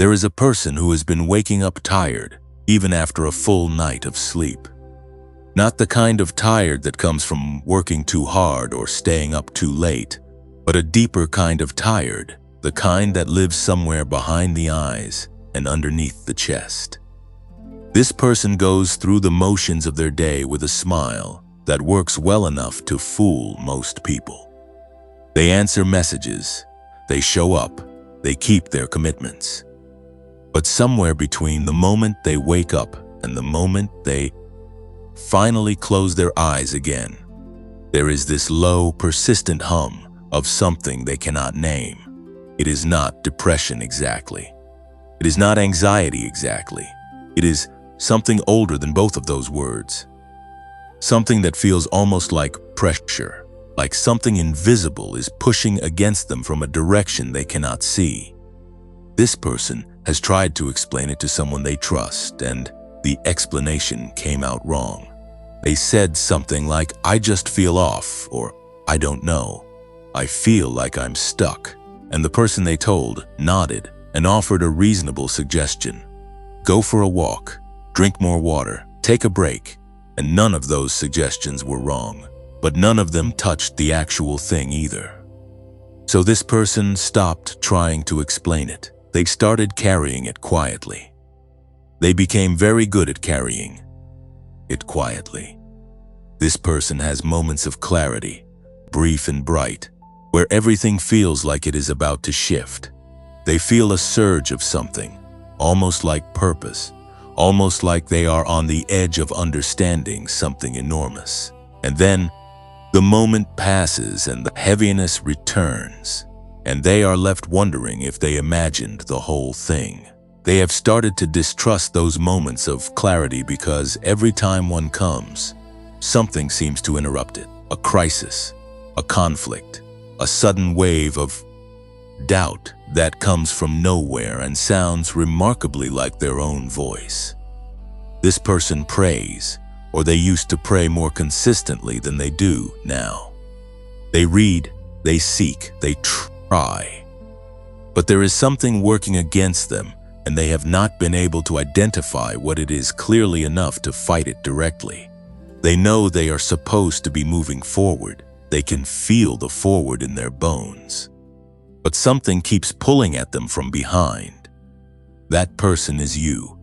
There is a person who has been waking up tired, even after a full night of sleep. Not the kind of tired that comes from working too hard or staying up too late, but a deeper kind of tired, the kind that lives somewhere behind the eyes and underneath the chest. This person goes through the motions of their day with a smile that works well enough to fool most people. They answer messages, they show up, they keep their commitments. But somewhere between the moment they wake up and the moment they finally close their eyes again, there is this low, persistent hum of something they cannot name. It is not depression exactly. It is not anxiety exactly. It is something older than both of those words. Something that feels almost like pressure, like something invisible is pushing against them from a direction they cannot see. This person has tried to explain it to someone they trust, and the explanation came out wrong. They said something like, "I just feel off," or "I don't know. I feel like I'm stuck." And the person they told nodded and offered a reasonable suggestion. Go for a walk, drink more water, take a break. And none of those suggestions were wrong, but none of them touched the actual thing either. So this person stopped trying to explain it. They started carrying it quietly. They became very good at carrying it quietly. This person has moments of clarity, brief and bright, where everything feels like it is about to shift. They feel a surge of something, almost like purpose, almost like they are on the edge of understanding something enormous. And then the moment passes and the heaviness returns, and they are left wondering if they imagined the whole thing. They have started to distrust those moments of clarity because every time one comes, something seems to interrupt it. A crisis, a conflict, a sudden wave of doubt that comes from nowhere and sounds remarkably like their own voice. This person prays, or they used to pray more consistently than they do now. They read, they seek, they try. But there is something working against them, and they have not been able to identify what it is clearly enough to fight it directly. They know they are supposed to be moving forward. They can feel the forward in their bones. But something keeps pulling at them from behind. That person is you.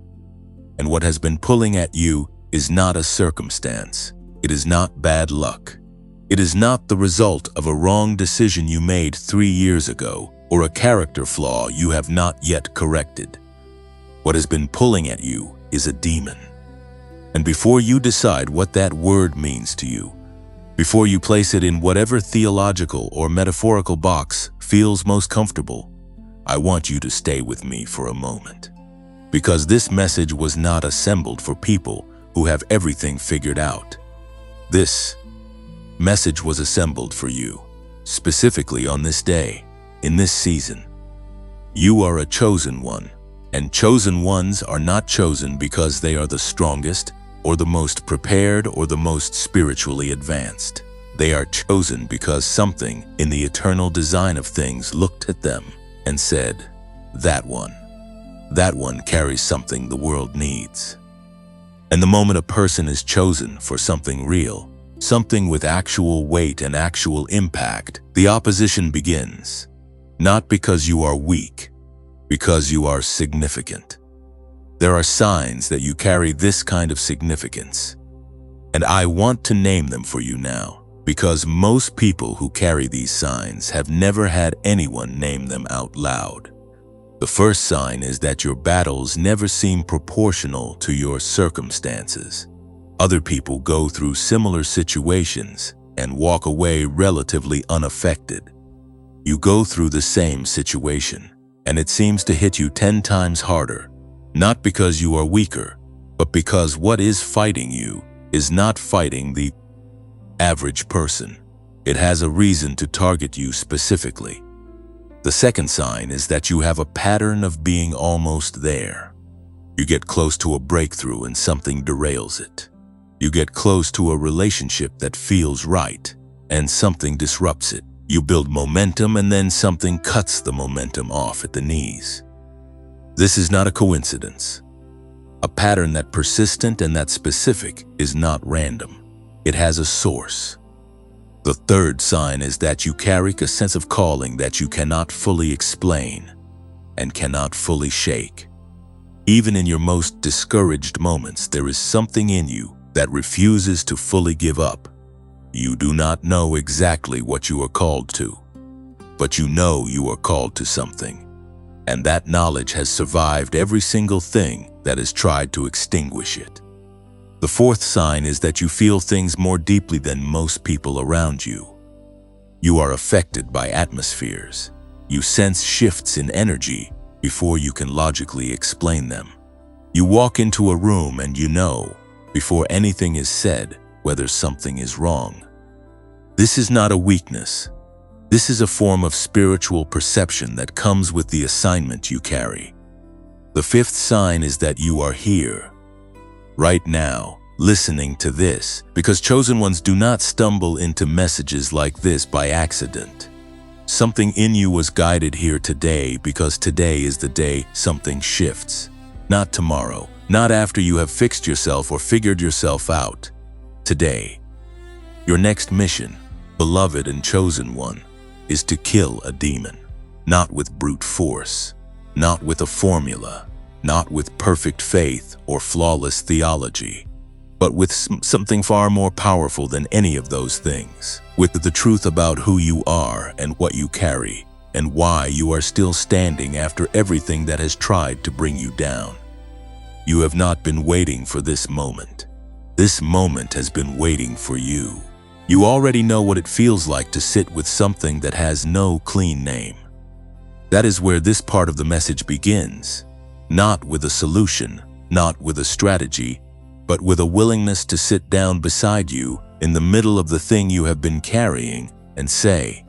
And what has been pulling at you is not a circumstance. It is not bad luck. It is not the result of a wrong decision you made 3 years ago or a character flaw you have not yet corrected. What has been pulling at you is a demon. And before you decide what that word means to you, before you place it in whatever theological or metaphorical box feels most comfortable, I want you to stay with me for a moment. Because this message was not assembled for people who have everything figured out. This message was assembled for you, specifically on this day, in this season. You are a chosen one, and chosen ones are not chosen because they are the strongest, or the most prepared, or the most spiritually advanced. They are chosen because something in the eternal design of things looked at them and said, that one carries something the world needs. And the moment a person is chosen for something real, something with actual weight and actual impact, the opposition begins. Not because you are weak, because you are significant. There are signs that you carry this kind of significance. And I want to name them for you now, because most people who carry these signs have never had anyone name them out loud. The first sign is that your battles never seem proportional to your circumstances. Other people go through similar situations and walk away relatively unaffected. You go through the same situation, and it seems to hit you 10 times harder, not because you are weaker, but because what is fighting you is not fighting the average person. It has a reason to target you specifically. The second sign is that you have a pattern of being almost there. You get close to a breakthrough and something derails it. You get close to a relationship that feels right, and something disrupts it. You build momentum and then something cuts the momentum off at the knees. This is not a coincidence. A pattern that persistent and that specific is not random. It has a source. The third sign is that you carry a sense of calling that you cannot fully explain and cannot fully shake. Even in your most discouraged moments, there is something in you that refuses to fully give up. You do not know exactly what you are called to, but you know you are called to something, and that knowledge has survived every single thing that has tried to extinguish it. The fourth sign is that you feel things more deeply than most people around you. You are affected by atmospheres. You sense shifts in energy before you can logically explain them. You walk into a room and you know, before anything is said, whether something is wrong. This is not a weakness. This is a form of spiritual perception that comes with the assignment you carry. The fifth sign is that you are here, right now, listening to this, because chosen ones do not stumble into messages like this by accident. Something in you was guided here today because today is the day something shifts. Not tomorrow, not after you have fixed yourself or figured yourself out. Today. Your next mission, beloved and chosen one, is to kill a demon. Not with brute force, not with a formula, not with perfect faith or flawless theology, but with something far more powerful than any of those things, with the truth about who you are and what you carry, and why you are still standing after everything that has tried to bring you down. You have not been waiting for this moment. This moment has been waiting for you. You already know what it feels like to sit with something that has no clean name. That is where this part of the message begins. Not with a solution, not with a strategy, but with a willingness to sit down beside you in the middle of the thing you have been carrying and say,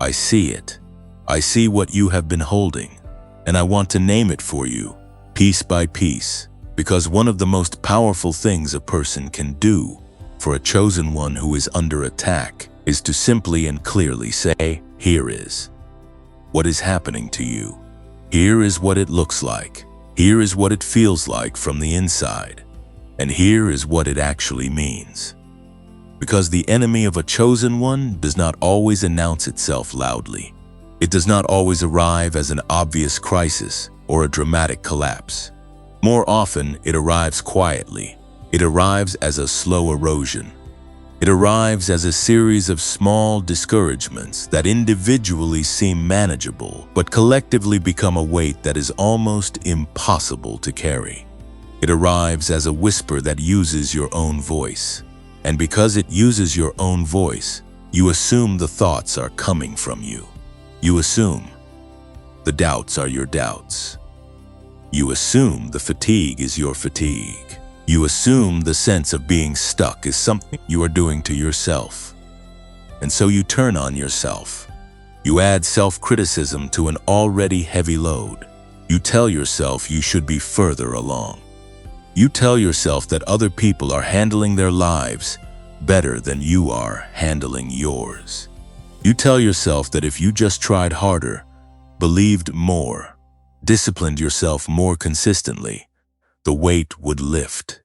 I see it. I see what you have been holding, and I want to name it for you, piece by piece, because one of the most powerful things a person can do for a chosen one who is under attack is to simply and clearly say, here is what is happening to you. Here is what it looks like. Here is what it feels like from the inside. And here is what it actually means. Because the enemy of a chosen one does not always announce itself loudly. It does not always arrive as an obvious crisis or a dramatic collapse. More often, it arrives quietly. It arrives as a slow erosion. It arrives as a series of small discouragements that individually seem manageable, but collectively become a weight that is almost impossible to carry. It arrives as a whisper that uses your own voice. And because it uses your own voice, you assume the thoughts are coming from you. You assume the doubts are your doubts. You assume the fatigue is your fatigue. You assume the sense of being stuck is something you are doing to yourself. And so you turn on yourself. You add self-criticism to an already heavy load. You tell yourself you should be further along. You tell yourself that other people are handling their lives better than you are handling yours. You tell yourself that if you just tried harder, believed more, disciplined yourself more consistently, the weight would lift.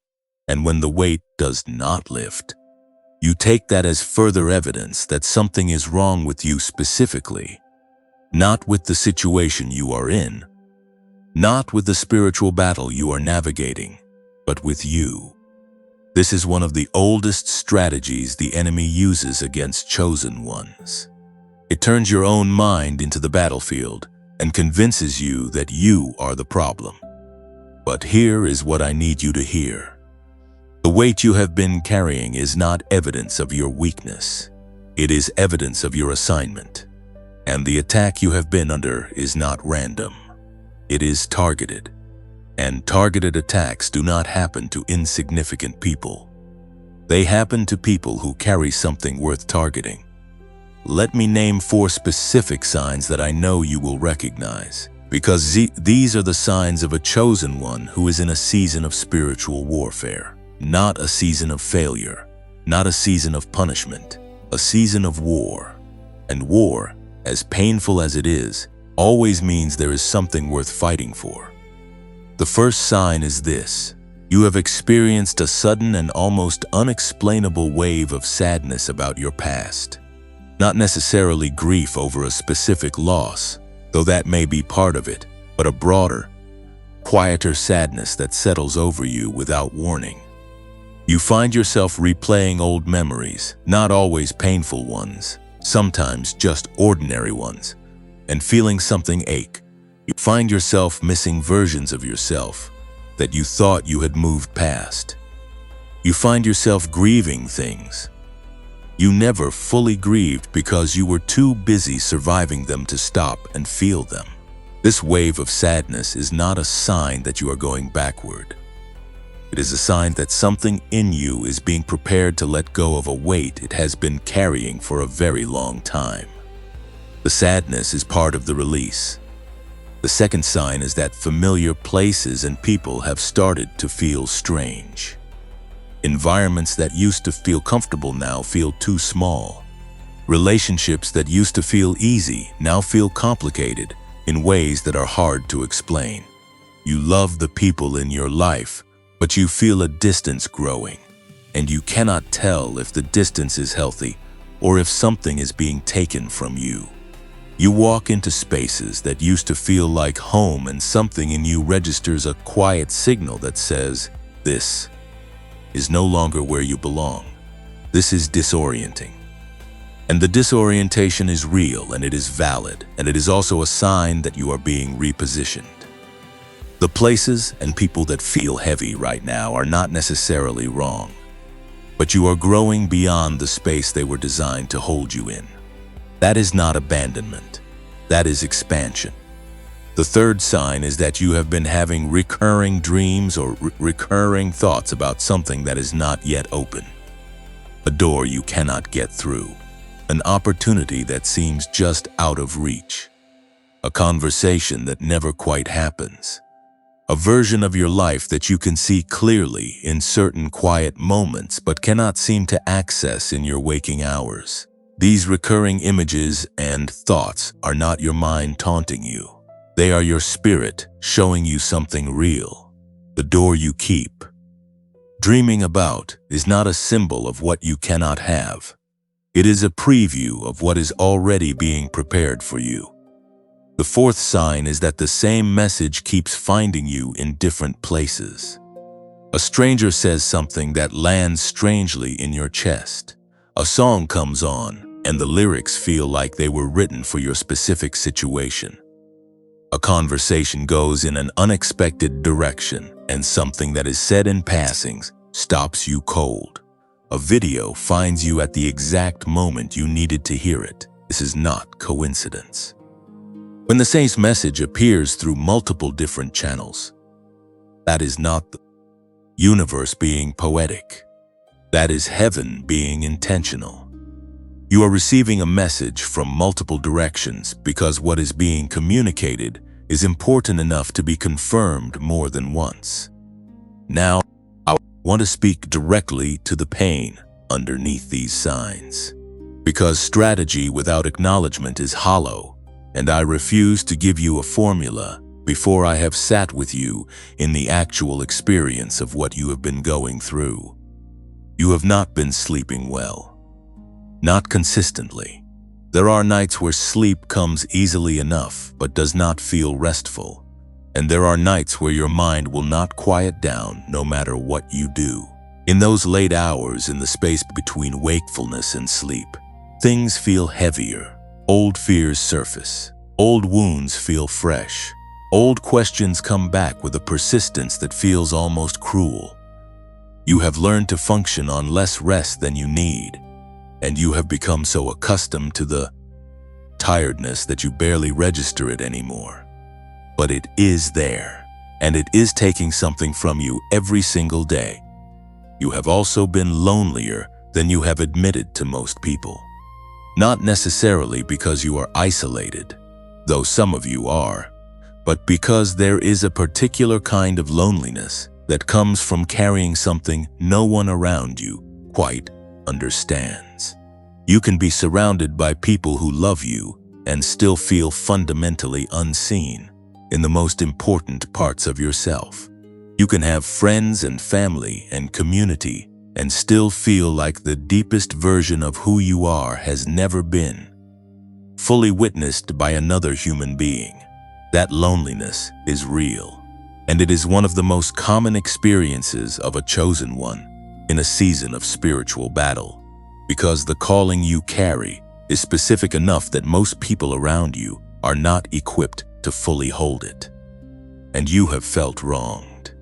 And when the weight does not lift, you take that as further evidence that something is wrong with you specifically, not with the situation you are in, not with the spiritual battle you are navigating, but with you. This is one of the oldest strategies the enemy uses against chosen ones. It turns your own mind into the battlefield and convinces you that you are the problem. But here is what I need you to hear. The weight you have been carrying is not evidence of your weakness. It is evidence of your assignment. And the attack you have been under is not random. It is targeted. And targeted attacks do not happen to insignificant people. They happen to people who carry something worth targeting. Let me name 4 specific signs that I know you will recognize, because these are the signs of a chosen one who is in a season of spiritual warfare, not a season of failure, not a season of punishment, a season of war. And war, as painful as it is, always means there is something worth fighting for. The first sign is this: you have experienced a sudden and almost unexplainable wave of sadness about your past. Not necessarily grief over a specific loss, though that may be part of it, but a broader, quieter sadness that settles over you without warning. You find yourself replaying old memories, not always painful ones, sometimes just ordinary ones, and feeling something ache. You find yourself missing versions of yourself that you thought you had moved past. You find yourself grieving things you never fully grieved because you were too busy surviving them to stop and feel them. This wave of sadness is not a sign that you are going backward. It is a sign that something in you is being prepared to let go of a weight it has been carrying for a very long time. The sadness is part of the release. The second sign is that familiar places and people have started to feel strange. Environments that used to feel comfortable now feel too small. Relationships that used to feel easy now feel complicated in ways that are hard to explain. You love the people in your life, but you feel a distance growing, and you cannot tell if the distance is healthy or if something is being taken from you. You walk into spaces that used to feel like home, and something in you registers a quiet signal that says, "This is no longer where you belong." This is disorienting. And the disorientation is real, and it is valid, and it is also a sign that you are being repositioned. The places and people that feel heavy right now are not necessarily wrong, but you are growing beyond the space they were designed to hold you in. That is not abandonment. That is expansion. The third sign is that you have been having recurring dreams or recurring thoughts about something that is not yet open. A door you cannot get through. An opportunity that seems just out of reach. A conversation that never quite happens. A version of your life that you can see clearly in certain quiet moments but cannot seem to access in your waking hours. These recurring images and thoughts are not your mind taunting you. They are your spirit showing you something real. The door you keep dreaming about is not a symbol of what you cannot have. It is a preview of what is already being prepared for you. The fourth sign is that the same message keeps finding you in different places. A stranger says something that lands strangely in your chest. A song comes on, and the lyrics feel like they were written for your specific situation. A conversation goes in an unexpected direction, and something that is said in passing stops you cold. A video finds you at the exact moment you needed to hear it. This is not coincidence. When the same message appears through multiple different channels, that is not the universe being poetic. That is heaven being intentional. You are receiving a message from multiple directions because what is being communicated is important enough to be confirmed more than once. Now, I want to speak directly to the pain underneath these signs. Because strategy without acknowledgement is hollow, and I refuse to give you a formula before I have sat with you in the actual experience of what you have been going through. You have not been sleeping well. Not consistently. There are nights where sleep comes easily enough but does not feel restful. And there are nights where your mind will not quiet down no matter what you do. In those late hours in the space between wakefulness and sleep, things feel heavier. Old fears surface. Old wounds feel fresh. Old questions come back with a persistence that feels almost cruel. You have learned to function on less rest than you need, and you have become so accustomed to the tiredness that you barely register it anymore. But it is there, and it is taking something from you every single day. You have also been lonelier than you have admitted to most people. Not necessarily because you are isolated, though some of you are, but because there is a particular kind of loneliness that comes from carrying something no one around you quite understands. You can be surrounded by people who love you and still feel fundamentally unseen. in the most important parts of yourself. You can have friends and family and community and still feel like the deepest version of who you are has never been fully witnessed by another human being. That loneliness is real, and it is one of the most common experiences of a chosen one in a season of spiritual battle, because the calling you carry is specific enough that most people around you are not equipped to fully hold it. And you have felt wronged.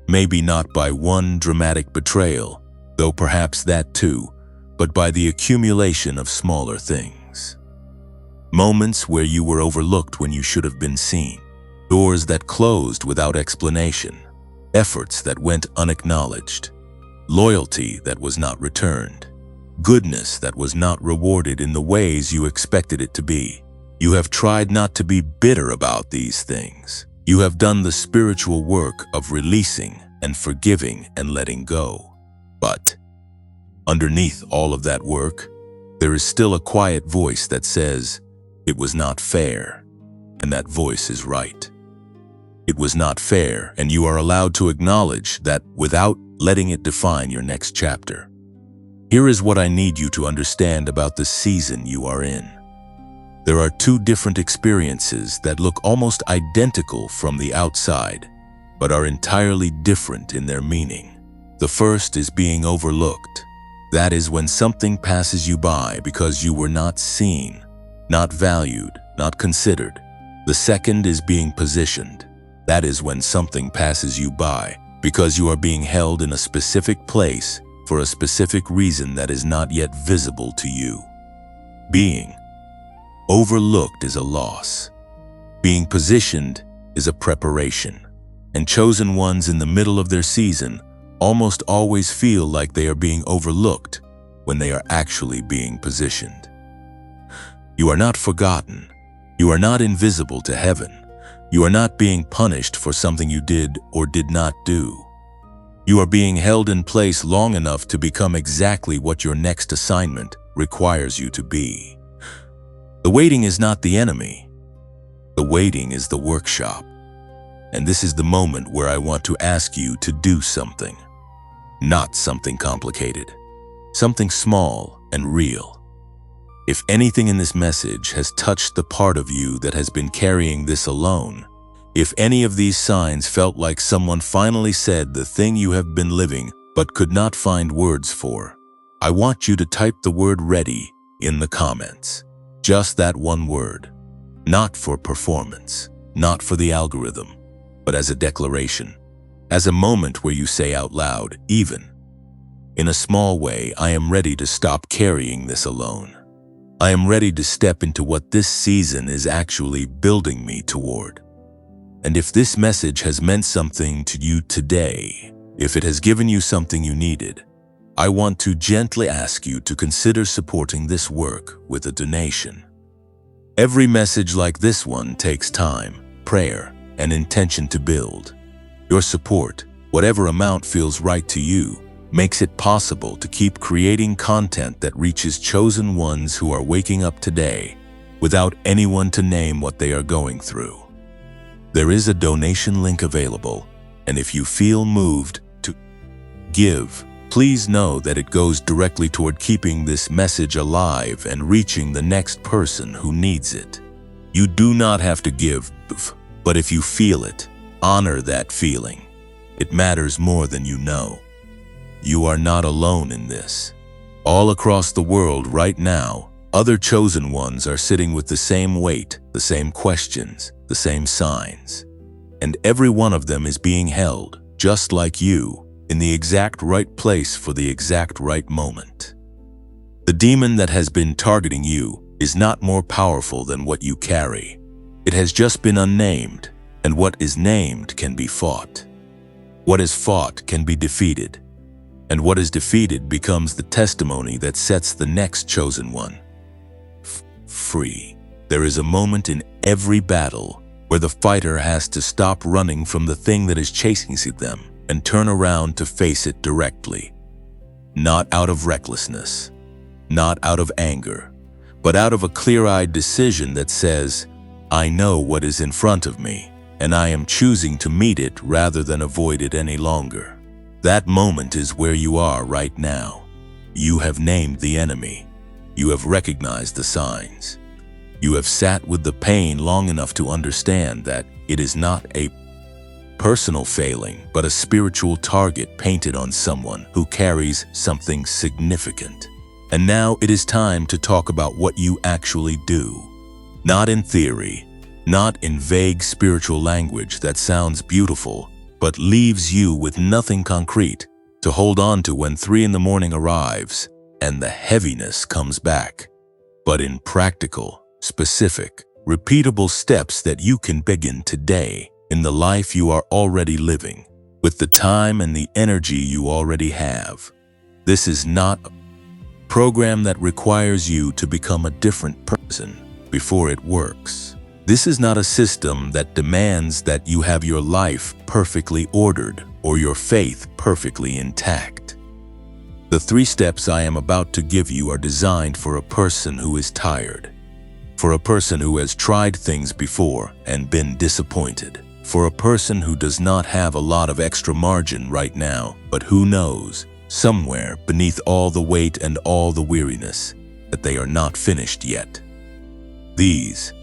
Maybe not by one dramatic betrayal, though perhaps that too, but by the accumulation of smaller things. Moments where you were overlooked when you should have been seen, doors that closed without explanation, efforts that went unacknowledged, loyalty that was not returned, goodness that was not rewarded in the ways you expected it to be. You have tried not to be bitter about these things. You have done the spiritual work of releasing and forgiving and letting go. But underneath all of that work, there is still a quiet voice that says, "It was not fair," and that voice is right. It was not fair, and you are allowed to acknowledge that without letting it define your next chapter. Here is what I need you to understand about the season you are in. There are two different experiences that look almost identical from the outside, but are entirely different in their meaning. The first is being overlooked. That is when something passes you by because you were not seen, not valued, not considered. The second is being positioned. That is when something passes you by because you are being held in a specific place for a specific reason that is not yet visible to you. Being overlooked is a loss. Being positioned is a preparation. And chosen ones in the middle of their season almost always feel like they are being overlooked when they are actually being positioned. You are not forgotten. You are not invisible to heaven. You are not being punished for something you did or did not do. You are being held in place long enough to become exactly what your next assignment requires you to be. The waiting is not the enemy. The waiting is the workshop. And this is the moment where I want to ask you to do something. Not something complicated. Something small and real. If anything in this message has touched the part of you that has been carrying this alone, if any of these signs felt like someone finally said the thing you have been living but could not find words for, I want you to type the word "ready" in the comments. Just that one word. Not for performance, not for the algorithm, but as a declaration, as a moment where you say out loud, even in a small way, I am ready to stop carrying this alone. I am ready to step into what this season is actually building me toward. And if this message has meant something to you today, if it has given you something you needed, I want to gently ask you to consider supporting this work with a donation. Every message like this one takes time, prayer, and intention to build. Your support, whatever amount feels right to you, makes it possible to keep creating content that reaches chosen ones who are waking up today without anyone to name what they are going through. There is a donation link available, and if you feel moved to give, please know that it goes directly toward keeping this message alive and reaching the next person who needs it. You do not have to give, but if you feel it, honor that feeling. It matters more than you know. You are not alone in this. All across the world right now, other chosen ones are sitting with the same weight, the same questions, the same signs. And every one of them is being held, just like you, in the exact right place for the exact right moment. The demon that has been targeting you is not more powerful than what you carry. It has just been unnamed, and what is named can be fought. What is fought can be defeated, and what is defeated becomes the testimony that sets the next chosen one free. There is a moment in every battle where the fighter has to stop running from the thing that is chasing them and turn around to face it directly. Not out of recklessness, not out of anger, but out of a clear-eyed decision that says, I know what is in front of me, and I am choosing to meet it rather than avoid it any longer. That moment is where you are right now. You have named the enemy. You have recognized the signs. You have sat with the pain long enough to understand that it is not a personal failing, but a spiritual target painted on someone who carries something significant. And now it is time to talk about what you actually do. Not in theory, not in vague spiritual language that sounds beautiful, but leaves you with nothing concrete to hold on to when 3 a.m. arrives and the heaviness comes back, but in practical, specific, repeatable steps that you can begin today in the life you are already living, with the time and the energy you already have. This is not a program that requires you to become a different person before it works. This is not a system that demands that you have your life perfectly ordered or your faith perfectly intact. The 3 steps I am about to give you are designed for a person who is tired, for a person who has tried things before and been disappointed, for a person who does not have a lot of extra margin right now, but who knows, somewhere beneath all the weight and all the weariness, that they are not finished yet. These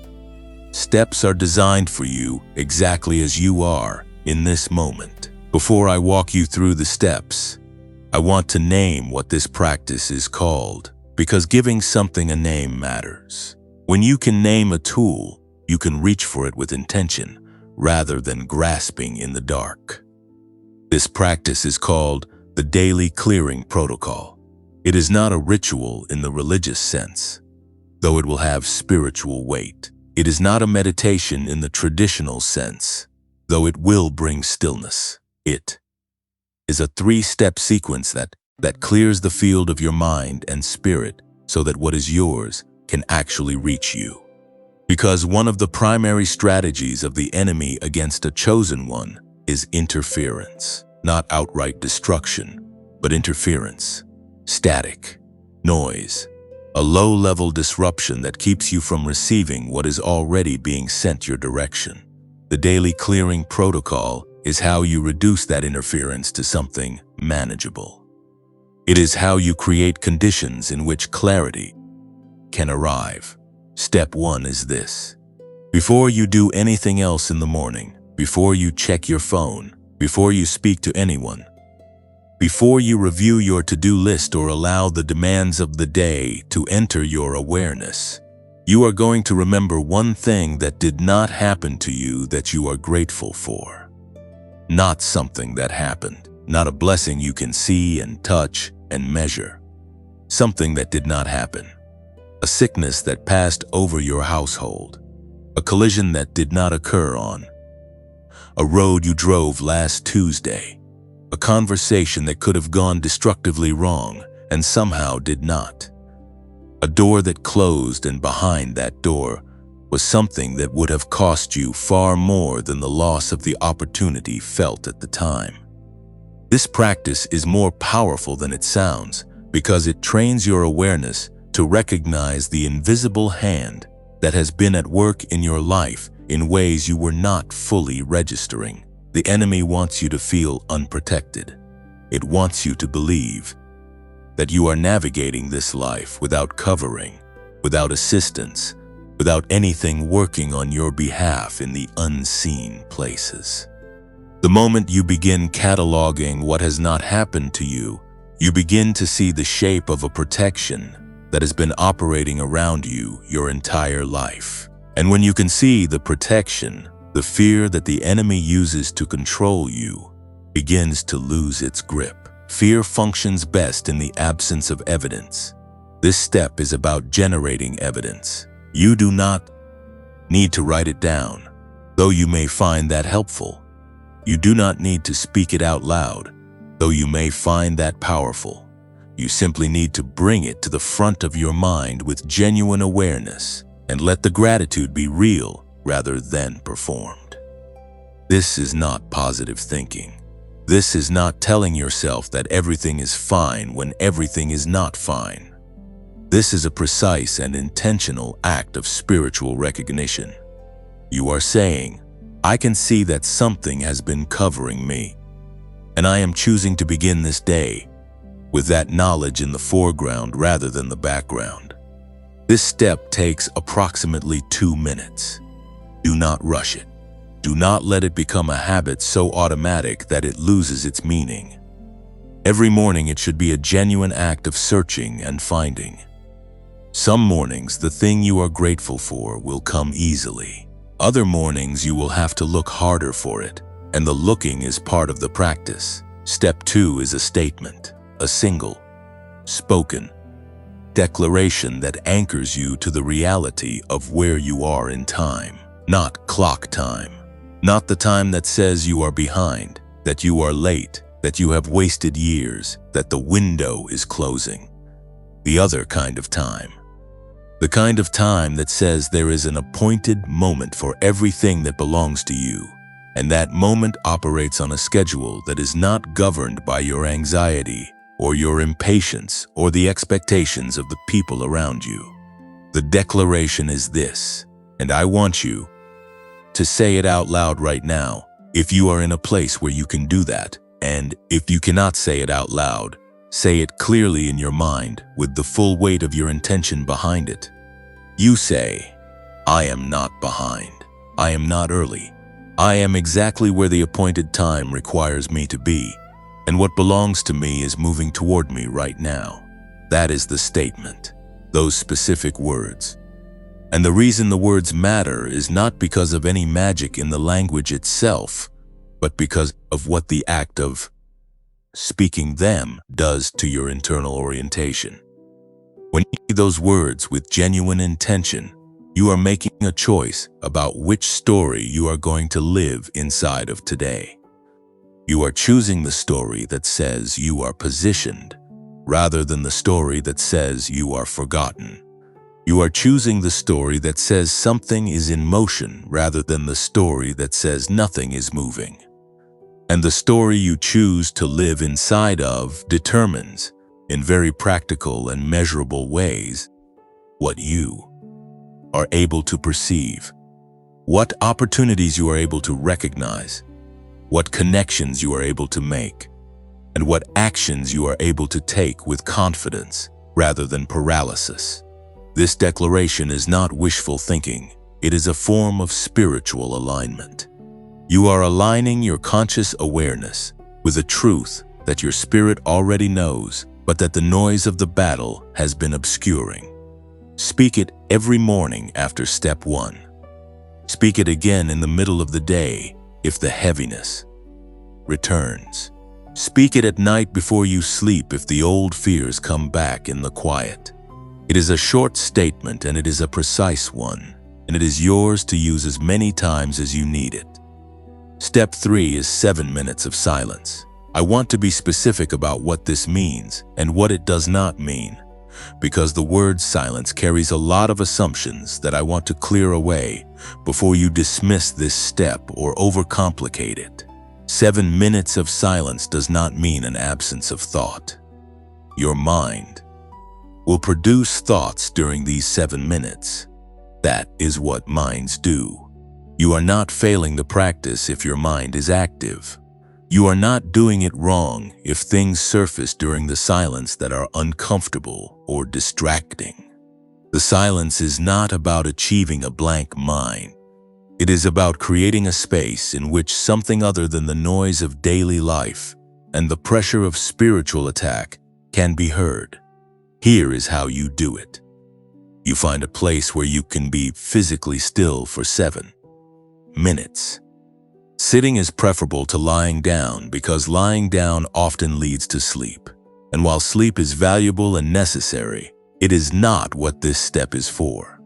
steps are designed for you exactly as you are in this moment. Before I walk you through the steps, I want to name what this practice is called, because giving something a name matters. When you can name a tool, you can reach for it with intention rather than grasping in the dark. This practice is called the daily clearing protocol. It is not a ritual in the religious sense, though it will have spiritual weight. It is not a meditation in the traditional sense, though it will bring stillness. It is a 3-step sequence that clears the field of your mind and spirit so that what is yours can actually reach you. Because one of the primary strategies of the enemy against a chosen one is interference. Not outright destruction, but interference, static, noise, a low-level disruption that keeps you from receiving what is already being sent your direction. The daily clearing protocol is how you reduce that interference to something manageable. It is how you create conditions in which clarity can arrive. Step 1 is this. Before you do anything else in the morning, before you check your phone, before you speak to anyone, before you review your to-do list or allow the demands of the day to enter your awareness, you are going to remember one thing that did not happen to you that you are grateful for. Not something that happened, not a blessing you can see and touch and measure. Something that did not happen. A sickness that passed over your household. A collision that did not occur on a road you drove last Tuesday. A conversation that could have gone destructively wrong and somehow did not. A door that closed, and behind that door was something that would have cost you far more than the loss of the opportunity felt at the time. This practice is more powerful than it sounds because it trains your awareness to recognize the invisible hand that has been at work in your life in ways you were not fully registering. The enemy wants you to feel unprotected. It wants you to believe that you are navigating this life without covering, without assistance, without anything working on your behalf in the unseen places. The moment you begin cataloging what has not happened to you, you begin to see the shape of a protection that has been operating around you your entire life. And when you can see the protection, the fear that the enemy uses to control you begins to lose its grip. Fear functions best in the absence of evidence. This step is about generating evidence. You do not need to write it down, though you may find that helpful. You do not need to speak it out loud, though you may find that powerful. You simply need to bring it to the front of your mind with genuine awareness and let the gratitude be real rather than performed. This is not positive thinking. This is not telling yourself that everything is fine when everything is not fine. This is a precise and intentional act of spiritual recognition. You are saying, I can see that something has been covering me, and I am choosing to begin this day with that knowledge in the foreground rather than the background. This step takes approximately 2 minutes. Do not rush it. Do not let it become a habit so automatic that it loses its meaning. Every morning it should be a genuine act of searching and finding. Some mornings the thing you are grateful for will come easily. Other mornings you will have to look harder for it, and the looking is part of the practice. Step 2 is a statement, a single, spoken declaration that anchors you to the reality of where you are in time, not clock time, not the time that says you are behind, that you are late, that you have wasted years, that the window is closing. The other kind of time. The kind of time that says there is an appointed moment for everything that belongs to you, and that moment operates on a schedule that is not governed by your anxiety or your impatience or the expectations of the people around you. The declaration is this, and I want you to say it out loud right now if you are in a place where you can do that, and if you cannot say it out loud, say it clearly in your mind with the full weight of your intention behind it. You say, I am not behind. I am not early. I am exactly where the appointed time requires me to be, and what belongs to me is moving toward me right now. That is the statement, those specific words. And the reason the words matter is not because of any magic in the language itself, but because of what the act of speaking them does to your internal orientation. When you say those words with genuine intention, you are making a choice about which story you are going to live inside of today. You are choosing the story that says you are positioned, rather than the story that says you are forgotten. You are choosing the story that says something is in motion rather than the story that says nothing is moving. And the story you choose to live inside of determines, in very practical and measurable ways, what you are able to perceive, what opportunities you are able to recognize, what connections you are able to make, and what actions you are able to take with confidence rather than paralysis. This declaration is not wishful thinking. It is a form of spiritual alignment. You are aligning your conscious awareness with a truth that your spirit already knows, but that the noise of the battle has been obscuring. Speak it every morning after step 1. Speak it again in the middle of the day if the heaviness returns. Speak it at night before you sleep if the old fears come back in the quiet. It is a short statement and it is a precise one, and it is yours to use as many times as you need it. Step 3 is 7 minutes of silence. I want to be specific about what this means and what it does not mean, because the word silence carries a lot of assumptions that I want to clear away before you dismiss this step or overcomplicate it. 7 minutes of silence does not mean an absence of thought. Your mind will produce thoughts during these 7 minutes. That is what minds do. You are not failing the practice if your mind is active. You are not doing it wrong if things surface during the silence that are uncomfortable or distracting. The silence is not about achieving a blank mind. It is about creating a space in which something other than the noise of daily life and the pressure of spiritual attack can be heard. Here is how you do it. You find a place where you can be physically still for 7 minutes. Sitting is preferable to lying down because lying down often leads to sleep. And while sleep is valuable and necessary, it is not what this step is for.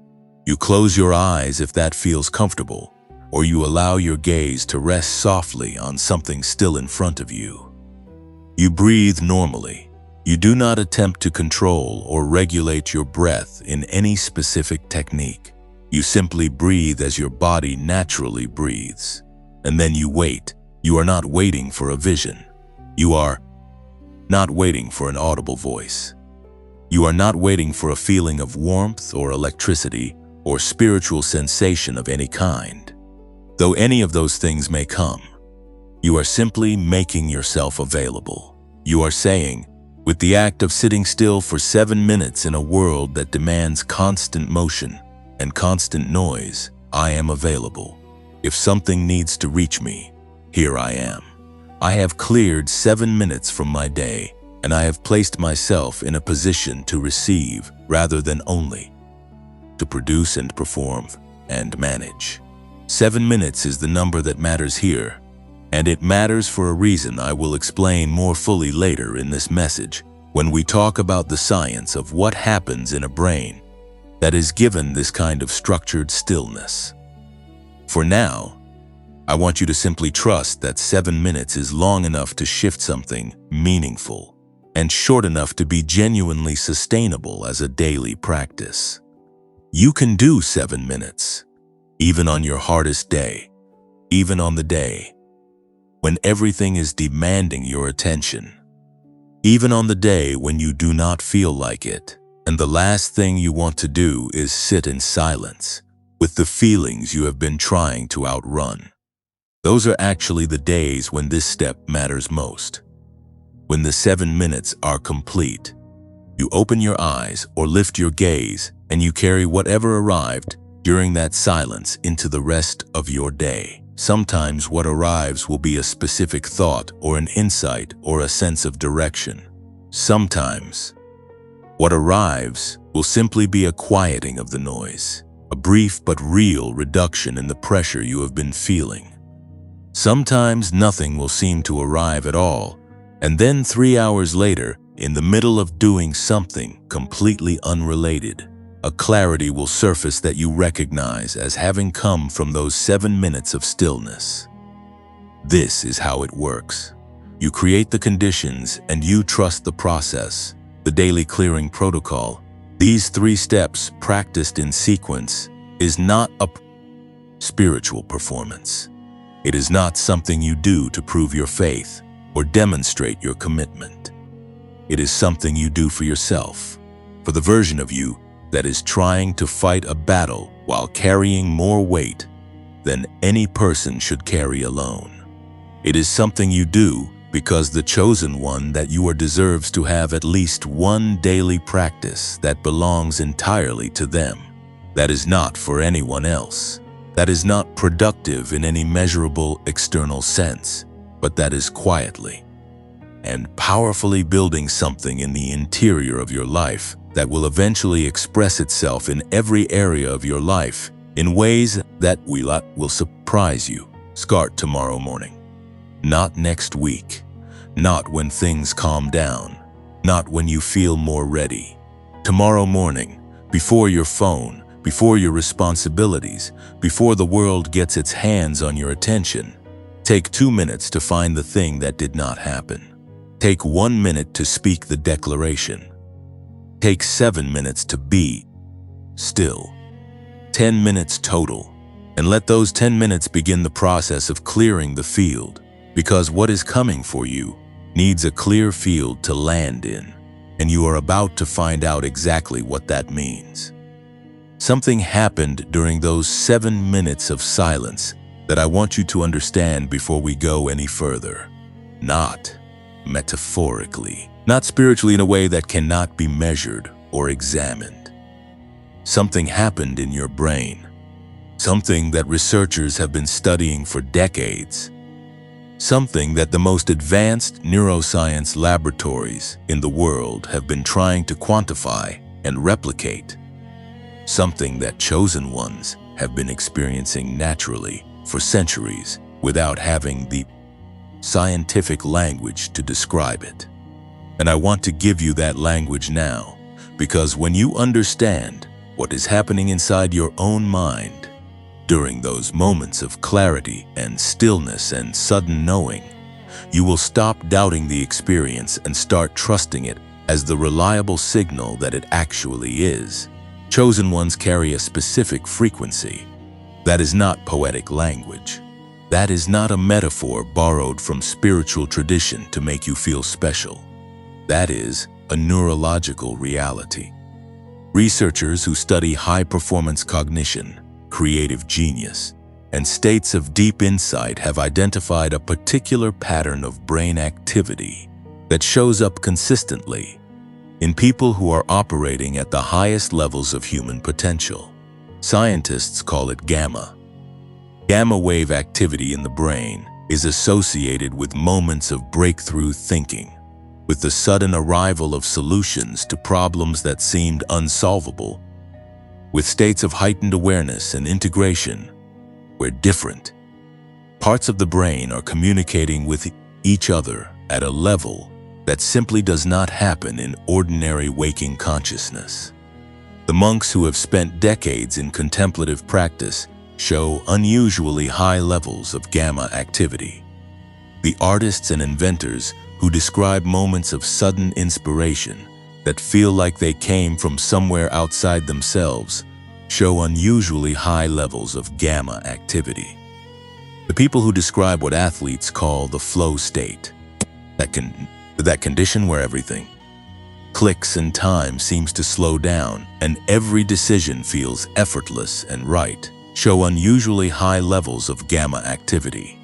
You close your eyes if that feels comfortable, or you allow your gaze to rest softly on something still in front of you. You breathe normally. You do not attempt to control or regulate your breath in any specific technique. You simply breathe as your body naturally breathes. And then you wait. You are not waiting for a vision. You are not waiting for an audible voice. You are not waiting for a feeling of warmth or electricity or spiritual sensation of any kind. though any of those things may come. You are simply making yourself available. You are saying, with the act of sitting still for 7 minutes in a world that demands constant motion and constant noise, I am available. If something needs to reach me, here I am. I have cleared 7 minutes from my day, and I have placed myself in a position to receive rather than only to produce and perform and manage. 7 minutes is the number that matters here, and it matters for a reason I will explain more fully later in this message when we talk about the science of what happens in a brain that is given this kind of structured stillness. For now, I want you to simply trust that 7 minutes is long enough to shift something meaningful and short enough to be genuinely sustainable as a daily practice. You can do 7 minutes, even on your hardest day, even on the day when everything is demanding your attention, even on the day when you do not feel like it, and the last thing you want to do is sit in silence with the feelings you have been trying to outrun. Those are actually the days when this step matters most. When the 7 minutes are complete, you open your eyes or lift your gaze and you carry whatever arrived during that silence into the rest of your day. Sometimes what arrives will be a specific thought or an insight or a sense of direction. Sometimes what arrives will simply be a quieting of the noise, a brief but real reduction in the pressure you have been feeling. Sometimes nothing will seem to arrive at all, and then 3 hours later, in the middle of doing something completely unrelated, a clarity will surface that you recognize as having come from those 7 minutes of stillness. This is how it works. You create the conditions and you trust the process, the daily clearing protocol. These 3 steps practiced in sequence is not a spiritual performance. It is not something you do to prove your faith or demonstrate your commitment. It is something you do for yourself, for the version of you that is trying to fight a battle while carrying more weight than any person should carry alone. It is something you do because the chosen one that you are deserves to have at least one daily practice that belongs entirely to them, that is not for anyone else, that is not productive in any measurable external sense, but that is quietly and powerfully building something in the interior of your life that will eventually express itself in every area of your life in ways that will surprise you. Start tomorrow morning. Not next week. Not when things calm down. Not when you feel more ready. Tomorrow morning, before your phone, before your responsibilities, before the world gets its hands on your attention, take 2 minutes to find the thing that did not happen. Take 1 minute to speak the declaration. Take 7 minutes to be still. 10 minutes total. And let those 10 minutes begin the process of clearing the field, because what is coming for you needs a clear field to land in, and you are about to find out exactly what that means. Something happened during those 7 minutes of silence that I want you to understand before we go any further. Not metaphorically, not spiritually in a way that cannot be measured or examined. Something happened in your brain, something that researchers have been studying for decades, something that the most advanced neuroscience laboratories in the world have been trying to quantify and replicate, something that chosen ones have been experiencing naturally for centuries without having the scientific language to describe it. And I want to give you that language now, because when you understand what is happening inside your own mind during those moments of clarity and stillness and sudden knowing, you will stop doubting the experience and start trusting it as the reliable signal that it actually is. Chosen ones carry a specific frequency. That is not poetic language. That is not a metaphor borrowed from spiritual tradition to make you feel special. That is a neurological reality. Researchers who study high-performance cognition, creative genius, and states of deep insight have identified a particular pattern of brain activity that shows up consistently in people who are operating at the highest levels of human potential. Scientists call it gamma. Gamma wave activity in the brain is associated with moments of breakthrough thinking, with the sudden arrival of solutions to problems that seemed unsolvable, with states of heightened awareness and integration where different parts of the brain are communicating with each other at a level that simply does not happen in ordinary waking consciousness. The monks who have spent decades in contemplative practice show unusually high levels of gamma activity. The artists and inventors who describe moments of sudden inspiration that feel like they came from somewhere outside themselves show unusually high levels of gamma activity. The people who describe what athletes call the flow state, that condition where everything clicks and time seems to slow down and every decision feels effortless and right, show unusually high levels of gamma activity.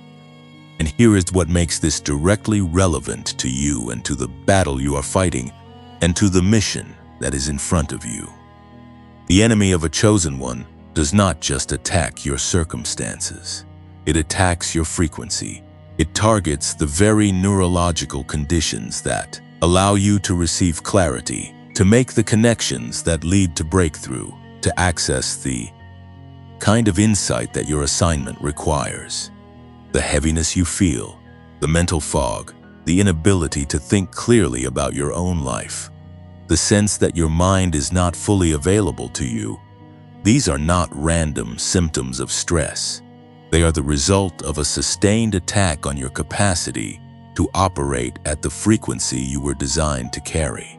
And here is what makes this directly relevant to you and to the battle you are fighting and to the mission that is in front of you. The enemy of a chosen one does not just attack your circumstances. It attacks your frequency. It targets the very neurological conditions that allow you to receive clarity, to make the connections that lead to breakthrough, to access the kind of insight that your assignment requires. The heaviness you feel, the mental fog, the inability to think clearly about your own life, the sense that your mind is not fully available to you, these are not random symptoms of stress. They are the result of a sustained attack on your capacity to operate at the frequency you were designed to carry.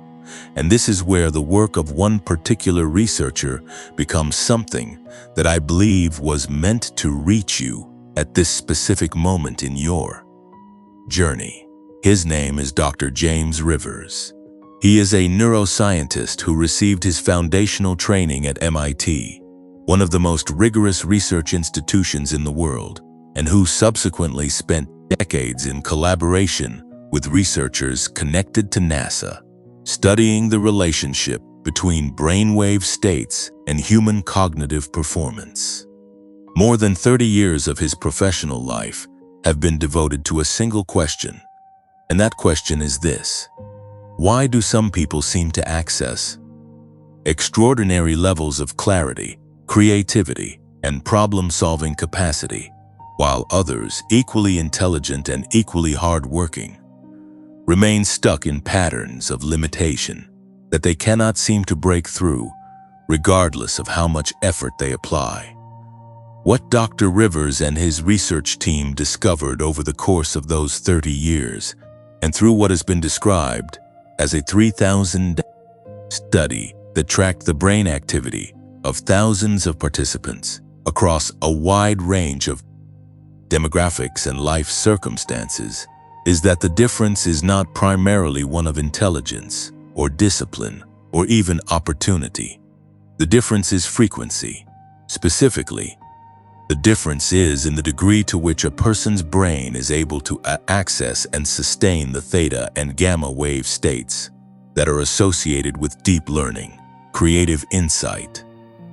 And this is where the work of one particular researcher becomes something that I believe was meant to reach you at this specific moment in your journey. His name is Dr. James Rivers. He is a neuroscientist who received his foundational training at MIT, one of the most rigorous research institutions in the world, and who subsequently spent decades in collaboration with researchers connected to NASA, studying the relationship between brainwave states and human cognitive performance. More than 30 years of his professional life have been devoted to a single question, and that question is this: why do some people seem to access extraordinary levels of clarity, creativity, and problem-solving capacity, while others, equally intelligent and equally hard-working, remain stuck in patterns of limitation that they cannot seem to break through, regardless of how much effort they apply? What Dr. Rivers and his research team discovered over the course of those 30 years, and through what has been described as a 3,000 study that tracked the brain activity of thousands of participants across a wide range of demographics and life circumstances, is that the difference is not primarily one of intelligence or discipline or even opportunity. The difference is frequency. Specifically, the difference is in the degree to which a person's brain is able to access and sustain the theta and gamma wave states that are associated with deep learning, creative insight,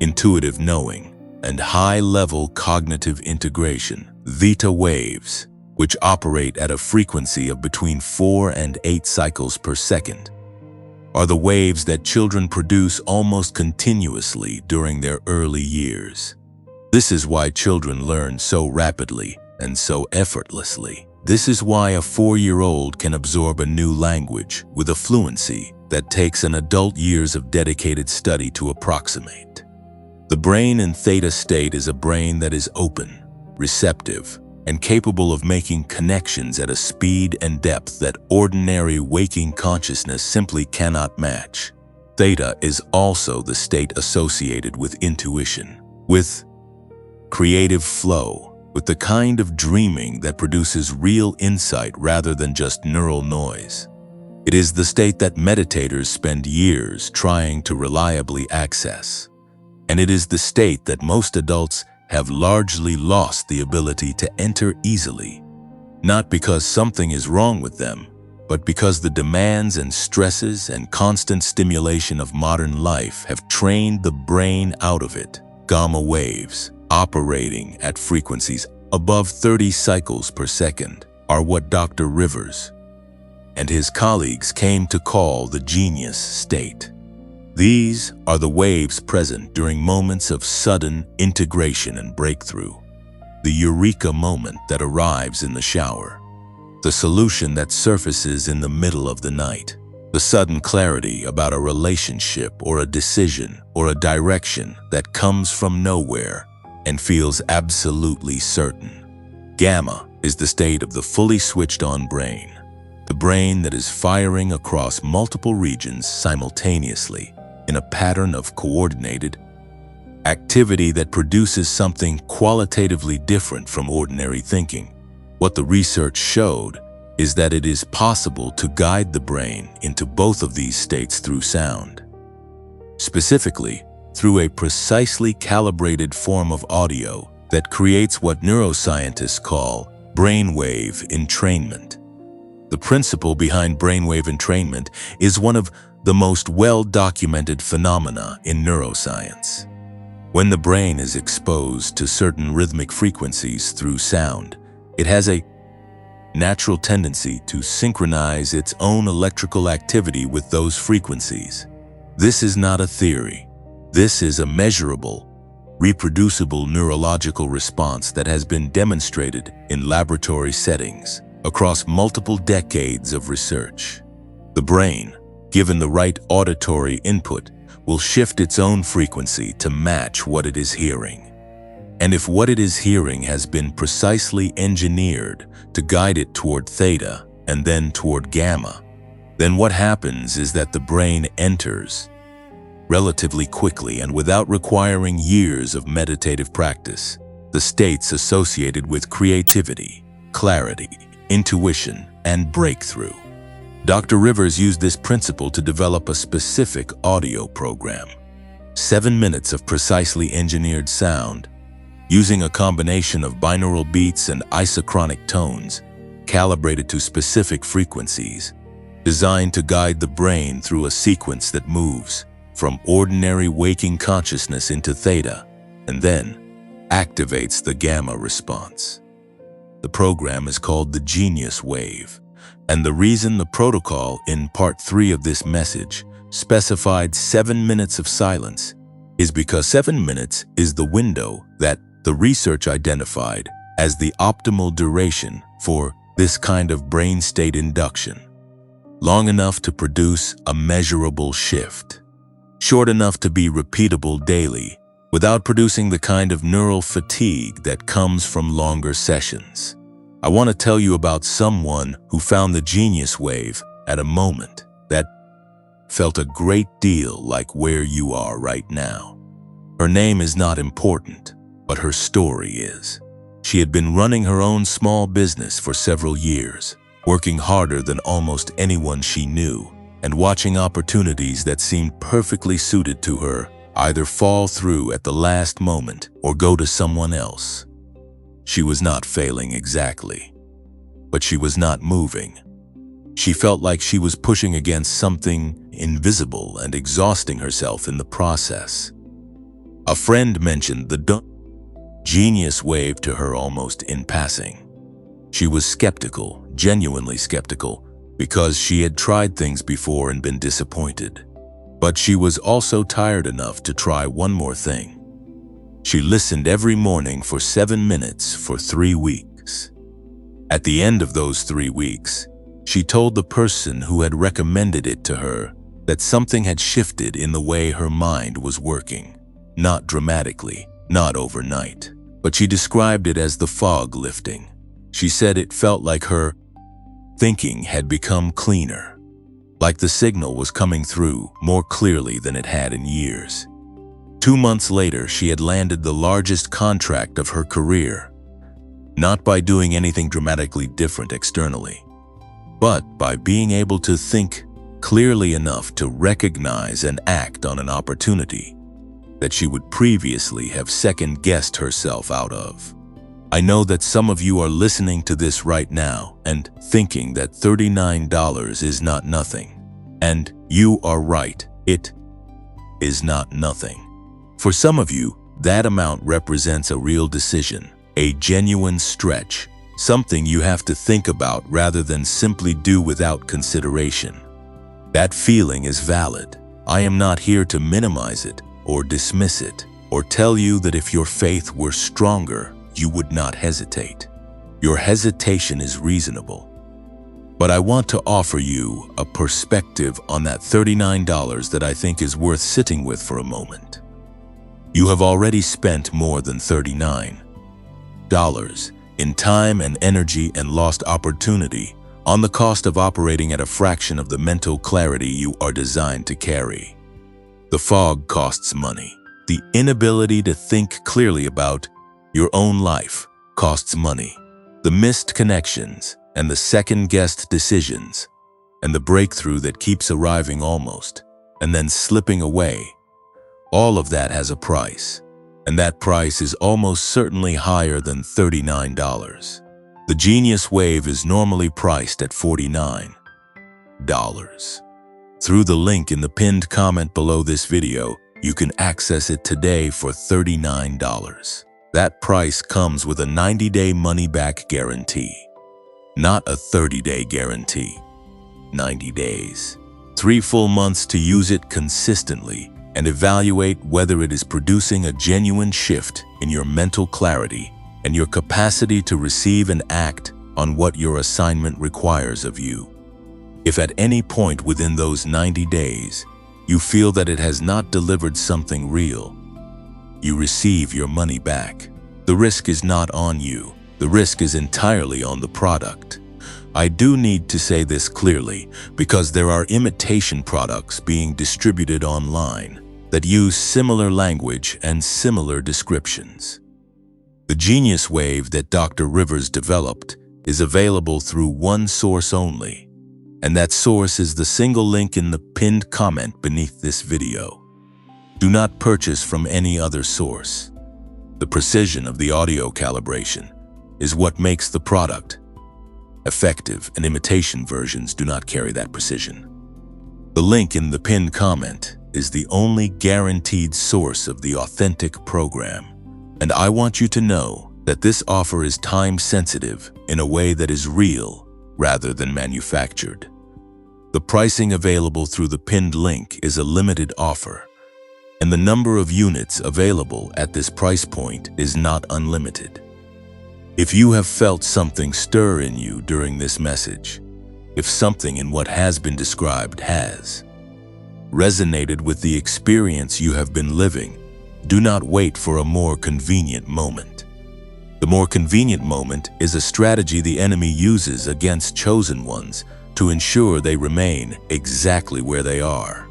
intuitive knowing, and high-level cognitive integration. Theta waves, which operate at a frequency of between 4 and 8 cycles per second, are the waves that children produce almost continuously during their early years. This is why children learn so rapidly and so effortlessly. This is why a 4-year-old can absorb a new language with a fluency that takes an adult years of dedicated study to approximate. The brain in theta state is a brain that is open, receptive, and capable of making connections at a speed and depth that ordinary waking consciousness simply cannot match. Theta is also the state associated with intuition, with creative flow, with the kind of dreaming that produces real insight rather than just neural noise. It is the state that meditators spend years trying to reliably access. And it is the state that most adults have largely lost the ability to enter easily, not because something is wrong with them, but because the demands and stresses and constant stimulation of modern life have trained the brain out of it. Gamma waves, operating at frequencies above 30 cycles per second, are what Dr. Rivers and his colleagues came to call the genius state. These are the waves present during moments of sudden integration and breakthrough. The eureka moment that arrives in the shower. The solution that surfaces in the middle of the night. The sudden clarity about a relationship or a decision or a direction that comes from nowhere and feels absolutely certain. Gamma is the state of the fully switched-on brain. The brain that is firing across multiple regions simultaneously in a pattern of coordinated activity that produces something qualitatively different from ordinary thinking. What the research showed is that it is possible to guide the brain into both of these states through sound. Specifically, through a precisely calibrated form of audio that creates what neuroscientists call brainwave entrainment. The principle behind brainwave entrainment is one of the most well-documented phenomena in neuroscience. When the brain is exposed to certain rhythmic frequencies through sound, it has a natural tendency to synchronize its own electrical activity with those frequencies. This is not a theory. This is a measurable, reproducible neurological response that has been demonstrated in laboratory settings across multiple decades of research. The brain, given the right auditory input, will shift its own frequency to match what it is hearing. And if what it is hearing has been precisely engineered to guide it toward theta and then toward gamma, then what happens is that the brain enters, relatively quickly and without requiring years of meditative practice, the states associated with creativity, clarity, intuition, and breakthrough. Dr. Rivers used this principle to develop a specific audio program. 7 minutes of precisely engineered sound, using a combination of binaural beats and isochronic tones, calibrated to specific frequencies, designed to guide the brain through a sequence that moves from ordinary waking consciousness into theta, and then activates the gamma response. The program is called the Genius Wave, and the reason the protocol in part 3 of this message specified 7 minutes of silence is because 7 minutes is the window that the research identified as the optimal duration for this kind of brain state induction. Long enough to produce a measurable shift. Short enough to be repeatable daily, without producing the kind of neural fatigue that comes from longer sessions. I want to tell you about someone who found the genius wave at a moment that felt a great deal like where you are right now. Her name is not important, but her story is. She had been running her own small business for several years, working harder than almost anyone she knew, and watching opportunities that seemed perfectly suited to her either fall through at the last moment or go to someone else. She was not failing exactly, but she was not moving. She felt like she was pushing against something invisible and exhausting herself in the process. A friend mentioned the genius wave to her almost in passing. She was skeptical, genuinely skeptical, because she had tried things before and been disappointed. But she was also tired enough to try one more thing. She listened every morning for 7 minutes for 3 weeks. At the end of those 3 weeks, she told the person who had recommended it to her that something had shifted in the way her mind was working. Not dramatically, not overnight, but she described it as the fog lifting. She said it felt like her thinking had become cleaner, like the signal was coming through more clearly than it had in years. 2 months later, she had landed the largest contract of her career, not by doing anything dramatically different externally, but by being able to think clearly enough to recognize and act on an opportunity. that she would previously have second-guessed herself out of. I know that some of you are listening to this right now and thinking that $39 is not nothing. And you are right, it is not nothing. For some of you, that amount represents a real decision, a genuine stretch, something you have to think about rather than simply do without consideration. That feeling is valid. I am not here to minimize it or dismiss it or tell you that if your faith were stronger, you would not hesitate. Your hesitation is reasonable. But I want to offer you a perspective on that $39 that I think is worth sitting with for a moment. You have already spent more than $39 in time and energy and lost opportunity on the cost of operating at a fraction of the mental clarity you are designed to carry. The fog costs money. The inability to think clearly about your own life costs money. The missed connections and the second-guessed decisions and the breakthrough that keeps arriving almost and then slipping away, all of that has a price, and that price is almost certainly higher than $39. The Genius Wave is normally priced at $49. Through the link in the pinned comment below this video, you can access it today for $39. That price comes with a 90-day money-back guarantee, not a 30-day guarantee. 90 days. 3 full months to use it consistently and evaluate whether it is producing a genuine shift in your mental clarity and your capacity to receive and act on what your assignment requires of you. If at any point within those 90 days you feel that it has not delivered something real, you receive your money back. The risk is not on you. The risk is entirely on the product. I do need to say this clearly because there are imitation products being distributed online that use similar language and similar descriptions. The Genius Wave that Dr. Rivers developed is available through one source only, and that source is the single link in the pinned comment beneath this video. Do not purchase from any other source. The precision of the audio calibration is what makes the product effective, and imitation versions do not carry that precision. The link in the pinned comment is the only guaranteed source of the authentic program, and I want you to know that this offer is time-sensitive in a way that is real rather than manufactured. The pricing available through the pinned link is a limited offer, and the number of units available at this price point is not unlimited. If you have felt something stir in you during this message, if something in what has been described has resonated with the experience you have been living, do not wait for a more convenient moment. The more convenient moment is a strategy the enemy uses against chosen ones to ensure they remain exactly where they are.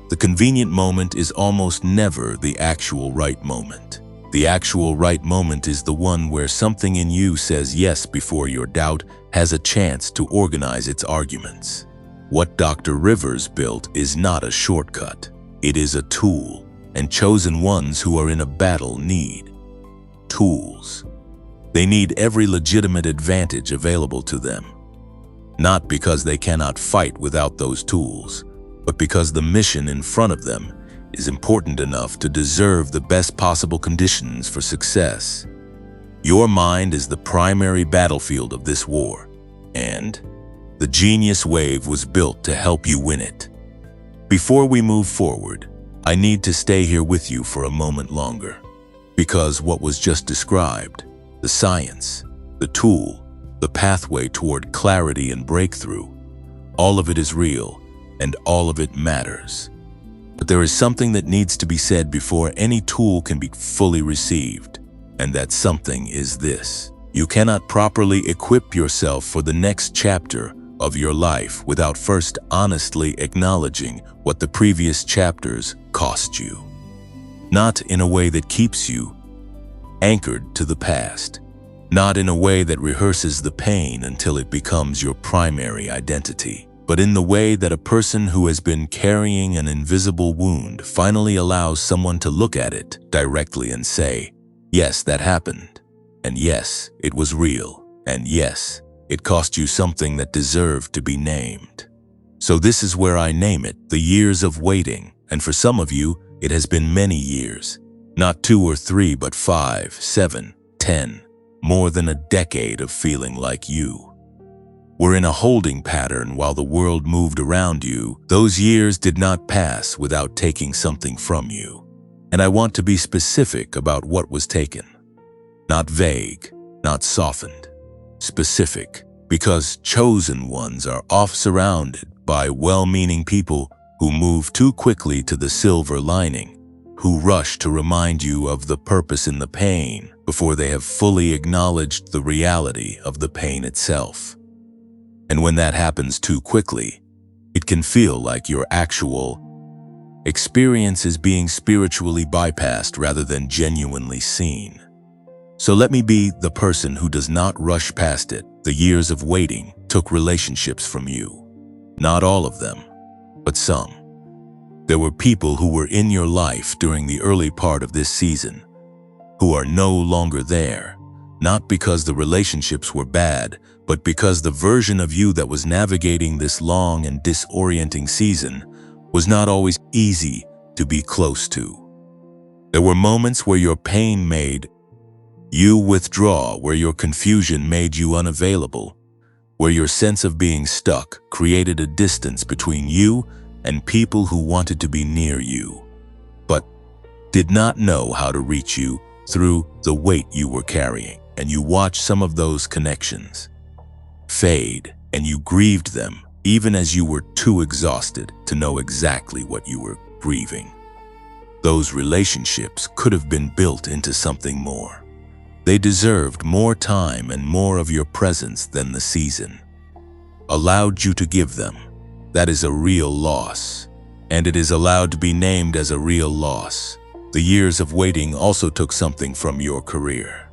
The convenient moment is almost never the actual right moment. The actual right moment is the one where something in you says yes before your doubt has a chance to organize its arguments. What Dr. Rivers built is not a shortcut. It is a tool, and chosen ones who are in a battle need tools. They need every legitimate advantage available to them, not because they cannot fight without those tools, but because the mission in front of them is important enough to deserve the best possible conditions for success. Your mind is the primary battlefield of this war, and the Genius Wave was built to help you win it. Before we move forward, I need to stay here with you for a moment longer, because what was just described, the science, the tool, the pathway toward clarity and breakthrough, all of it is real, and all of it matters. But there is something that needs to be said before any tool can be fully received, and that something is this. You cannot properly equip yourself for the next chapter of your life without first honestly acknowledging what the previous chapters cost you. Not in a way that keeps you anchored to the past, not in a way that rehearses the pain until it becomes your primary identity, but in the way that a person who has been carrying an invisible wound finally allows someone to look at it directly and say, yes, that happened. And yes, it was real. And yes, it cost you something that deserved to be named. So this is where I name it, the years of waiting. And for some of you, it has been many years. Not 2 or 3, but 5, 7, 10. More than a decade of feeling like you were in a holding pattern while the world moved around you. Those years did not pass without taking something from you. And I want to be specific about what was taken. Not vague, not softened. Specific, because chosen ones are oft surrounded by well-meaning people who move too quickly to the silver lining, who rush to remind you of the purpose in the pain before they have fully acknowledged the reality of the pain itself. And when that happens too quickly, it can feel like your actual experience is being spiritually bypassed rather than genuinely seen. So let me be the person who does not rush past it. The years of waiting took relationships from you. Not all of them, but some. There were people who were in your life during the early part of this season who are no longer there, not because the relationships were bad, but because the version of you that was navigating this long and disorienting season was not always easy to be close to. There were moments where your pain made you withdraw, where your confusion made you unavailable, where your sense of being stuck created a distance between you and people who wanted to be near you, but did not know how to reach you through the weight you were carrying. And you watched some of those connections fade, and you grieved them, even as you were too exhausted to know exactly what you were grieving. Those relationships could have been built into something more. They deserved more time and more of your presence than the season allowed you to give them. That is a real loss, and it is allowed to be named as a real loss. The years of waiting also took something from your career.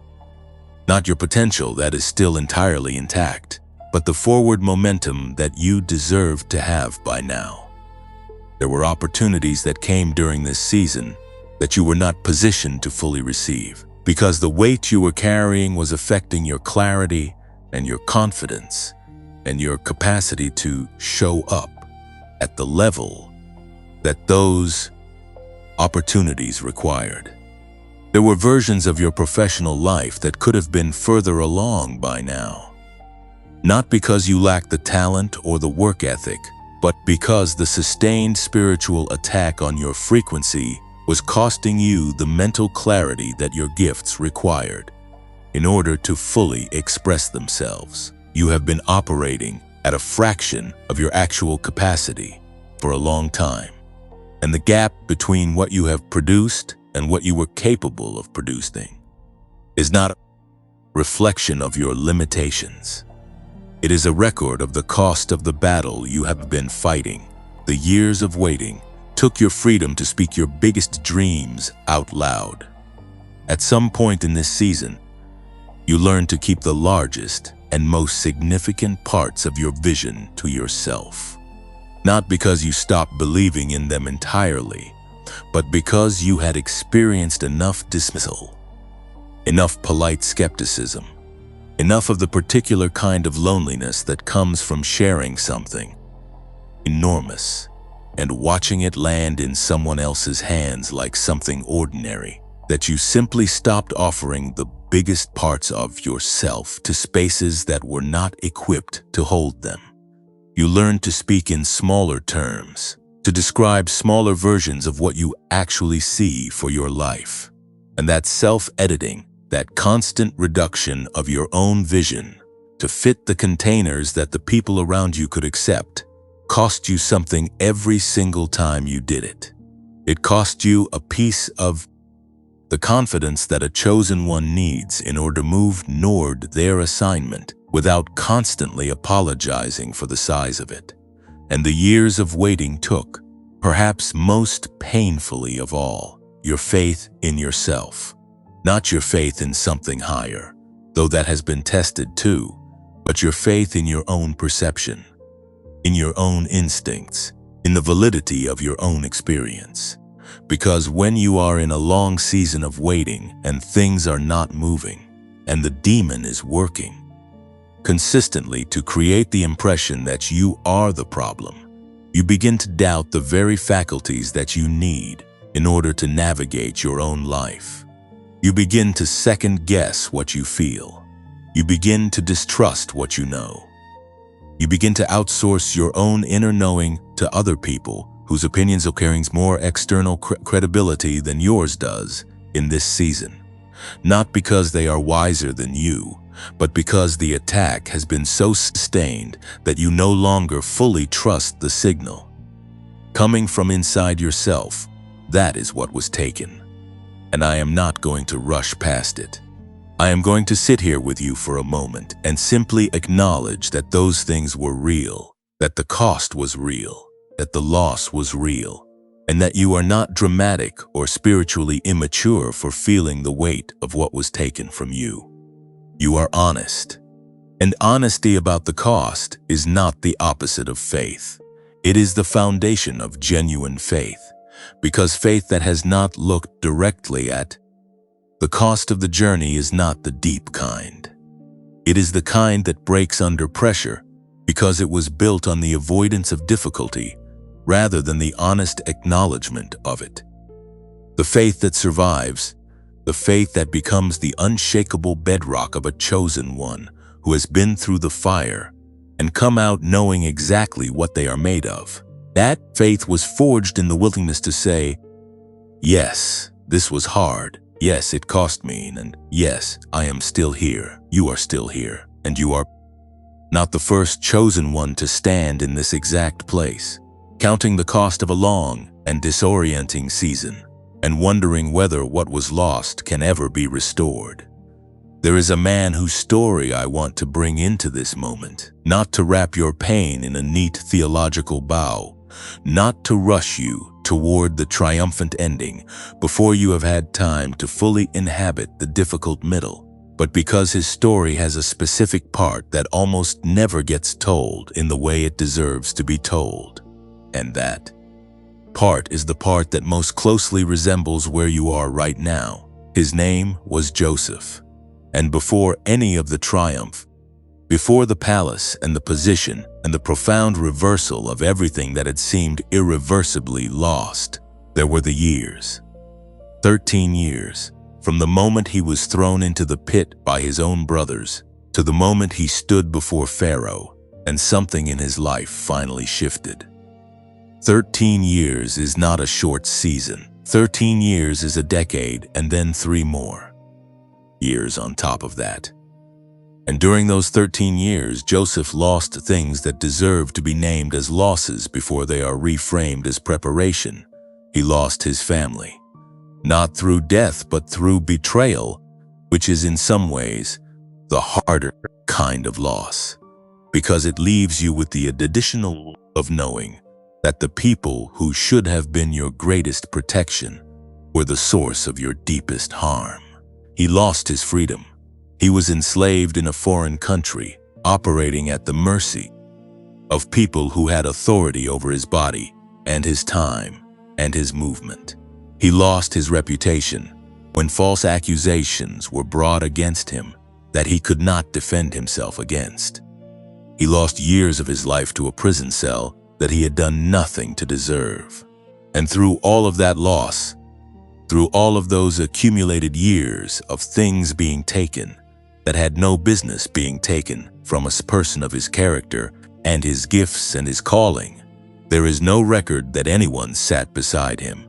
Not your potential, that is still entirely intact, but the forward momentum that you deserved to have by now. There were opportunities that came during this season that you were not positioned to fully receive, because the weight you were carrying was affecting your clarity and your confidence and your capacity to show up at the level that those opportunities required. There were versions of your professional life that could have been further along by now. Not because you lacked the talent or the work ethic, but because the sustained spiritual attack on your frequency was costing you the mental clarity that your gifts required in order to fully express themselves. You have been operating at a fraction of your actual capacity for a long time, and the gap between what you have produced and what you were capable of producing is not a reflection of your limitations. It is a record of the cost of the battle you have been fighting. The years of waiting took your freedom to speak your biggest dreams out loud. At some point in this season, you learned to keep the largest and most significant parts of your vision to yourself. Not because you stopped believing in them entirely, but because you had experienced enough dismissal, enough polite skepticism, enough of the particular kind of loneliness that comes from sharing something enormous and watching it land in someone else's hands like something ordinary, that you simply stopped offering the biggest parts of yourself to spaces that were not equipped to hold them. You learned to speak in smaller terms, to describe smaller versions of what you actually see for your life. And that self-editing, that constant reduction of your own vision to fit the containers that the people around you could accept, cost you something every single time you did it. It cost you a piece of the confidence that a chosen one needs in order to move toward their assignment without constantly apologizing for the size of it. And the years of waiting took, perhaps most painfully of all, your faith in yourself. Not your faith in something higher, though that has been tested too, but your faith in your own perception, in your own instincts, in the validity of your own experience. Because when you are in a long season of waiting and things are not moving, and the demon is working consistently to create the impression that you are the problem, you begin to doubt the very faculties that you need in order to navigate your own life. You begin to second-guess what you feel. You begin to distrust what you know. You begin to outsource your own inner knowing to other people whose opinions are carrying more external credibility than yours does in this season. Not because they are wiser than you, but because the attack has been so sustained that you no longer fully trust the signal. Coming from inside yourself, that is what was taken. And I am not going to rush past it. I am going to sit here with you for a moment and simply acknowledge that those things were real, that the cost was real, that the loss was real, and that you are not dramatic or spiritually immature for feeling the weight of what was taken from you. You are honest. And honesty about the cost is not the opposite of faith. It is the foundation of genuine faith, because faith that has not looked directly at the cost of the journey is not the deep kind. It is the kind that breaks under pressure because it was built on the avoidance of difficulty rather than the honest acknowledgement of it. The faith that survives, the faith that becomes the unshakable bedrock of a chosen one who has been through the fire and come out knowing exactly what they are made of. That faith was forged in the willingness to say, yes, this was hard. Yes, it cost me, and yes, I am still here. You are still here, and you are not the first chosen one to stand in this exact place, counting the cost of a long and disorienting season, and wondering whether what was lost can ever be restored. There is a man whose story I want to bring into this moment, not to wrap your pain in a neat theological bow, not to rush you toward the triumphant ending before you have had time to fully inhabit the difficult middle, but because his story has a specific part that almost never gets told in the way it deserves to be told. And that part is the part that most closely resembles where you are right now. His name was Joseph. And before any of the triumph, before the palace and the position and the profound reversal of everything that had seemed irreversibly lost, there were the years. 13 years, from the moment he was thrown into the pit by his own brothers to the moment he stood before Pharaoh and something in his life finally shifted. 13 years is not a short season. 13 years is a decade and then 3 more years on top of that. And during those 13 years, Joseph lost things that deserve to be named as losses before they are reframed as preparation. He lost his family, not through death, but through betrayal, which is in some ways the harder kind of loss, because it leaves you with the additional of knowing that the people who should have been your greatest protection were the source of your deepest harm. He lost his freedom. He was enslaved in a foreign country, operating at the mercy of people who had authority over his body and his time and his movement. He lost his reputation when false accusations were brought against him that he could not defend himself against. He lost years of his life to a prison cell that he had done nothing to deserve. And through all of that loss, through all of those accumulated years of things being taken that had no business being taken from a person of his character and his gifts and his calling, there is no record that anyone sat beside him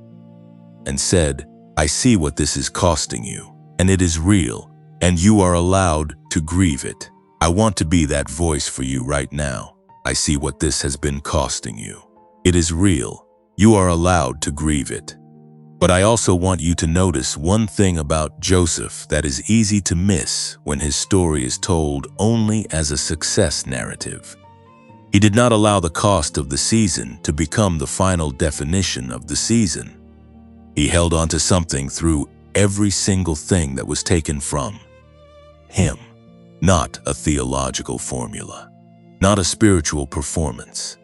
and said, I see what this is costing you, and it is real, and you are allowed to grieve it. I want to be that voice for you right now. I see what this has been costing you. It is real. You are allowed to grieve it. But I also want you to notice one thing about Joseph that is easy to miss when his story is told only as a success narrative. He did not allow the cost of the season to become the final definition of the season. He held on to something through every single thing that was taken from him. Not a theological formula, not a spiritual performance,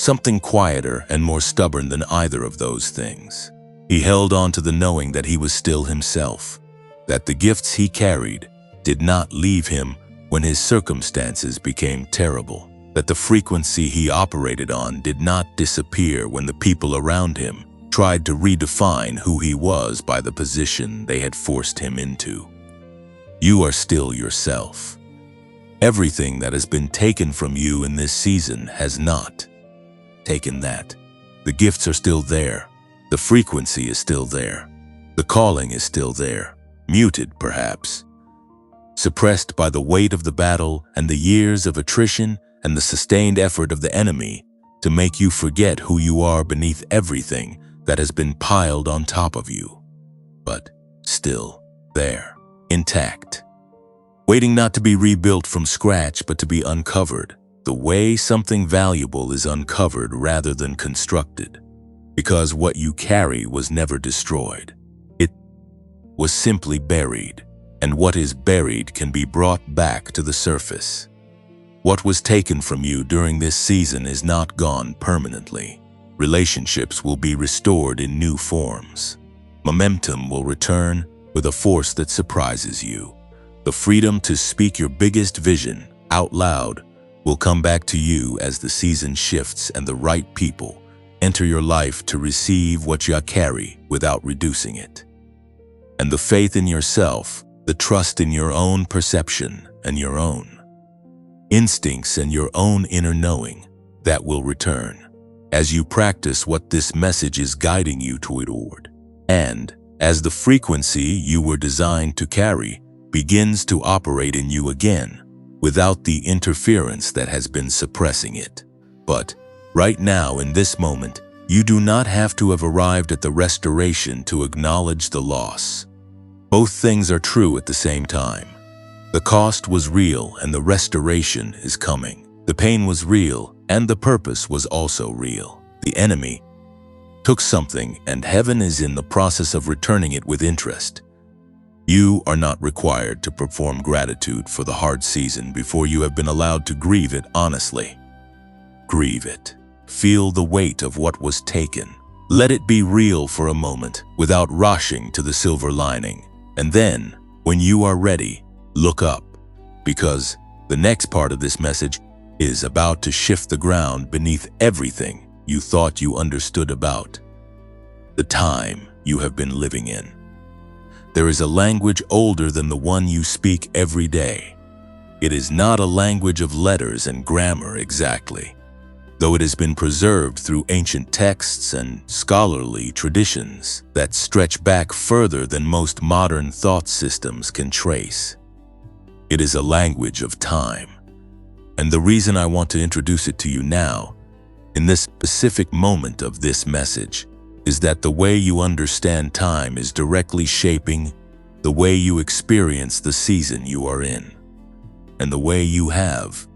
something quieter and more stubborn than either of those things. He held on to the knowing that he was still himself, that the gifts he carried did not leave him when his circumstances became terrible, that the frequency he operated on did not disappear when the people around him tried to redefine who he was by the position they had forced him into. You are still yourself. Everything that has been taken from you in this season has not taken that. The gifts are still there. The frequency is still there. The calling is still there. Muted, perhaps. Suppressed by the weight of the battle and the years of attrition and the sustained effort of the enemy to make you forget who you are beneath everything that has been piled on top of you. But still there, intact. Waiting not to be rebuilt from scratch, but to be uncovered, the way something valuable is uncovered rather than constructed. Because what you carry was never destroyed. It was simply buried, and what is buried can be brought back to the surface. What was taken from you during this season is not gone permanently. Relationships will be restored in new forms. Momentum will return with a force that surprises you. The freedom to speak your biggest vision out loud will come back to you as the season shifts and the right people enter your life to receive what you carry without reducing it. And the faith in yourself, the trust in your own perception and your own instincts and your own inner knowing, that will return as you practice what this message is guiding you toward. And as the frequency you were designed to carry begins to operate in you again, without the interference that has been suppressing it. But right now, in this moment, you do not have to have arrived at the restoration to acknowledge the loss. Both things are true at the same time. The cost was real and the restoration is coming. The pain was real and the purpose was also real. The enemy took something and heaven is in the process of returning it with interest. You are not required to perform gratitude for the hard season before you have been allowed to grieve it honestly. Grieve it. Feel the weight of what was taken. Let it be real for a moment without rushing to the silver lining. And then, when you are ready, look up, because the next part of this message is about to shift the ground beneath everything you thought you understood about the time you have been living in. There is a language older than the one you speak every day. It is not a language of letters and grammar exactly, though it has been preserved through ancient texts and scholarly traditions that stretch back further than most modern thought systems can trace. It is a language of time. And the reason I want to introduce it to you now, in this specific moment of this message, is that the way you understand time is directly shaping the way you experience the season you are in. And the way you have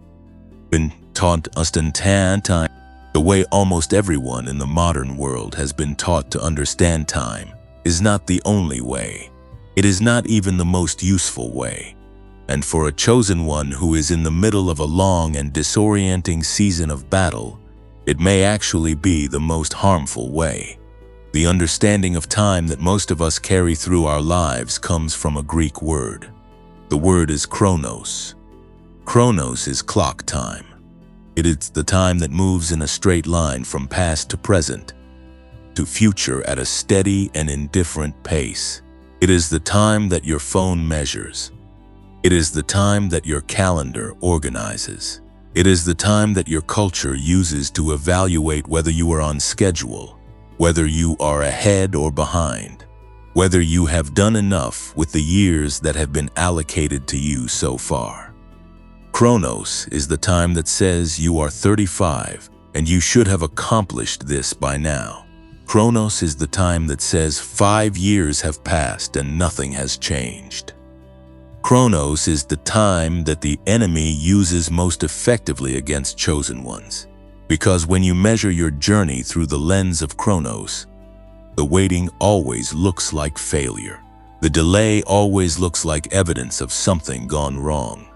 been taught to understand time, the way almost everyone in the modern world has been taught to understand time, is not the only way. It is not even the most useful way. And for a chosen one who is in the middle of a long and disorienting season of battle, it may actually be the most harmful way. The understanding of time that most of us carry through our lives comes from a Greek word. The word is chronos. Chronos is clock time. It is the time that moves in a straight line from past to present to future at a steady and indifferent pace. It is the time that your phone measures. It is the time that your calendar organizes. It is the time that your culture uses to evaluate whether you are on schedule, whether you are ahead or behind, whether you have done enough with the years that have been allocated to you so far. Chronos is the time that says you are 35 and you should have accomplished this by now. Chronos is the time that says 5 years have passed and nothing has changed. Chronos is the time that the enemy uses most effectively against chosen ones. Because when you measure your journey through the lens of Chronos, the waiting always looks like failure. The delay always looks like evidence of something gone wrong.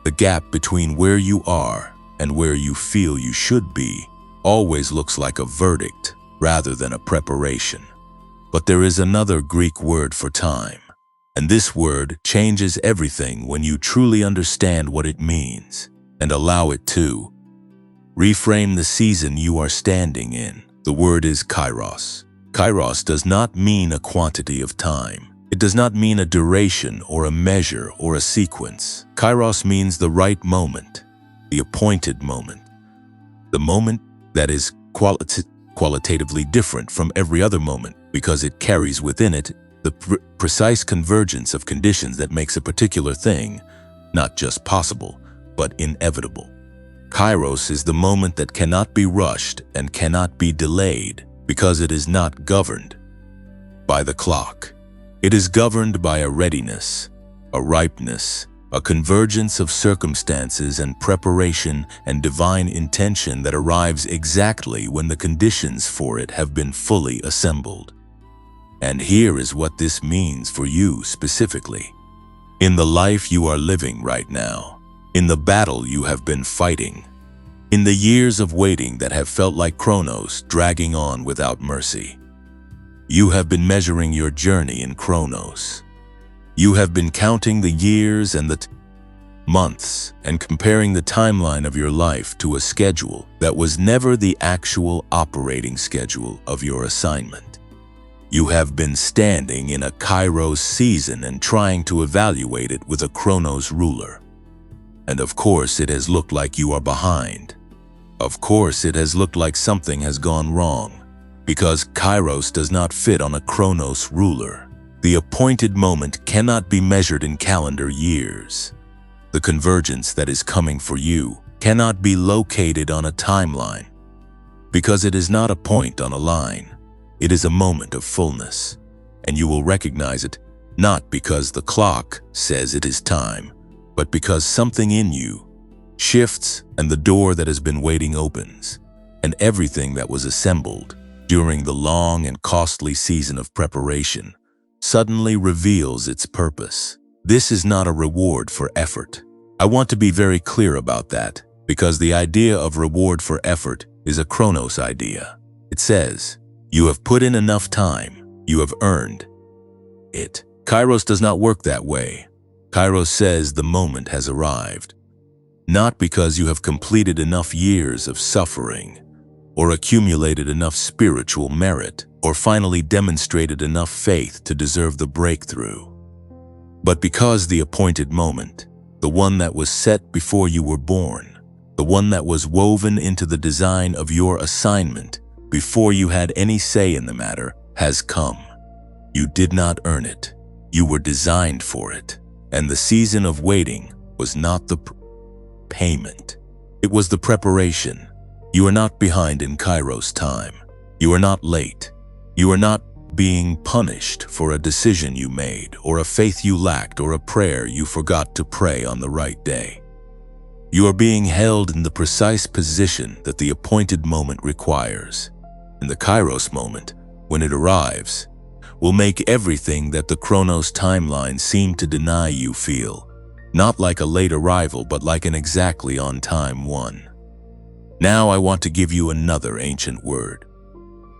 The gap between where you are and where you feel you should be always looks like a verdict rather than a preparation. But there is another Greek word for time, and this word changes everything when you truly understand what it means and allow it to reframe the season you are standing in. The word is kairos. Kairos does not mean a quantity of time. It does not mean a duration or a measure or a sequence. Kairos means the right moment, the appointed moment, the moment that is qualitatively different from every other moment because it carries within it the precise convergence of conditions that makes a particular thing not just possible, but inevitable. Kairos is the moment that cannot be rushed and cannot be delayed because it is not governed by the clock. It is governed by a readiness, a ripeness, a convergence of circumstances and preparation and divine intention that arrives exactly when the conditions for it have been fully assembled. And here is what this means for you specifically. In the life you are living right now, in the battle you have been fighting, in the years of waiting that have felt like Chronos dragging on without mercy. You have been measuring your journey in Chronos. You have been counting the years and the months and comparing the timeline of your life to a schedule that was never the actual operating schedule of your assignment. You have been standing in a Kairos season and trying to evaluate it with a Chronos ruler. And of course it has looked like you are behind. Of course it has looked like something has gone wrong, because Kairos does not fit on a Chronos ruler. The appointed moment cannot be measured in calendar years. The convergence that is coming for you cannot be located on a timeline, because it is not a point on a line. It is a moment of fullness, and you will recognize it not because the clock says it is time, but because something in you shifts and the door that has been waiting opens, and everything that was assembled during the long and costly season of preparation suddenly reveals its purpose. This is not a reward for effort. I want to be very clear about that, because the idea of reward for effort is a Chronos idea. It says, you have put in enough time, you have earned it. Kairos does not work that way. Kairos says the moment has arrived, not because you have completed enough years of suffering, or accumulated enough spiritual merit, or finally demonstrated enough faith to deserve the breakthrough, but because the appointed moment, the one that was set before you were born, the one that was woven into the design of your assignment before you had any say in the matter, has come. You did not earn it. You were designed for it. And the season of waiting was not the payment. It was the preparation. You are not behind in Kairos time. You are not late. You are not being punished for a decision you made, or a faith you lacked, or a prayer you forgot to pray on the right day. You are being held in the precise position that the appointed moment requires. And the Kairos moment, when it arrives, will make everything that the Chronos timeline seemed to deny you feel, not like a late arrival, but like an exactly on time one. Now I want to give you another ancient word.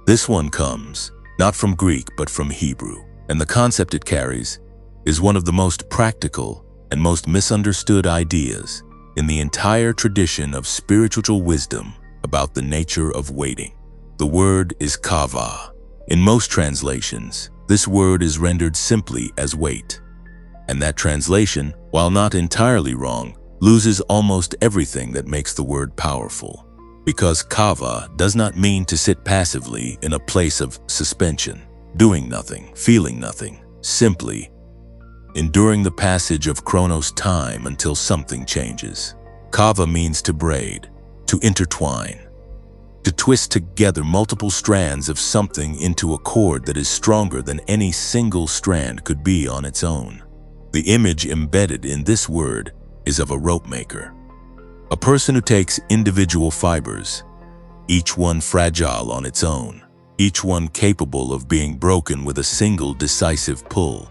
This one comes not from Greek, but from Hebrew, and the concept it carries is one of the most practical and most misunderstood ideas in the entire tradition of spiritual wisdom about the nature of waiting. The word is kava. In most translations, this word is rendered simply as wait. And that translation, while not entirely wrong, loses almost everything that makes the word powerful. Because kava does not mean to sit passively in a place of suspension, doing nothing, feeling nothing, simply enduring the passage of Chronos time until something changes. Kava means to braid, to intertwine, to twist together multiple strands of something into a cord that is stronger than any single strand could be on its own. The image embedded in this word is of a rope maker, a person who takes individual fibers, each one fragile on its own, each one capable of being broken with a single decisive pull,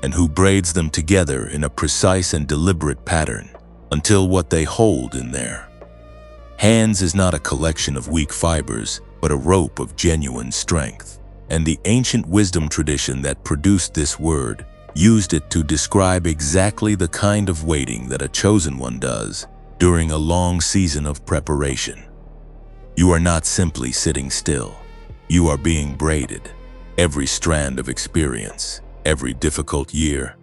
and who braids them together in a precise and deliberate pattern until what they hold in their Hands is not a collection of weak fibers, but a rope of genuine strength. And the ancient wisdom tradition that produced this word used it to describe exactly the kind of waiting that a chosen one does during a long season of preparation. You are not simply sitting still. You are being braided. Every strand of experience, every difficult year,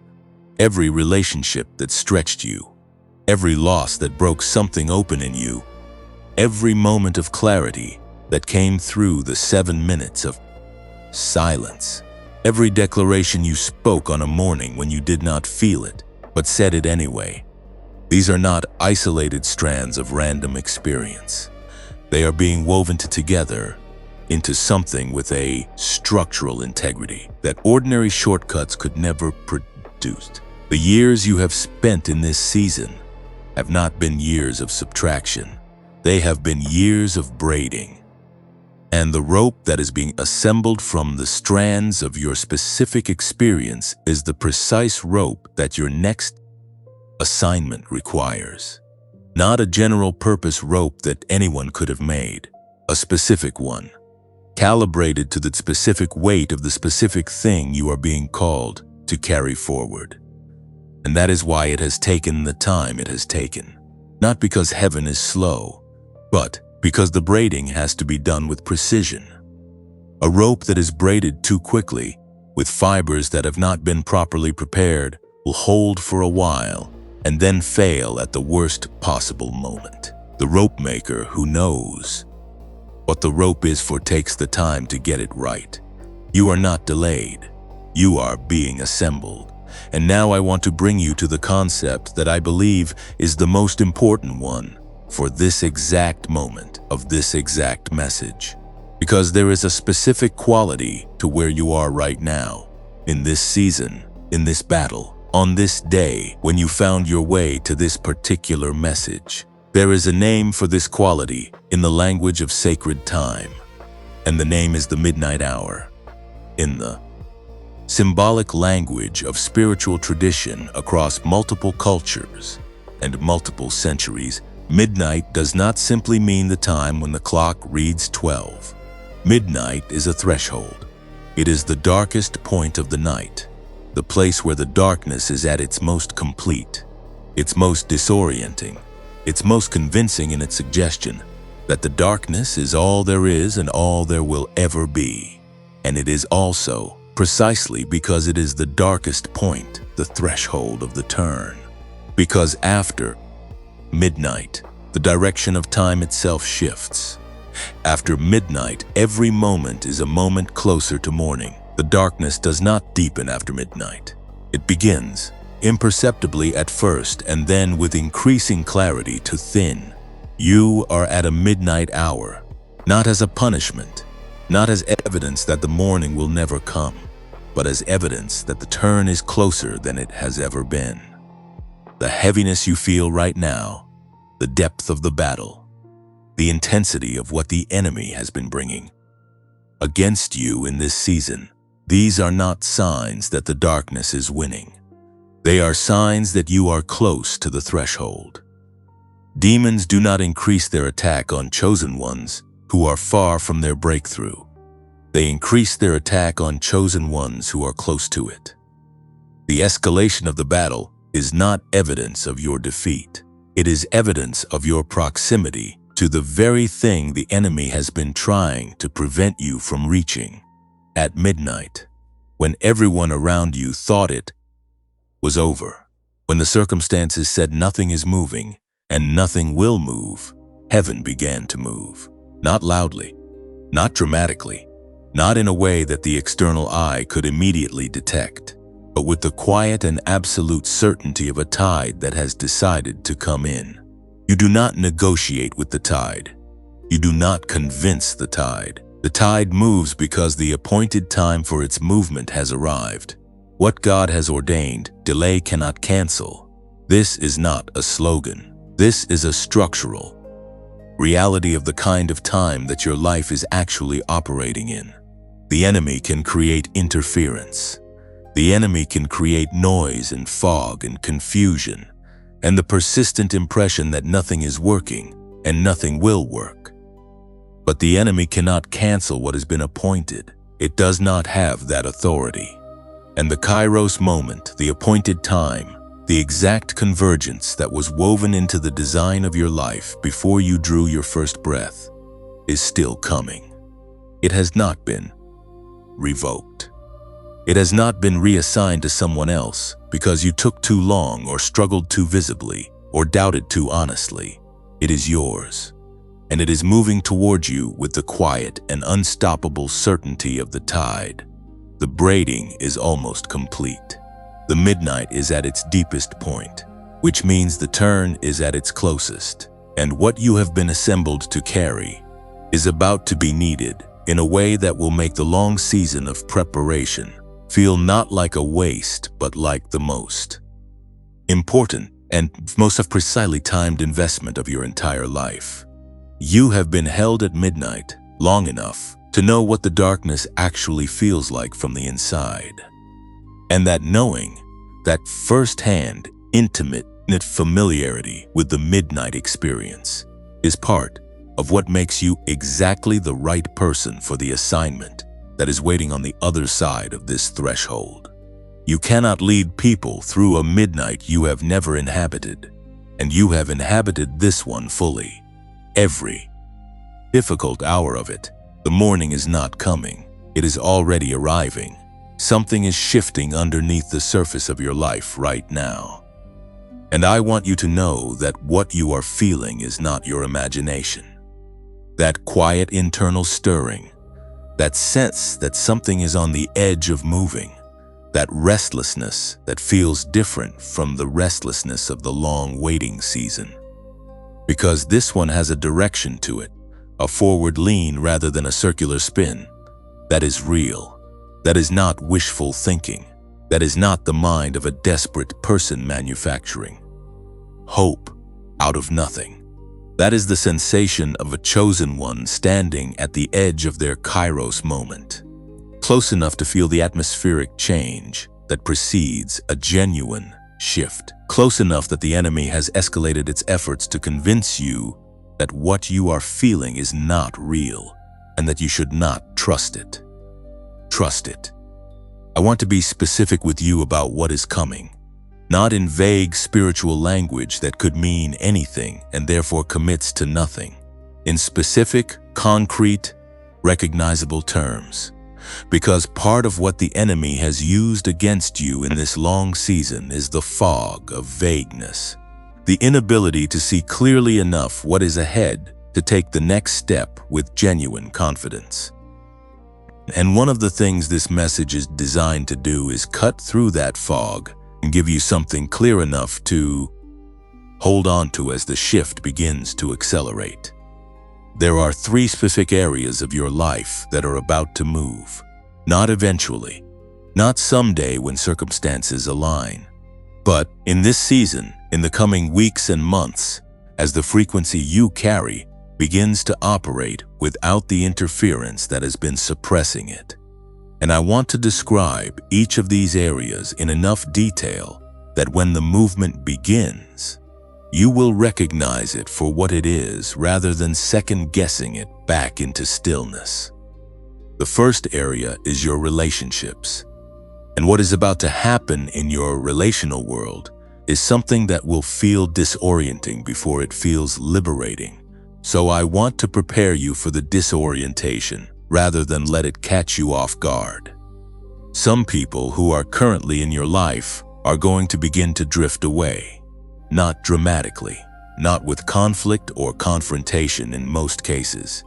every relationship that stretched you, every loss that broke something open in you, every moment of clarity that came through the 7 minutes of silence, every declaration you spoke on a morning when you did not feel it, but said it anyway. These are not isolated strands of random experience. They are being woven together into something with a structural integrity that ordinary shortcuts could never produce. The years you have spent in this season have not been years of subtraction. They have been years of braiding. And the rope that is being assembled from the strands of your specific experience is the precise rope that your next assignment requires. Not a general-purpose rope that anyone could have made, a specific one, calibrated to the specific weight of the specific thing you are being called to carry forward. And that is why it has taken the time it has taken. Not because heaven is slow, but because the braiding has to be done with precision. A rope that is braided too quickly, with fibers that have not been properly prepared, will hold for a while and then fail at the worst possible moment. The rope maker who knows what the rope is for takes the time to get it right. You are not delayed. You are being assembled. And now I want to bring you to the concept that I believe is the most important one for this exact moment of this exact message. Because there is a specific quality to where you are right now, in this season, in this battle, on this day when you found your way to this particular message. There is a name for this quality in the language of sacred time, and the name is the midnight hour. In the symbolic language of spiritual tradition across multiple cultures and multiple centuries, midnight does not simply mean the time when the clock reads 12. Midnight is a threshold. It is the darkest point of the night, the place where the darkness is at its most complete, its most disorienting, its most convincing in its suggestion that the darkness is all there is and all there will ever be. And it is also precisely because it is the darkest point, the threshold of the turn. Because after midnight, the direction of time itself shifts. After midnight, every moment is a moment closer to morning. The darkness does not deepen after midnight. It begins, imperceptibly at first, and then with increasing clarity to thin. You are at a midnight hour, not as a punishment, not as evidence that the morning will never come, but as evidence that the turn is closer than it has ever been. The heaviness you feel right now, the depth of the battle, the intensity of what the enemy has been bringing against you in this season, these are not signs that the darkness is winning. They are signs that you are close to the threshold. Demons do not increase their attack on chosen ones who are far from their breakthrough. They increase their attack on chosen ones who are close to it. The escalation of the battle is not evidence of your defeat. It is evidence of your proximity to the very thing the enemy has been trying to prevent you from reaching. At midnight, when everyone around you thought it was over, when the circumstances said nothing is moving and nothing will move, heaven began to move. Not loudly, not dramatically, not in a way that the external eye could immediately detect, but with the quiet and absolute certainty of a tide that has decided to come in. You do not negotiate with the tide. You do not convince the tide. The tide moves because the appointed time for its movement has arrived. What God has ordained, delay cannot cancel. This is not a slogan. This is a structural reality of the kind of time that your life is actually operating in. The enemy can create interference. The enemy can create noise and fog and confusion, and the persistent impression that nothing is working. and nothing will work. But the enemy cannot cancel what has been appointed. It does not have that authority. And the Kairos moment, the appointed time, the exact convergence that was woven into the design of your life before you drew your first breath, is still coming. It has not been revoked. It has not been reassigned to someone else because you took too long or struggled too visibly or doubted too honestly. It is yours, and it is moving towards you with the quiet and unstoppable certainty of the tide. The braiding is almost complete. The midnight is at its deepest point, which means the turn is at its closest, and what you have been assembled to carry is about to be needed in a way that will make the long season of preparation feel not like a waste, but like the most important and most precisely timed investment of your entire life. You have been held at midnight long enough to know what the darkness actually feels like from the inside. And that knowing, that first-hand, intimate familiarity with the midnight experience is part of what makes you exactly the right person for the assignment that is waiting on the other side of this threshold. You cannot lead people through a midnight you have never inhabited, and you have inhabited this one fully. Every difficult hour of it. The morning is not coming. It is already arriving. Something is shifting underneath the surface of your life right now. And I want you to know that what you are feeling is not your imagination. That quiet internal stirring, that sense that something is on the edge of moving, that restlessness that feels different from the restlessness of the long waiting season. Because this one has a direction to it, a forward lean rather than a circular spin. That is real. That is not wishful thinking. That is not the mind of a desperate person manufacturing hope out of nothing. That is the sensation of a chosen one standing at the edge of their Kairos moment, close enough to feel the atmospheric change that precedes a genuine shift, close enough that the enemy has escalated its efforts to convince you that what you are feeling is not real and that you should not trust it. Trust it. I want to be specific with you about what is coming, not in vague spiritual language that could mean anything and therefore commits to nothing, in specific, concrete, recognizable terms. Because part of what the enemy has used against you in this long season is the fog of vagueness, the inability to see clearly enough what is ahead to take the next step with genuine confidence. And one of the things this message is designed to do is cut through that fog and give you something clear enough to hold on to as the shift begins to accelerate. There are 3 specific areas of your life that are about to move. Not eventually, not someday when circumstances align, but in this season, in the coming weeks and months, as the frequency you carry begins to operate without the interference that has been suppressing it. And I want to describe each of these areas in enough detail that when the movement begins, you will recognize it for what it is rather than second-guessing it back into stillness. The first area is your relationships. And what is about to happen in your relational world is something that will feel disorienting before it feels liberating. So I want to prepare you for the disorientation rather than let it catch you off guard. Some people who are currently in your life are going to begin to drift away. Not dramatically, not with conflict or confrontation in most cases,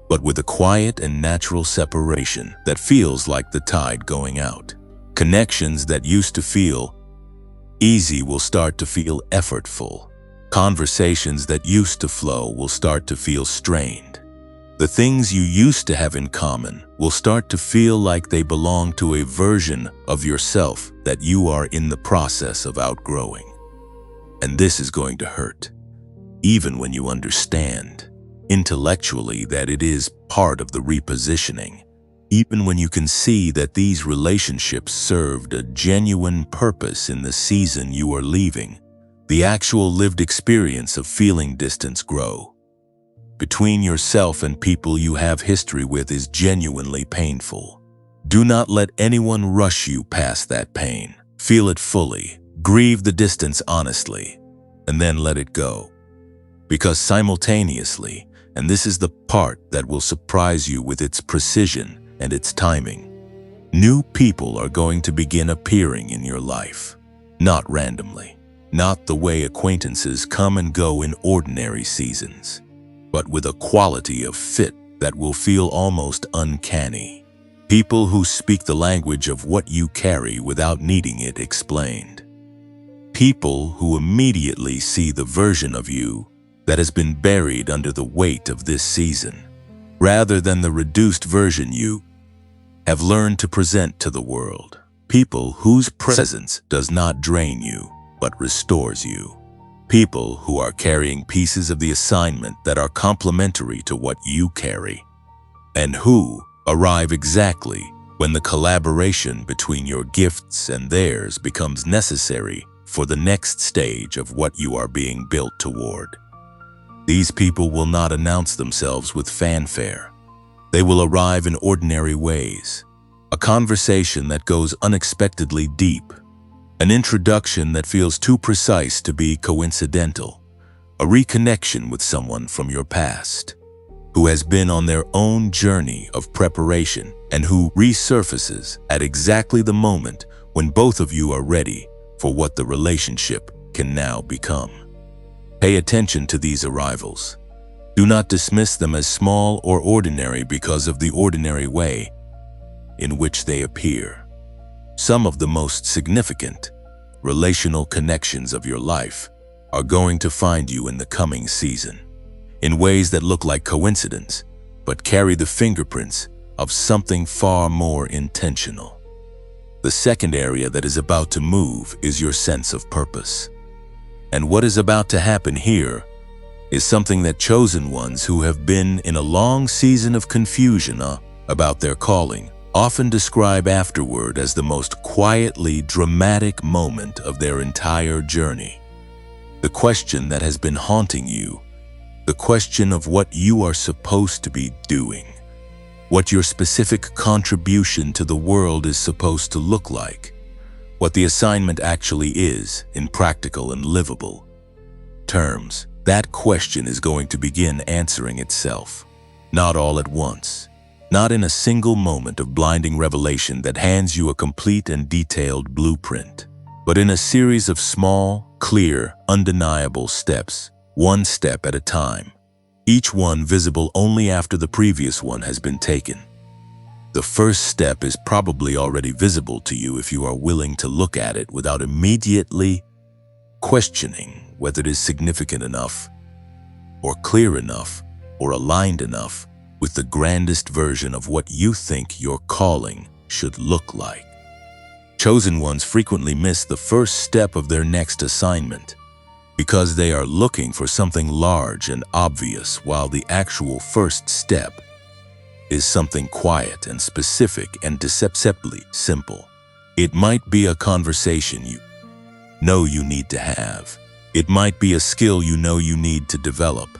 but with a quiet and natural separation that feels like the tide going out. Connections that used to feel easy will start to feel effortful. Conversations that used to flow will start to feel strained. The things you used to have in common will start to feel like they belong to a version of yourself that you are in the process of outgrowing. And this is going to hurt, even when you understand intellectually that it is part of the repositioning. Even when you can see that these relationships served a genuine purpose in the season you are leaving, the actual lived experience of feeling distance grow. between yourself and people you have history with is genuinely painful. Do not let anyone rush you past that pain. Feel it fully, grieve the distance honestly, and then let it go. Because simultaneously, and this is the part that will surprise you with its precision and its timing, new people are going to begin appearing in your life. Not randomly, not the way acquaintances come and go in ordinary seasons, but with a quality of fit that will feel almost uncanny. People who speak the language of what you carry without needing it explained. People who immediately see the version of you that has been buried under the weight of this season, rather than the reduced version you have learned to present to the world. People whose presence does not drain you, but restores you. People who are carrying pieces of the assignment that are complementary to what you carry, and who arrive exactly when the collaboration between your gifts and theirs becomes necessary for the next stage of what you are being built toward. These people will not announce themselves with fanfare. They will arrive in ordinary ways. A conversation that goes unexpectedly deep. An introduction that feels too precise to be coincidental. A reconnection with someone from your past, who has been on their own journey of preparation and who resurfaces at exactly the moment when both of you are ready for what the relationship can now become. Pay attention to these arrivals. Do not dismiss them as small or ordinary because of the ordinary way in which they appear. Some of the most significant relational connections of your life are going to find you in the coming season, in ways that look like coincidence, but carry the fingerprints of something far more intentional. The second area that is about to move is your sense of purpose. And what is about to happen here is something that chosen ones who have been in a long season of confusion about their calling often describe afterward as the most quietly dramatic moment of their entire journey. The question that has been haunting you, the question of what you are supposed to be doing, what your specific contribution to the world is supposed to look like, what the assignment actually is in practical and livable terms. That question is going to begin answering itself, not all at once, not in a single moment of blinding revelation that hands you a complete and detailed blueprint, but in a series of small, clear, undeniable steps, one step at a time, each one visible only after the previous one has been taken. The first step is probably already visible to you if you are willing to look at it without immediately questioning whether it is significant enough, or clear enough, or aligned enough with the grandest version of what you think your calling should look like. Chosen ones frequently miss the first step of their next assignment because they are looking for something large and obvious, while the actual first step is something quiet and specific and deceptively simple. It might be a conversation you know you need to have. It might be a skill you know you need to develop.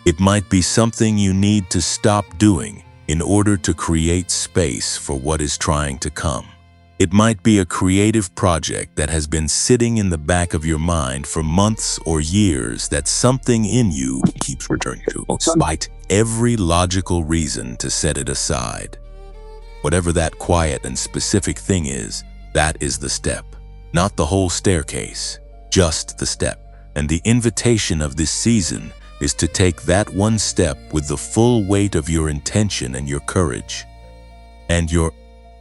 It might be something you need to stop doing in order to create space for what is trying to come. It might be a creative project that has been sitting in the back of your mind for months or years that something in you keeps returning to, despite every logical reason to set it aside. Whatever that quiet and specific thing is, that is the step. Not the whole staircase, just the step. And the invitation of this season is to take that one step with the full weight of your intention and your courage, and your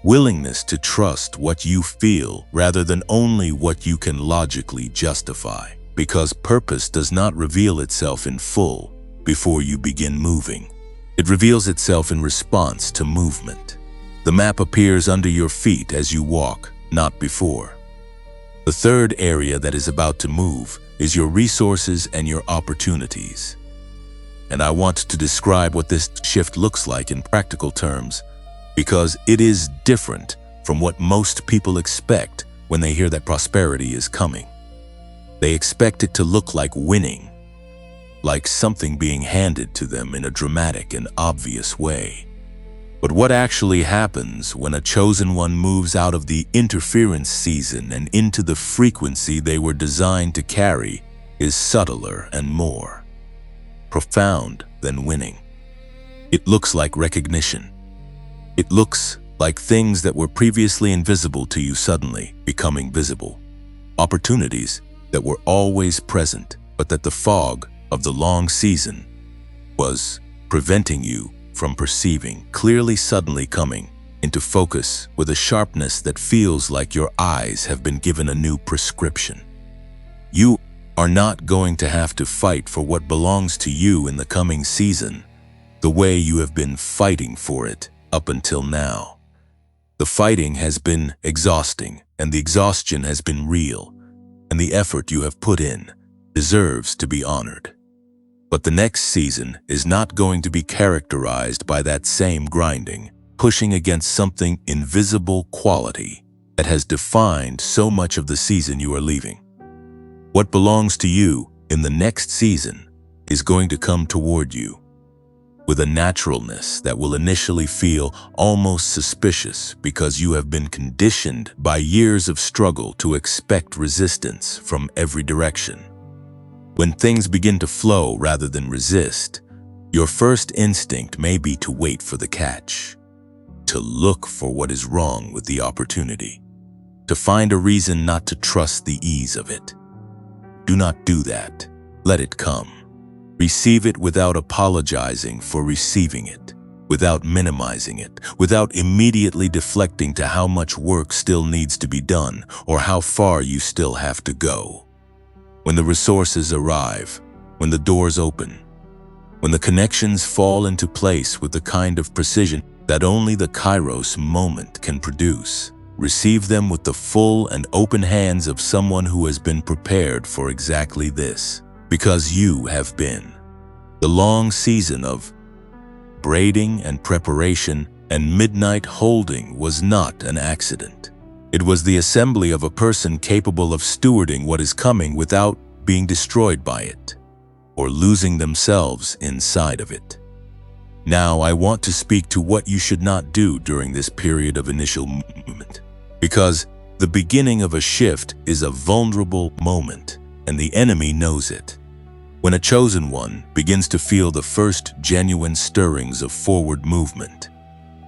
willingness to trust what you feel rather than only what you can logically justify. Because purpose does not reveal itself in full before you begin moving. It reveals itself in response to movement. The map appears under your feet as you walk, not before. The third area that is about to move is your resources and your opportunities. And I want to describe what this shift looks like in practical terms, because it is different from what most people expect when they hear that prosperity is coming. They expect it to look like winning, like something being handed to them in a dramatic and obvious way. But what actually happens when a chosen one moves out of the interference season and into the frequency they were designed to carry is subtler and more profound than winning. It looks like recognition. It looks like things that were previously invisible to you suddenly becoming visible. Opportunities that were always present, but that the fog of the long season was preventing you from perceiving, clearly suddenly coming into focus with a sharpness that feels like your eyes have been given a new prescription. You are not going to have to fight for what belongs to you in the coming season the way you have been fighting for it up until now. The fighting has been exhausting, and the exhaustion has been real, and the effort you have put in deserves to be honored. But the next season is not going to be characterized by that same grinding, pushing against something invisible quality that has defined so much of the season you are leaving. What belongs to you in the next season is going to come toward you with a naturalness that will initially feel almost suspicious because you have been conditioned by years of struggle to expect resistance from every direction. When things begin to flow rather than resist, your first instinct may be to wait for the catch, to look for what is wrong with the opportunity, to find a reason not to trust the ease of it. Do not do that. Let it come. Receive it without apologizing for receiving it, without minimizing it, without immediately deflecting to how much work still needs to be done or how far you still have to go. When the resources arrive, when the doors open, when the connections fall into place with the kind of precision that only the Kairos moment can produce, receive them with the full and open hands of someone who has been prepared for exactly this, because you have been. The long season of braiding and preparation and midnight holding was not an accident. It was the assembly of a person capable of stewarding what is coming without being destroyed by it or losing themselves inside of it. Now I want to speak to what you should not do during this period of initial movement, because the beginning of a shift is a vulnerable moment, and the enemy knows it. When a chosen one begins to feel the first genuine stirrings of forward movement,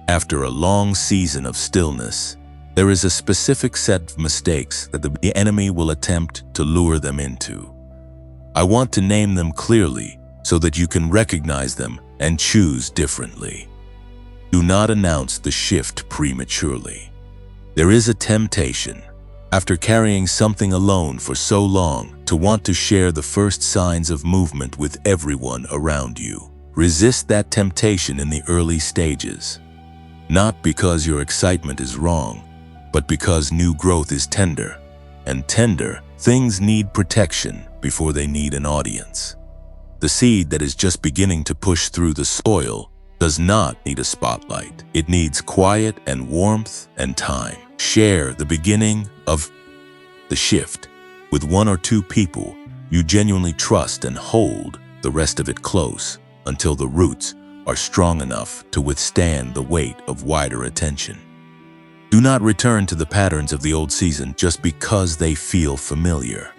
after a long season of stillness, there is a specific set of mistakes that the enemy will attempt to lure them into. I want to name them clearly so that you can recognize them and choose differently. Do not announce the shift prematurely. There is a temptation, after carrying something alone for so long, to want to share the first signs of movement with everyone around you. Resist that temptation in the early stages, not because your excitement is wrong, but because new growth is tender, and tender things need protection before they need an audience. The seed that is just beginning to push through the soil does not need a spotlight. It needs quiet and warmth and time. Share the beginning of the shift with one or two people you genuinely trust and hold the rest of it close until the roots are strong enough to withstand the weight of wider attention. Do not return to the patterns of the old season just because they feel familiar.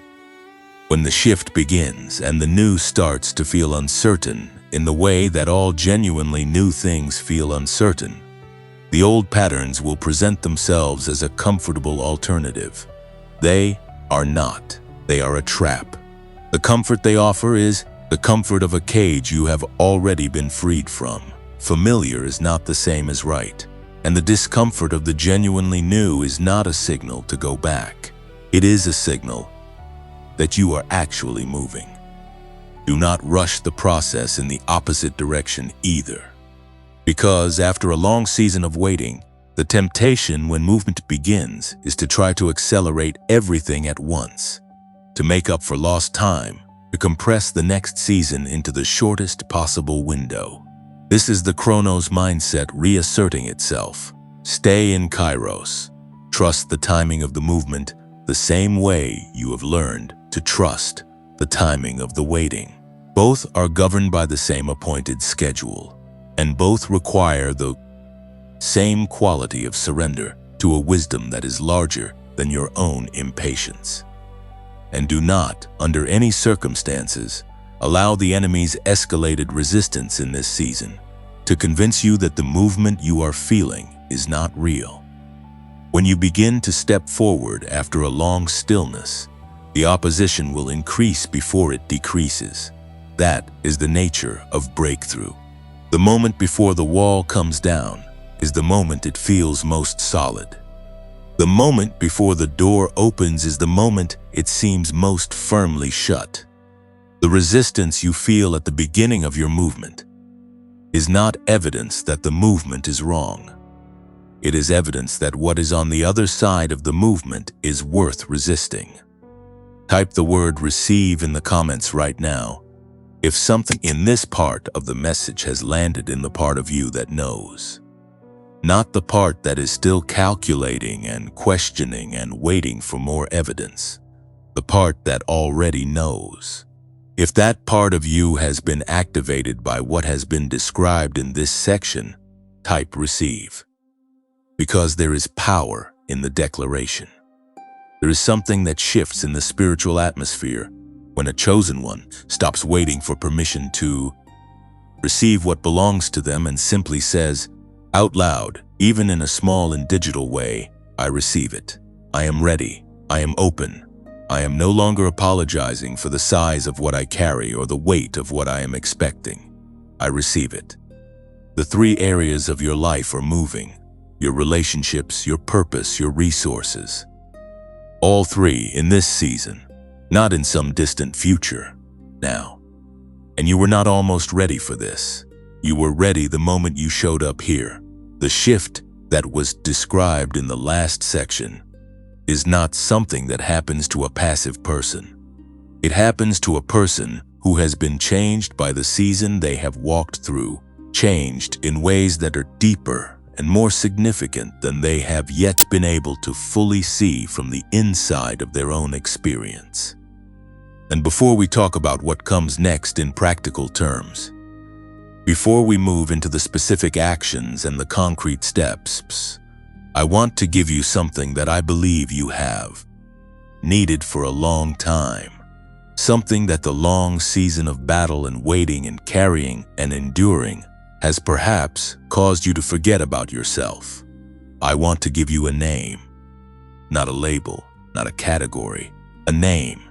When the shift begins and the new starts to feel uncertain in the way that all genuinely new things feel uncertain, the old patterns will present themselves as a comfortable alternative. They are not. They are a trap. The comfort they offer is the comfort of a cage you have already been freed from. Familiar is not the same as right, and the discomfort of the genuinely new is not a signal to go back. It is a signal that you are actually moving. Do not rush the process in the opposite direction either. Because after a long season of waiting, the temptation when movement begins is to try to accelerate everything at once, to make up for lost time, to compress the next season into the shortest possible window. This is the Chronos mindset reasserting itself. Stay in Kairos. Trust the timing of the movement the same way you have learned to trust the timing of the waiting. Both are governed by the same appointed schedule, and both require the same quality of surrender to a wisdom that is larger than your own impatience. And do not, under any circumstances, allow the enemy's escalated resistance in this season to convince you that the movement you are feeling is not real. When you begin to step forward after a long stillness, the opposition will increase before it decreases. That is the nature of breakthrough. The moment before the wall comes down is the moment it feels most solid. The moment before the door opens is the moment it seems most firmly shut. The resistance you feel at the beginning of your movement is not evidence that the movement is wrong. It is evidence that what is on the other side of the movement is worth resisting. Type the word receive in the comments right now if something in this part of the message has landed in the part of you that knows. Not the part that is still calculating and questioning and waiting for more evidence. The part that already knows. If that part of you has been activated by what has been described in this section, type receive. Because there is power in the declaration. There is something that shifts in the spiritual atmosphere when a chosen one stops waiting for permission to receive what belongs to them and simply says, out loud, even in a small and digital way, I receive it. I am ready. I am open. I am no longer apologizing for the size of what I carry or the weight of what I am expecting. I receive it. The 3 areas of your life are moving: your relationships, your purpose, your resources. All 3 in this season, not in some distant future, now. And you were not almost ready for this. You were ready the moment you showed up here. The shift that was described in the last section is not something that happens to a passive person. It happens to a person who has been changed by the season they have walked through, changed in ways that are deeper and more significant than they have yet been able to fully see from the inside of their own experience. And before we talk about what comes next in practical terms, before we move into the specific actions and the concrete steps, I want to give you something that I believe you have needed for a long time. Something that the long season of battle and waiting and carrying and enduring has perhaps caused you to forget about yourself. I want to give you a name, not a label, not a category, a name.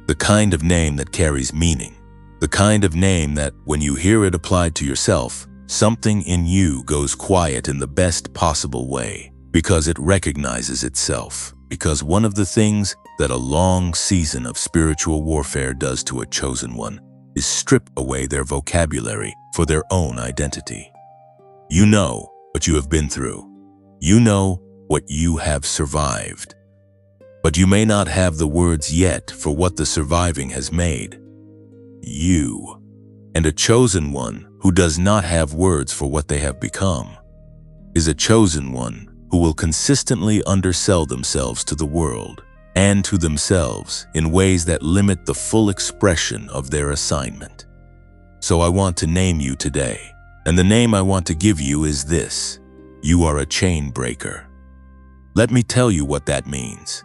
The kind of name that carries meaning. The kind of name that, when you hear it applied to yourself, something in you goes quiet in the best possible way, because it recognizes itself. Because one of the things that a long season of spiritual warfare does to a chosen one is strip away their vocabulary for their own identity. You know what you have been through. You know what you have survived. But you may not have the words yet for what the surviving has made. You. And a chosen one who does not have words for what they have become is a chosen one who will consistently undersell themselves to the world and to themselves in ways that limit the full expression of their assignment. So I want to name you today, and the name I want to give you is this: you are a chain breaker. Let me tell you what that means,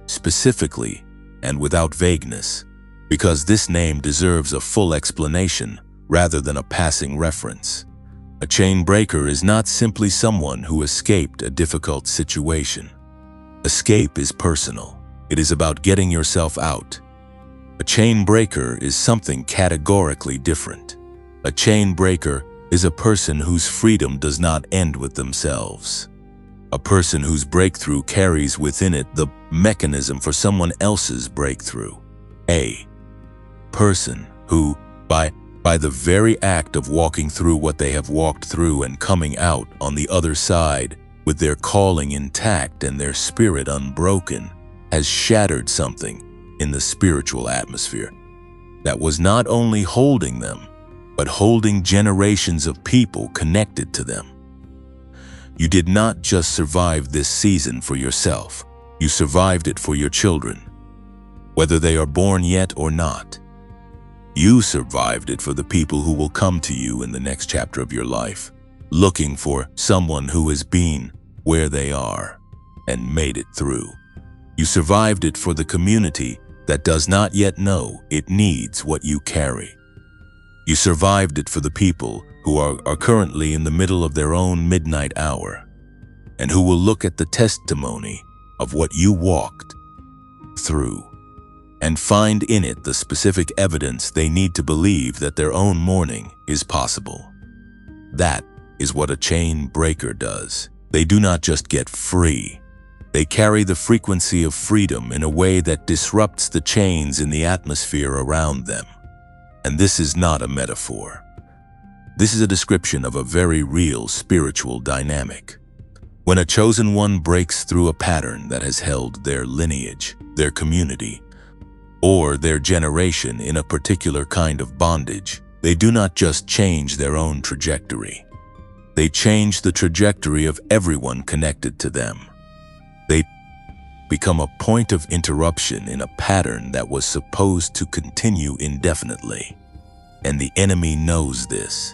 specifically and without vagueness, because this name deserves a full explanation rather than a passing reference. A chain breaker is not simply someone who escaped a difficult situation. Escape is personal. It is about getting yourself out. A chain breaker is something categorically different. A chain breaker is a person whose freedom does not end with themselves. A person whose breakthrough carries within it the mechanism for someone else's breakthrough. A person who, by the very act of walking through what they have walked through and coming out on the other side with their calling intact and their spirit unbroken, has shattered something in the spiritual atmosphere that was not only holding them, but holding generations of people connected to them. You did not just survive this season for yourself. You survived it for your children, whether they are born yet or not. You survived it for the people who will come to you in the next chapter of your life, looking for someone who has been where they are and made it through. You survived it for the community that does not yet know it needs what you carry. You survived it for the people who are currently in the middle of their own midnight hour and who will look at the testimony of what you walked through and find in it the specific evidence they need to believe that their own morning is possible. That is what a chain breaker does. They do not just get free. They carry the frequency of freedom in a way that disrupts the chains in the atmosphere around them. And this is not a metaphor. This is a description of a very real spiritual dynamic. When a chosen one breaks through a pattern that has held their lineage, their community, or their generation in a particular kind of bondage, they do not just change their own trajectory. They change the trajectory of everyone connected to them. They become a point of interruption in a pattern that was supposed to continue indefinitely. And the enemy knows this.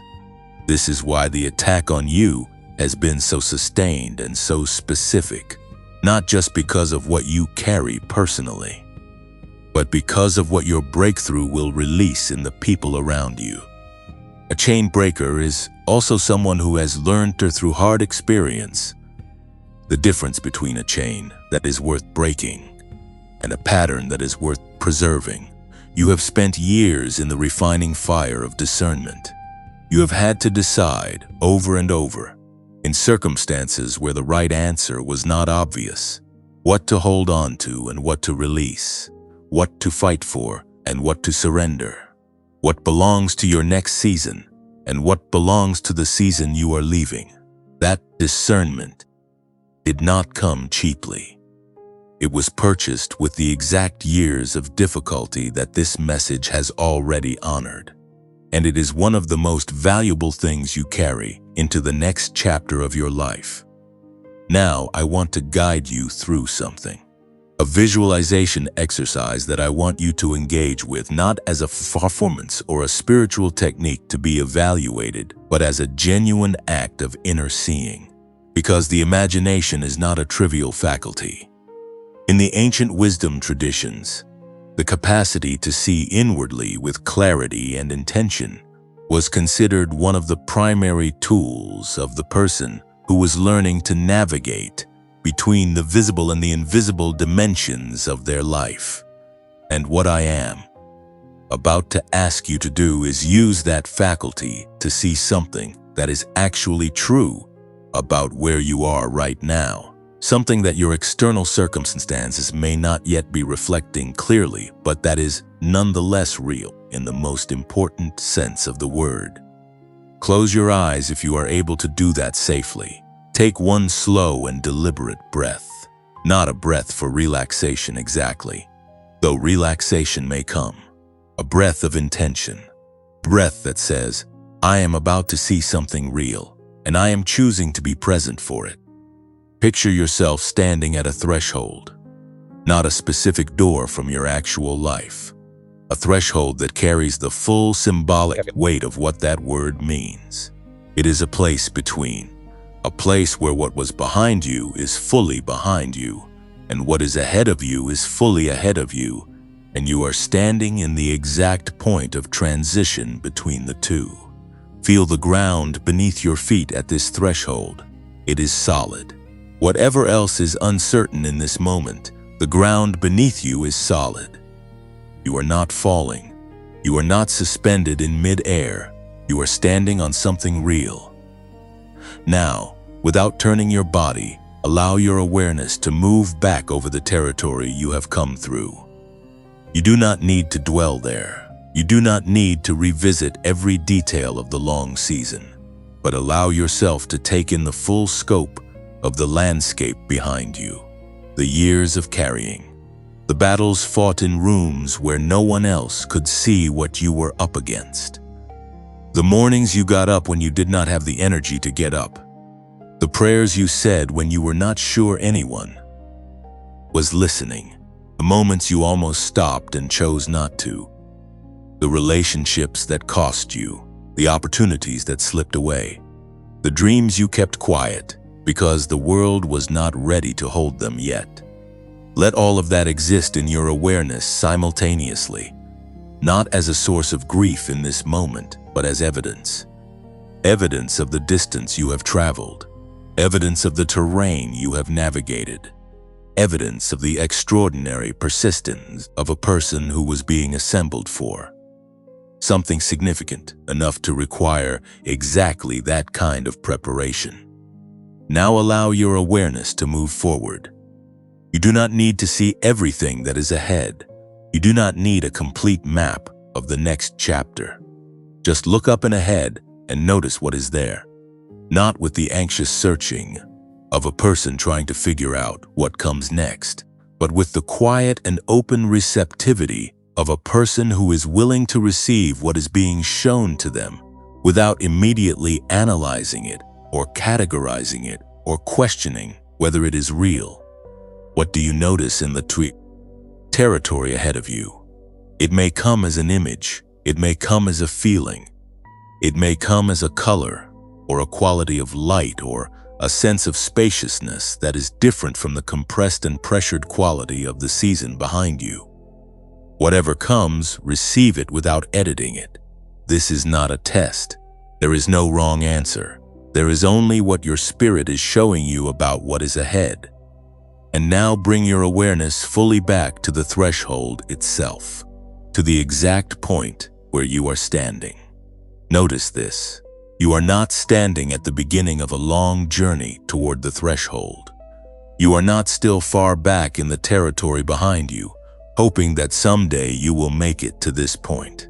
This is why the attack on you has been so sustained and so specific, not just because of what you carry personally, but because of what your breakthrough will release in the people around you. A chain breaker is also someone who has learned through hard experience the difference between a chain that is worth breaking and a pattern that is worth preserving. You have spent years in the refining fire of discernment. You have had to decide over and over, in circumstances where the right answer was not obvious, what to hold on to and what to release, what to fight for and what to surrender, what belongs to your next season and what belongs to the season you are leaving. That discernment did not come cheaply. It was purchased with the exact years of difficulty that this message has already honored. And it is one of the most valuable things you carry into the next chapter of your life. Now, I want to guide you through something. A visualization exercise that I want you to engage with, not as a performance or a spiritual technique to be evaluated, but as a genuine act of inner seeing. Because the imagination is not a trivial faculty. In the ancient wisdom traditions, the capacity to see inwardly with clarity and intention was considered one of the primary tools of the person who was learning to navigate between the visible and the invisible dimensions of their life. And what I am about to ask you to do is use that faculty to see something that is actually true about where you are right now. Something that your external circumstances may not yet be reflecting clearly, but that is nonetheless real in the most important sense of the word. Close your eyes if you are able to do that safely. Take one slow and deliberate breath. Not a breath for relaxation exactly, though relaxation may come. A breath of intention. Breath that says, I am about to see something real, and I am choosing to be present for it. Picture yourself standing at a threshold, not a specific door from your actual life. A threshold that carries the full symbolic weight of what that word means. It is a place between. A place where what was behind you is fully behind you, and what is ahead of you is fully ahead of you, and you are standing in the exact point of transition between the two. Feel the ground beneath your feet at this threshold. It is solid. Whatever else is uncertain in this moment, the ground beneath you is solid. You are not falling. You are not suspended in mid-air. You are standing on something real. Now, without turning your body, allow your awareness to move back over the territory you have come through. You do not need to dwell there. You do not need to revisit every detail of the long season, but allow yourself to take in the full scope of the landscape behind you, the years of carrying, the battles fought in rooms where no one else could see what you were up against. The mornings you got up when you did not have the energy to get up. The prayers you said when you were not sure anyone was listening. The moments you almost stopped and chose not to. The relationships that cost you, the opportunities that slipped away, the dreams you kept quiet because the world was not ready to hold them yet. Let all of that exist in your awareness simultaneously, not as a source of grief in this moment, but as evidence. Evidence of the distance you have traveled, evidence of the terrain you have navigated, evidence of the extraordinary persistence of a person who was being assembled for. Something significant enough to require exactly that kind of preparation. Now allow your awareness to move forward. You do not need to see everything that is ahead. You do not need a complete map of the next chapter. Just look up and ahead and notice what is there. Not with the anxious searching of a person trying to figure out what comes next, but with the quiet and open receptivity of a person who is willing to receive what is being shown to them without immediately analyzing it or categorizing it or questioning whether it is real. What do you notice in the territory ahead of you? It may come as an image, it may come as a feeling, it may come as a color or a quality of light or a sense of spaciousness that is different from the compressed and pressured quality of the season behind you. Whatever comes, receive it without editing it. This is not a test. There is no wrong answer. There is only what your spirit is showing you about what is ahead. And now bring your awareness fully back to the threshold itself, to the exact point where you are standing. Notice this. You are not standing at the beginning of a long journey toward the threshold. You are not still far back in the territory behind you, hoping that someday you will make it to this point.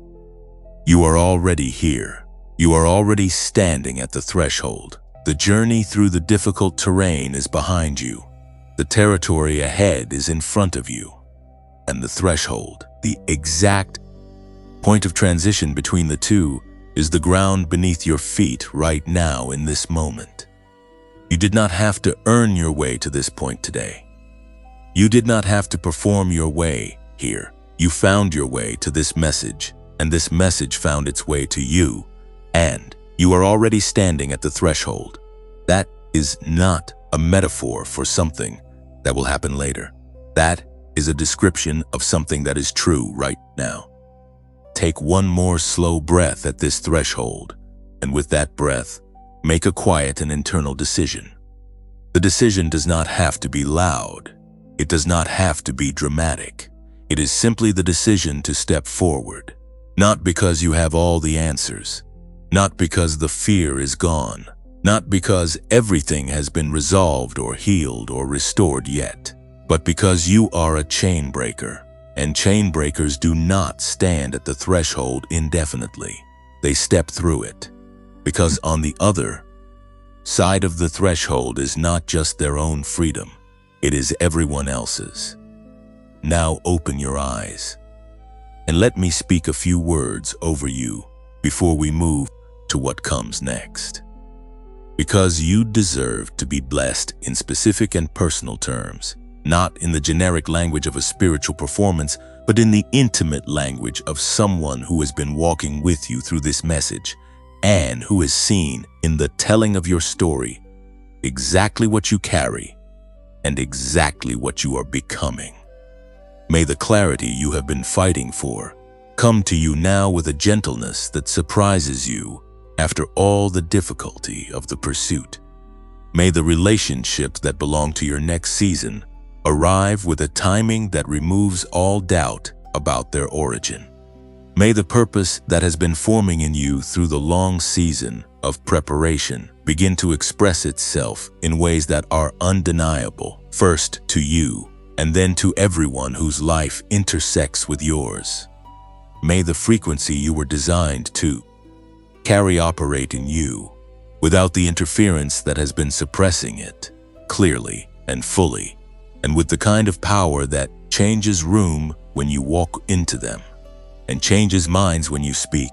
You are already here. You are already standing at the threshold. The journey through the difficult terrain is behind you. The territory ahead is in front of you. And the threshold, the exact point of transition between the two, is the ground beneath your feet right now in this moment. You did not have to earn your way to this point today. You did not have to perform your way here. You found your way to this message, and this message found its way to you, and you are already standing at the threshold. That is not a metaphor for something that will happen later. That is a description of something that is true right now. Take one more slow breath at this threshold, and with that breath, make a quiet and internal decision. The decision does not have to be loud. It does not have to be dramatic. It is simply the decision to step forward, not because you have all the answers, not because the fear is gone, not because everything has been resolved or healed or restored yet, but because you are a chain breaker. And chain breakers do not stand at the threshold indefinitely. They step through it. Because on the other side of the threshold is not just their own freedom, it is everyone else's. Now open your eyes and let me speak a few words over you before we move to what comes next. Because you deserve to be blessed in specific and personal terms. Not in the generic language of a spiritual performance, but in the intimate language of someone who has been walking with you through this message and who has seen in the telling of your story exactly what you carry and exactly what you are becoming. May the clarity you have been fighting for come to you now with a gentleness that surprises you after all the difficulty of the pursuit. May the relationships that belong to your next season arrive with a timing that removes all doubt about their origin. May the purpose that has been forming in you through the long season of preparation begin to express itself in ways that are undeniable, first to you, and then to everyone whose life intersects with yours. May the frequency you were designed to carry operate in you, without the interference that has been suppressing it, clearly and fully, and with the kind of power that changes room when you walk into them, and changes minds when you speak,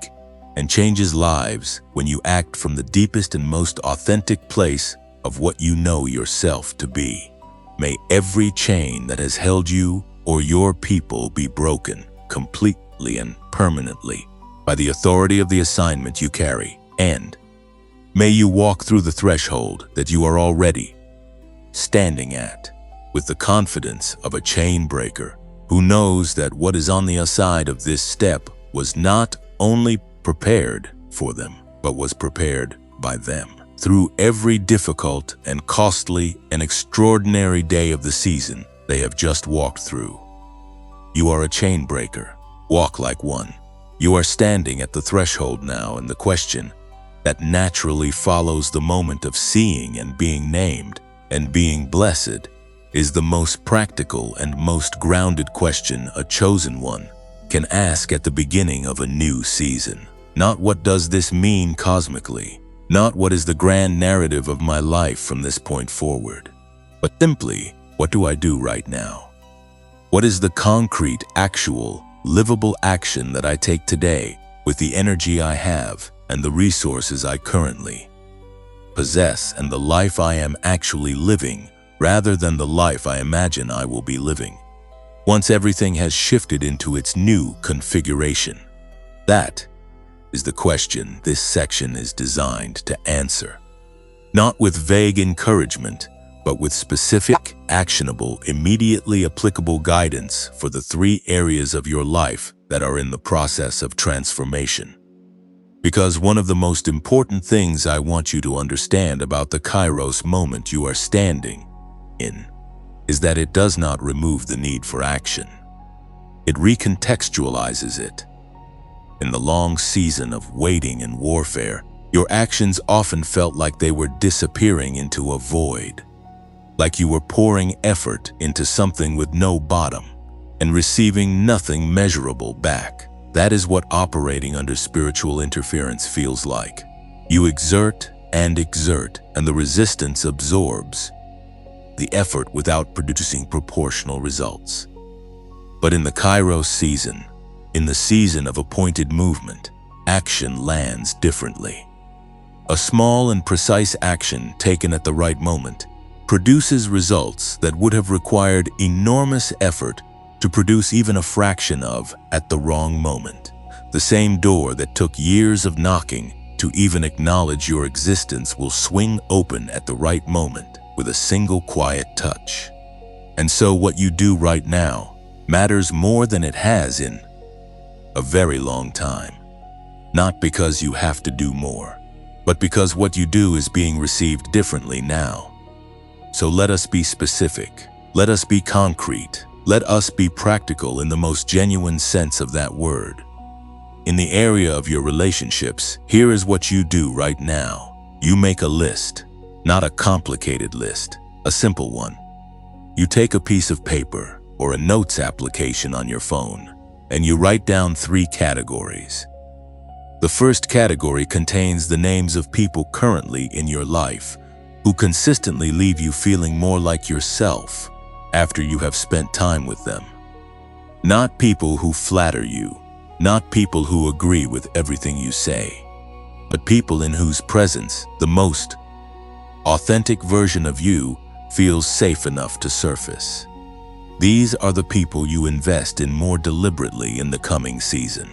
and changes lives when you act from the deepest and most authentic place of what you know yourself to be. May every chain that has held you or your people be broken completely completely and permanently by the authority of the assignment you carry, and may you walk through the threshold that you are already standing at with the confidence of a chain breaker who knows that what is on the aside of this step was not only prepared for them, but was prepared by them. Through every difficult and costly and extraordinary day of the season they have just walked through. You are a chain breaker. Walk like one. You are standing at the threshold now, and the question that naturally follows the moment of seeing and being named and being blessed is the most practical and most grounded question a chosen one can ask at the beginning of a new season. Not what does this mean cosmically, not what is the grand narrative of my life from this point forward, but simply, what do I do right now? What is the concrete, actual, livable action that I take today with the energy I have and the resources I currently possess and the life I am actually living rather than the life I imagine I will be living once everything has shifted into its new configuration? That is the question this section is designed to answer. Not with vague encouragement, but with specific, actionable, immediately applicable guidance for the 3 areas of your life that are in the process of transformation. Because one of the most important things I want you to understand about the Kairos moment you are standing in is that it does not remove the need for action. It recontextualizes it. In the long season of waiting and warfare, your actions often felt like they were disappearing into a void, like you were pouring effort into something with no bottom and receiving nothing measurable back. That is what operating under spiritual interference feels like. You exert, and the resistance absorbs the effort without producing proportional results. But in the Kairos season, in the season of appointed movement, action lands differently. A small and precise action taken at the right moment produces results that would have required enormous effort to produce even a fraction of at the wrong moment. The same door that took years of knocking to even acknowledge your existence will swing open at the right moment with a single quiet touch. And so what you do right now matters more than it has in a very long time. Not because you have to do more, but because what you do is being received differently now. So let us be specific. Let us be concrete. Let us be practical in the most genuine sense of that word. In the area of your relationships, here is what you do right now. You make a list, not a complicated list, a simple one. You take a piece of paper or a notes application on your phone, and you write down 3 categories. The first category contains the names of people currently in your life who consistently leave you feeling more like yourself after you have spent time with them. Not people who flatter you, not people who agree with everything you say, but people in whose presence the most authentic version of you feels safe enough to surface. These are the people you invest in more deliberately in the coming season.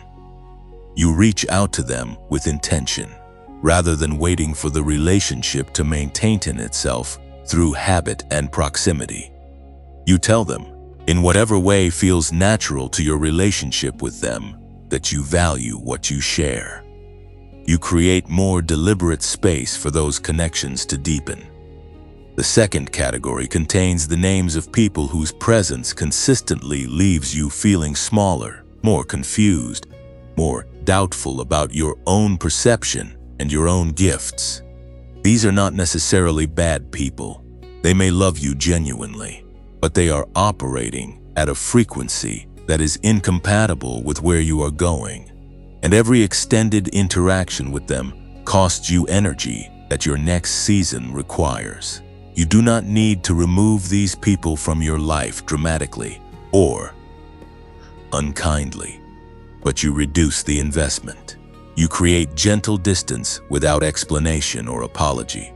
You reach out to them with intention, rather than waiting for the relationship to maintain itself through habit and proximity. You tell them, in whatever way feels natural to your relationship with them, that you value what you share. You create more deliberate space for those connections to deepen. The second category contains the names of people whose presence consistently leaves you feeling smaller, more confused, more doubtful about your own perception and your own gifts. These are not necessarily bad people. They may love you genuinely, but they are operating at a frequency that is incompatible with where you are going. And every extended interaction with them costs you energy that your next season requires. You do not need to remove these people from your life dramatically or unkindly, but you reduce the investment. You create gentle distance without explanation or apology.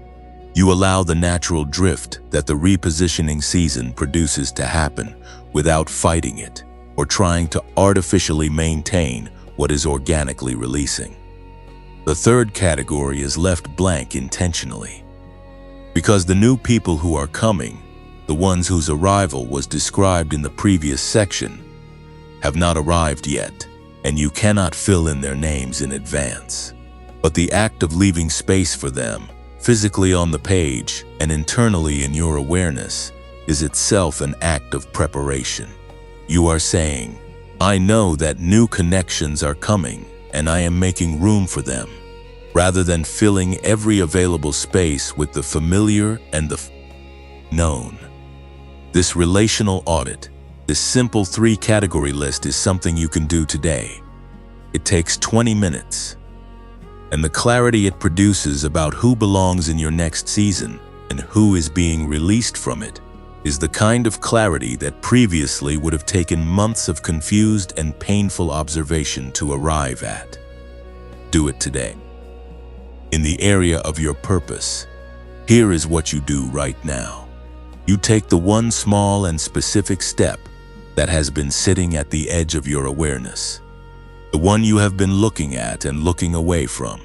You allow the natural drift that the repositioning season produces to happen without fighting it or trying to artificially maintain what is organically releasing. The third category is left blank intentionally, because the new people who are coming, the ones whose arrival was described in the previous section, have not arrived yet, and you cannot fill in their names in advance. But the act of leaving space for them, physically on the page and internally in your awareness, is itself an act of preparation. You are saying, I know that new connections are coming, and I am making room for them, rather than filling every available space with the familiar and the known. This relational audit, this simple 3-category list, is something you can do today. It takes 20 minutes. And the clarity it produces about who belongs in your next season and who is being released from it is the kind of clarity that previously would have taken months of confused and painful observation to arrive at. Do it today. In the area of your purpose, here is what you do right now. You take the one small and specific step that has been sitting at the edge of your awareness, the one you have been looking at and looking away from,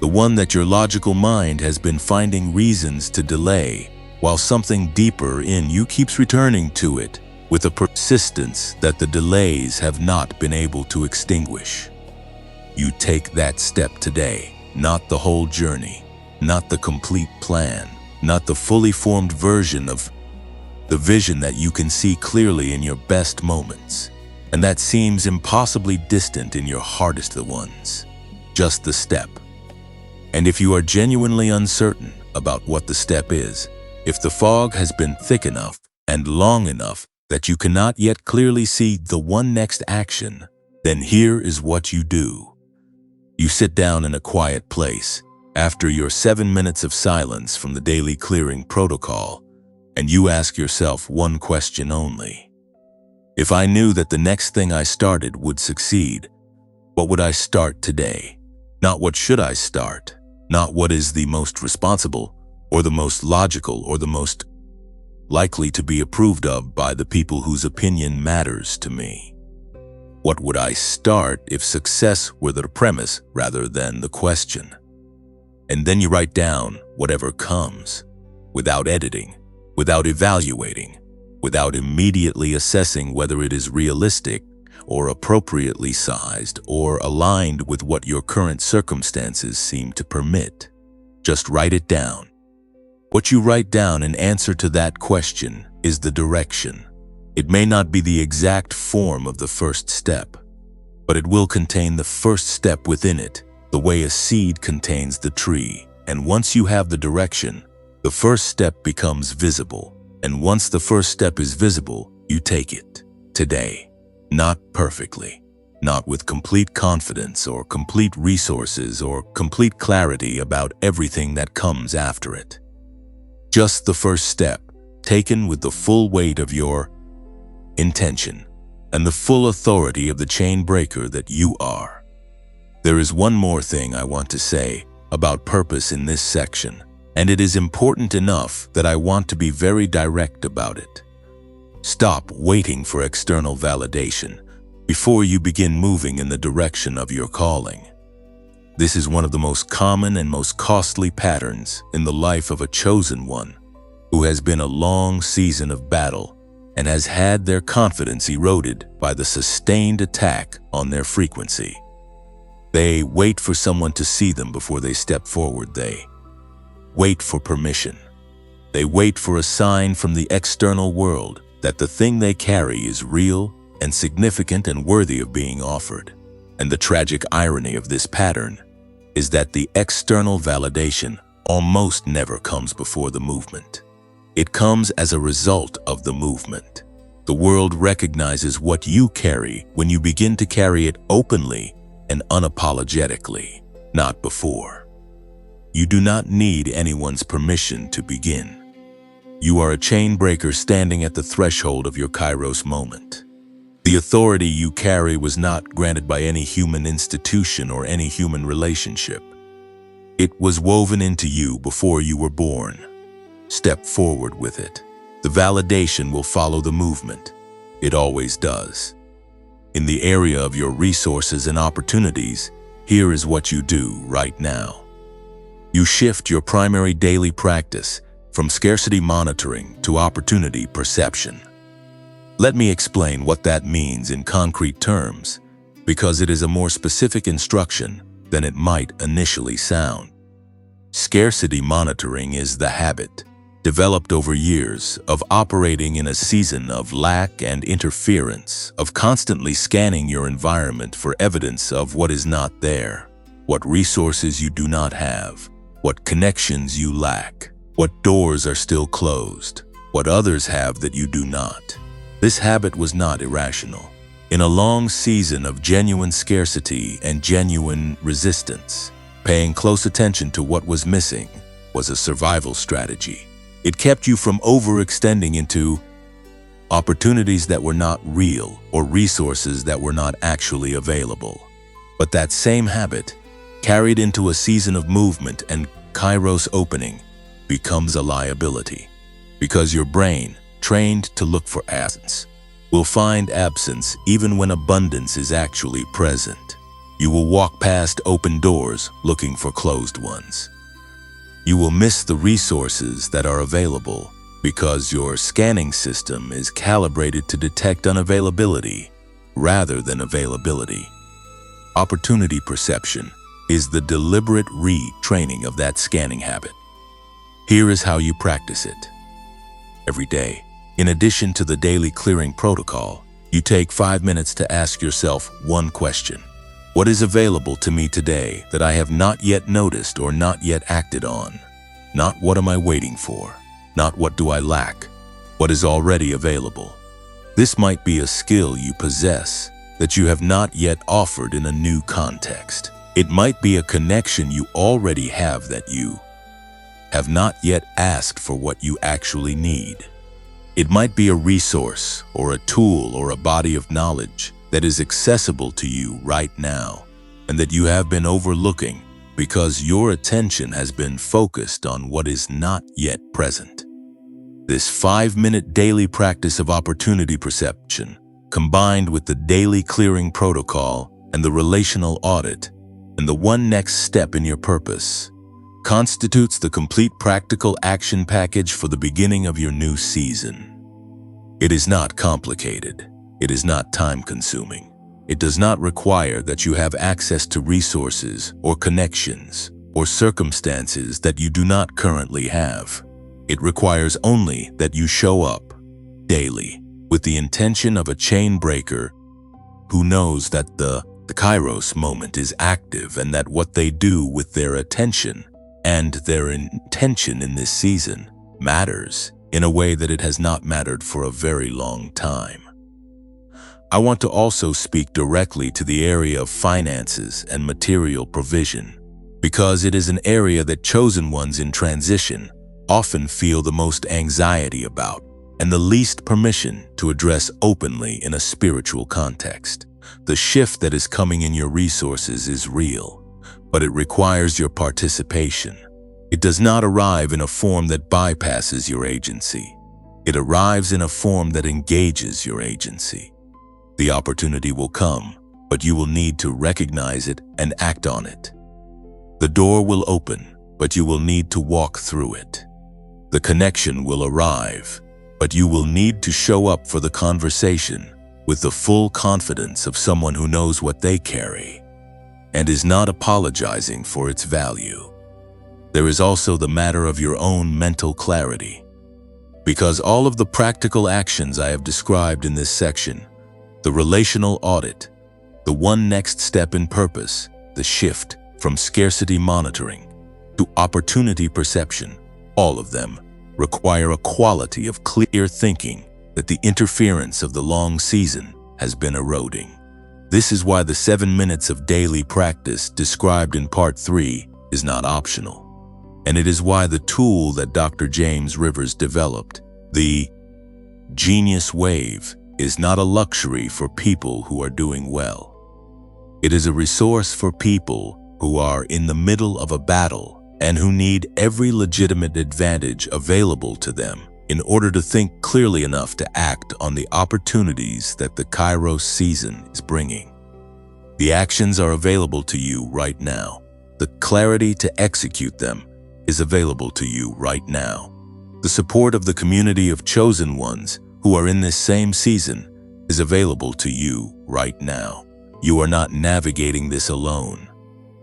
the one that your logical mind has been finding reasons to delay, while something deeper in you keeps returning to it with a persistence that the delays have not been able to extinguish. You take that step today, not the whole journey, not the complete plan, not the fully formed version of the vision that you can see clearly in your best moments, and that seems impossibly distant in your hardest ones. Just the step. And if you are genuinely uncertain about what the step is, if the fog has been thick enough and long enough that you cannot yet clearly see the one next action, then here is what you do. You sit down in a quiet place after your 7 minutes of silence from the daily clearing protocol, and you ask yourself one question only. If I knew that the next thing I started would succeed, what would I start today? Not what should I start, not what is the most responsible, or the most logical, or the most likely to be approved of by the people whose opinion matters to me. What would I start if success were the premise rather than the question? And then you write down whatever comes, without editing, without evaluating, without immediately assessing whether it is realistic or appropriately sized or aligned with what your current circumstances seem to permit. Just write it down. What you write down in answer to that question is the direction. It may not be the exact form of the first step, but it will contain the first step within it, the way a seed contains the tree. And once you have the direction, the first step becomes visible. And once the first step is visible, you take it. Today. Not perfectly. Not with complete confidence or complete resources or complete clarity about everything that comes after it. Just the first step, taken with the full weight of your intention and the full authority of the chain breaker that you are. There is one more thing I want to say about purpose in this section, and it is important enough that I want to be very direct about it. Stop waiting for external validation before you begin moving in the direction of your calling. This is one of the most common and most costly patterns in the life of a chosen one who has been a long season of battle and has had their confidence eroded by the sustained attack on their frequency. They wait for someone to see them before they step forward. They wait for permission. They wait for a sign from the external world that the thing they carry is real and significant and worthy of being offered. And the tragic irony of this pattern is that the external validation almost never comes before the movement. It comes as a result of the movement. The world recognizes what you carry when you begin to carry it openly and unapologetically, not before. You do not need anyone's permission to begin. You are a chain breaker standing at the threshold of your Kairos moment. The authority you carry was not granted by any human institution or any human relationship. It was woven into you before you were born. Step forward with it. The validation will follow the movement. It always does. In the area of your resources and opportunities, here is what you do right now. You shift your primary daily practice from scarcity monitoring to opportunity perception. Let me explain what that means in concrete terms, because it is a more specific instruction than it might initially sound. Scarcity monitoring is the habit, developed over years, of operating in a season of lack and interference, of constantly scanning your environment for evidence of what is not there, what resources you do not have, what connections you lack, what doors are still closed, what others have that you do not. This habit was not irrational. In a long season of genuine scarcity and genuine resistance, paying close attention to what was missing was a survival strategy. It kept you from overextending into opportunities that were not real or resources that were not actually available. But that same habit, carried into a season of movement and kairos opening, becomes a liability. Because your brain, trained to look for absence, will find absence even when abundance is actually present. You will walk past open doors looking for closed ones. You will miss the resources that are available because your scanning system is calibrated to detect unavailability rather than availability. Opportunity perception is the deliberate retraining of that scanning habit. Here is how you practice it. Every day, in addition to the daily clearing protocol, you take 5 minutes to ask yourself one question. What is available to me today that I have not yet noticed or not yet acted on? Not what am I waiting for? Not what do I lack? What is already available? This might be a skill you possess that you have not yet offered in a new context. It might be a connection you already have that you have not yet asked for what you actually need. It might be a resource or a tool or a body of knowledge that is accessible to you right now and that you have been overlooking because your attention has been focused on what is not yet present. This 5-minute daily practice of opportunity perception, combined with the daily clearing protocol and the relational audit and the one next step in your purpose, constitutes the complete practical action package for the beginning of your new season. It is not complicated. It is not time-consuming. It does not require that you have access to resources or connections or circumstances that you do not currently have. It requires only that you show up daily with the intention of a chain breaker who knows that the kairos moment is active and that what they do with their attention and their intention in this season matters in a way that it has not mattered for a very long time. I want to also speak directly to the area of finances and material provision, because it is an area that chosen ones in transition often feel the most anxiety about and the least permission to address openly in a spiritual context. The shift that is coming in your resources is real, but it requires your participation. It does not arrive in a form that bypasses your agency. It arrives in a form that engages your agency. The opportunity will come, but you will need to recognize it and act on it. The door will open, but you will need to walk through it. The connection will arrive, but you will need to show up for the conversation with the full confidence of someone who knows what they carry and is not apologizing for its value. There is also the matter of your own mental clarity, because all of the practical actions I have described in this section, the relational audit, the one next step in purpose, the shift from scarcity monitoring to opportunity perception, all of them require a quality of clear thinking that the interference of the long season has been eroding. This is why the 7 minutes of daily practice described in Part 3 is not optional. And it is why the tool that Dr. James Rivers developed, the Genius Wave, is not a luxury for people who are doing well. It is a resource for people who are in the middle of a battle and who need every legitimate advantage available to them in order to think clearly enough to act on the opportunities that the Kairos season is bringing. The actions are available to you right now. The clarity to execute them is available to you right now. The support of the community of chosen ones who are in this same season is available to you right now. You are not navigating this alone.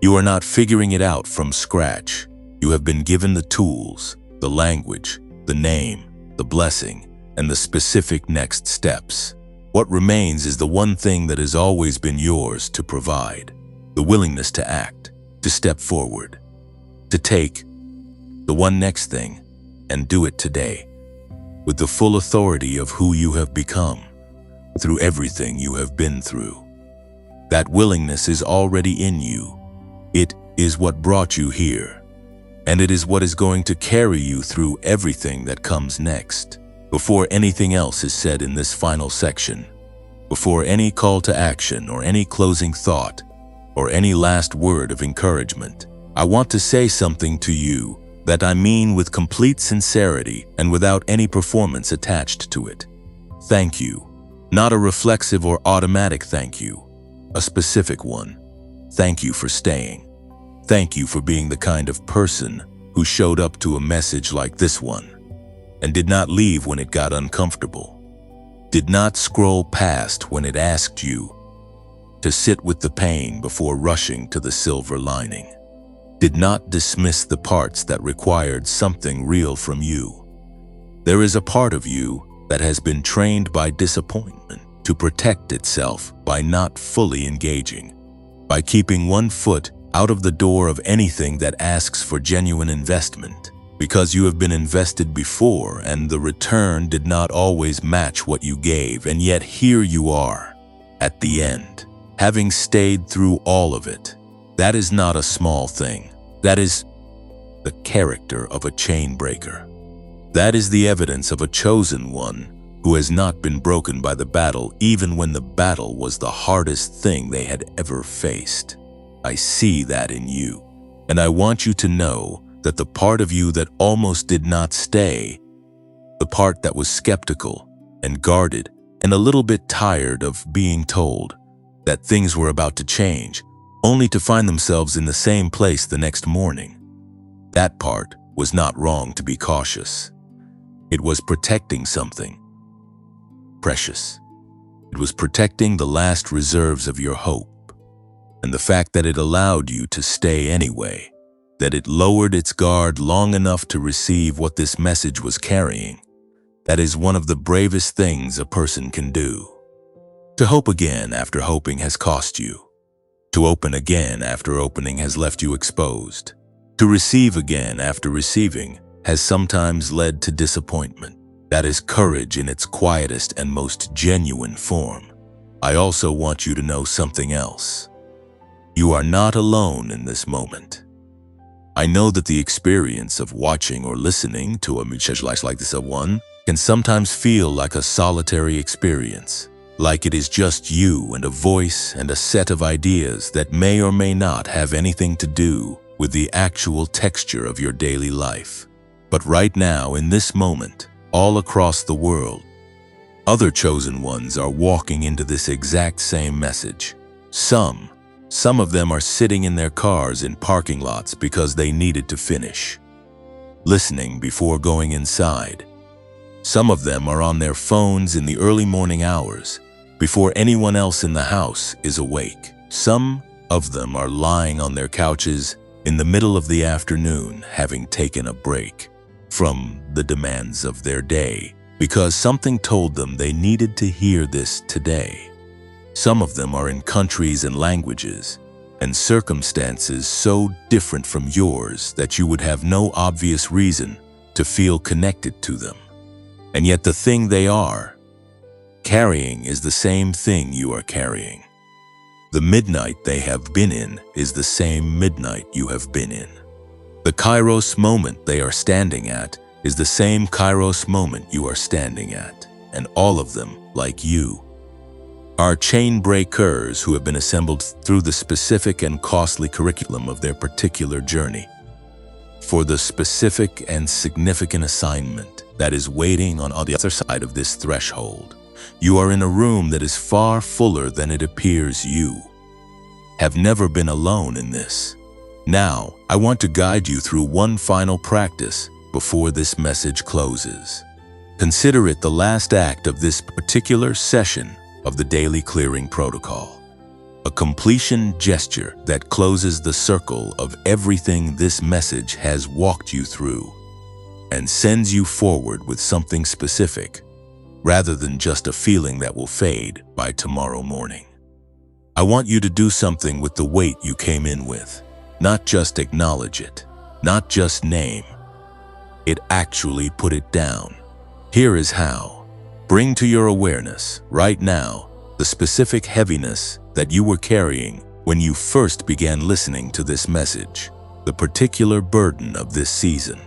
You are not figuring it out from scratch. You have been given the tools, the language, the name, the blessing, and the specific next steps. What remains is the one thing that has always been yours to provide: the willingness to act, to step forward, to take the one next thing and do it today, with the full authority of who you have become, through everything you have been through. That willingness is already in you. It is what brought you here, and it is what is going to carry you through everything that comes next. Before anything else is said in this final section, before any call to action or any closing thought or any last word of encouragement, I want to say something to you that I mean with complete sincerity and without any performance attached to it. Thank you. Not a reflexive or automatic thank you, a specific one. Thank you for staying. Thank you for being the kind of person who showed up to a message like this one and did not leave when it got uncomfortable, did not scroll past when it asked you to sit with the pain before rushing to the silver lining, did not dismiss the parts that required something real from you. There is a part of you that has been trained by disappointment to protect itself by not fully engaging, by keeping one foot out of the door of anything that asks for genuine investment, because you have been invested before and the return did not always match what you gave, and yet here you are, at the end, having stayed through all of it. That is not a small thing. That is the character of a chain breaker. That is the evidence of a chosen one who has not been broken by the battle, even when the battle was the hardest thing they had ever faced. I see that in you, and I want you to know that the part of you that almost did not stay, the part that was skeptical and guarded and a little bit tired of being told that things were about to change, only to find themselves in the same place the next morning, that part was not wrong to be cautious. It was protecting something precious. It was protecting the last reserves of your hope. And the fact that it allowed you to stay anyway, that it lowered its guard long enough to receive what this message was carrying, that is one of the bravest things a person can do. To hope again after hoping has cost you. To open again after opening has left you exposed. To receive again after receiving has sometimes led to disappointment. That is courage in its quietest and most genuine form. I also want you to know something else. You are not alone in this moment. I know that the experience of watching or listening to a message like this one can sometimes feel like a solitary experience, like it is just you and a voice and a set of ideas that may or may not have anything to do with the actual texture of your daily life. But right now, in this moment, all across the world, other chosen ones are walking into this exact same message. Some of them are sitting in their cars in parking lots because they needed to finish, listening before going inside. Some of them are on their phones in the early morning hours before anyone else in the house is awake. Some of them are lying on their couches in the middle of the afternoon, having taken a break from the demands of their day because something told them they needed to hear this today. Some of them are in countries and languages and circumstances so different from yours that you would have no obvious reason to feel connected to them. And yet the thing they are carrying is the same thing you are carrying. The midnight they have been in is the same midnight you have been in. The Kairos moment they are standing at is the same Kairos moment you are standing at, and all of them, like you, are chain breakers who have been assembled through the specific and costly curriculum of their particular journey, for the specific and significant assignment that is waiting on the other side of this threshold. You are in a room that is far fuller than it appears. You have never been alone in this. Now, I want to guide you through one final practice before this message closes. Consider it the last act of this particular session of the Daily Clearing Protocol. A completion gesture that closes the circle of everything this message has walked you through and sends you forward with something specific, rather than just a feeling that will fade by tomorrow morning. I want you to do something with the weight you came in with. Not just acknowledge it, not just name it, actually put it down. Here is how. Bring to your awareness, right now, the specific heaviness that you were carrying when you first began listening to this message, the particular burden of this season,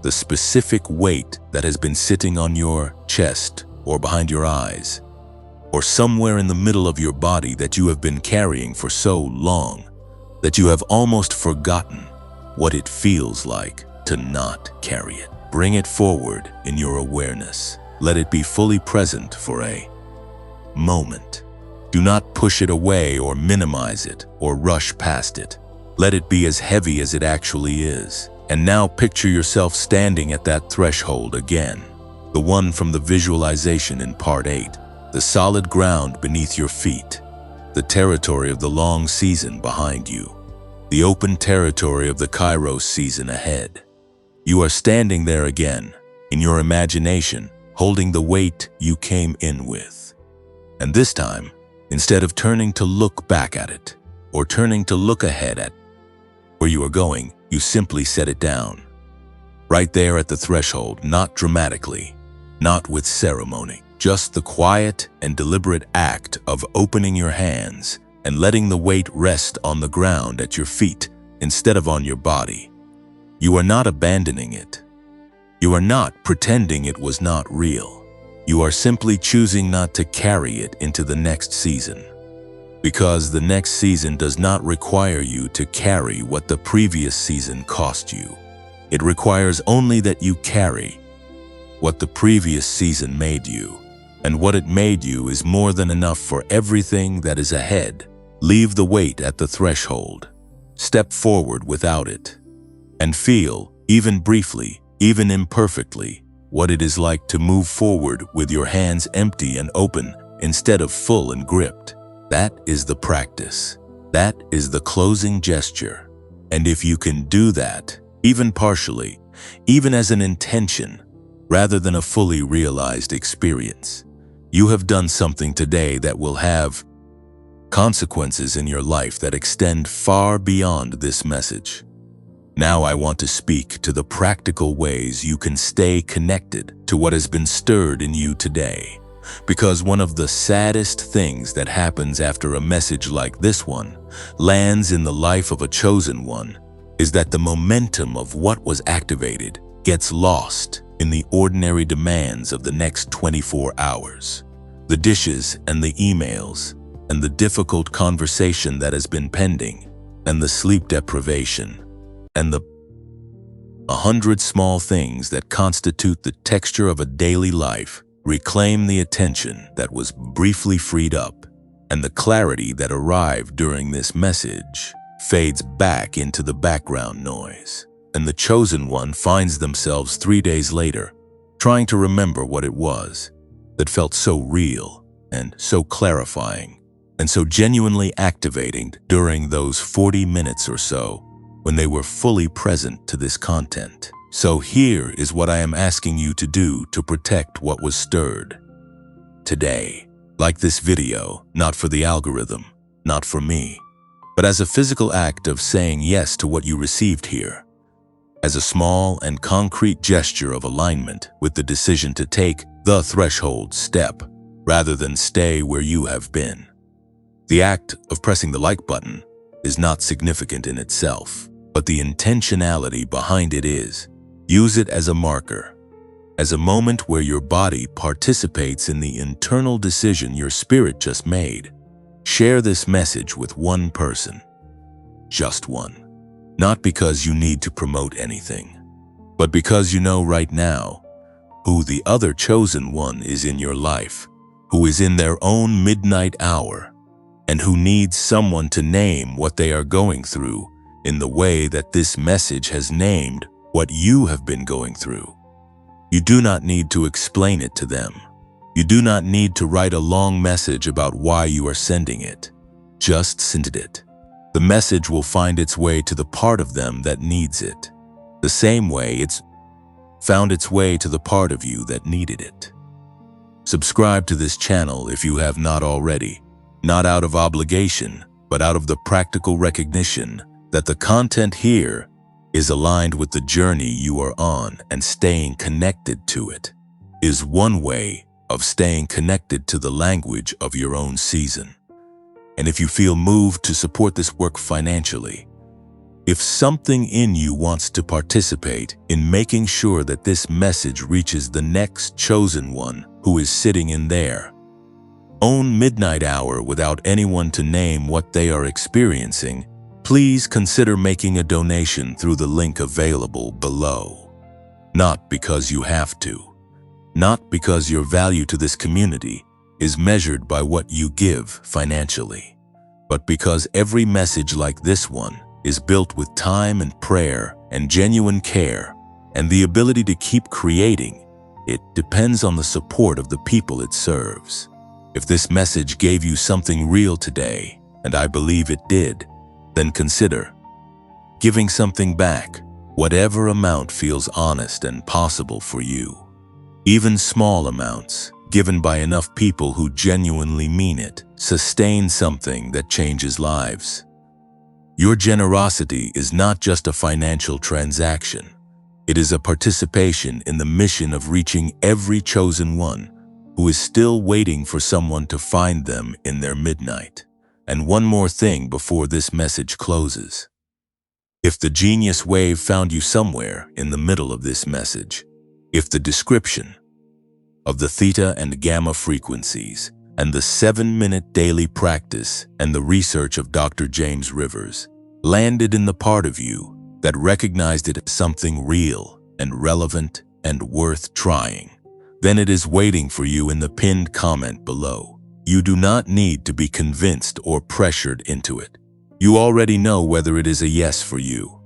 the specific weight that has been sitting on your chest or behind your eyes, or somewhere in the middle of your body that you have been carrying for so long that you have almost forgotten what it feels like to not carry it. Bring it forward in your awareness. Let it be fully present for a moment. Do not push it away or minimize it or rush past it. Let it be as heavy as it actually is. And now picture yourself standing at that threshold again, the one from the visualization in Part 8, the solid ground beneath your feet, the territory of the long season behind you, the open territory of the Kairos season ahead. You are standing there again, in your imagination, holding the weight you came in with. And this time, instead of turning to look back at it, or turning to look ahead at where you are going, you simply set it down. Right there at the threshold, not dramatically, not with ceremony, just the quiet and deliberate act of opening your hands and letting the weight rest on the ground at your feet instead of on your body. You are not abandoning it. You are not pretending it was not real. You are simply choosing not to carry it into the next season. Because the next season does not require you to carry what the previous season cost you. It requires only that you carry what the previous season made you. And what it made you is more than enough for everything that is ahead. Leave the weight at the threshold. Step forward without it. And feel, even briefly, even imperfectly, what it is like to move forward with your hands empty and open instead of full and gripped. That is the practice. That is the closing gesture. And if you can do that, even partially, even as an intention, rather than a fully realized experience, you have done something today that will have consequences in your life that extend far beyond this message. Now I want to speak to the practical ways you can stay connected to what has been stirred in you today. Because one of the saddest things that happens after a message like this one lands in the life of a chosen one is that the momentum of what was activated gets lost in the ordinary demands of the next 24 hours. The dishes and the emails and the difficult conversation that has been pending and the sleep deprivation and the 100 small things that constitute the texture of a daily life reclaim the attention that was briefly freed up, and the clarity that arrived during this message fades back into the background noise, and the chosen one finds themselves 3 days later trying to remember what it was that felt so real and so clarifying and so genuinely activating during those 40 minutes or so when they were fully present to this content. So here is what I am asking you to do to protect what was stirred today. Like this video, not for the algorithm, not for me, but as a physical act of saying yes to what you received here, as a small and concrete gesture of alignment with the decision to take the threshold step rather than stay where you have been. The act of pressing the like button is not significant in itself, but the intentionality behind it is. Use it as a marker, as a moment where your body participates in the internal decision your spirit just made. Share this message with one person, just one. Not because you need to promote anything, but because you know right now who the other chosen one is in your life, who is in their own midnight hour, and who needs someone to name what they are going through in the way that this message has named what you have been going through. You do not need to explain it to them. You do not need to write a long message about why you are sending it. Just send it. The message will find its way to the part of them that needs it, the same way it's found its way to the part of you that needed it. Subscribe to this channel if you have not already, not out of obligation, but out of the practical recognition that the content here is aligned with the journey you are on, and staying connected to it is one way of staying connected to the language of your own season. And if you feel moved to support this work financially, if something in you wants to participate in making sure that this message reaches the next chosen one who is sitting in their own midnight hour without anyone to name what they are experiencing, please consider making a donation through the link available below. Not because you have to, not because your value to this community is measured by what you give financially, but because every message like this one is built with time and prayer and genuine care, and the ability to keep creating. It depends on the support of the people it serves. If this message gave you something real today, and I believe it did, then consider giving something back, whatever amount feels honest and possible for you. Even small amounts, given by enough people who genuinely mean it, sustain something that changes lives. Your generosity is not just a financial transaction. It is a participation in the mission of reaching every chosen one who is still waiting for someone to find them in their midnight. And one more thing before this message closes. If the genius wave found you somewhere in the middle of this message, if the description of the theta and gamma frequencies and the 7-minute daily practice and the research of Dr. James Rivers landed in the part of you that recognized it as something real and relevant and worth trying, then it is waiting for you in the pinned comment below. You do not need to be convinced or pressured into it. You already know whether it is a yes for you.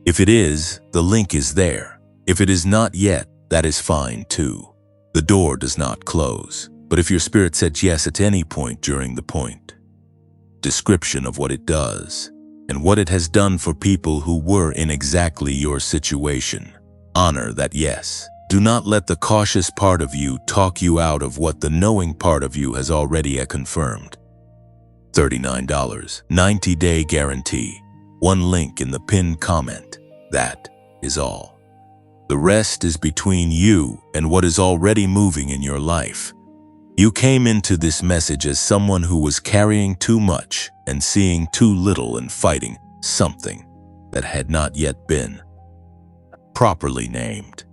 If it is, the link is there. If it is not yet, that is fine too. The door does not close. But if your spirit said yes at any point during the description of what it does and what it has done for people who were in exactly your situation, honor that yes. Do not let the cautious part of you talk you out of what the knowing part of you has already confirmed. $39, 90-day guarantee. One link in the pinned comment. That is all. The rest is between you and what is already moving in your life. You came into this message as someone who was carrying too much and seeing too little and fighting something that had not yet been properly named.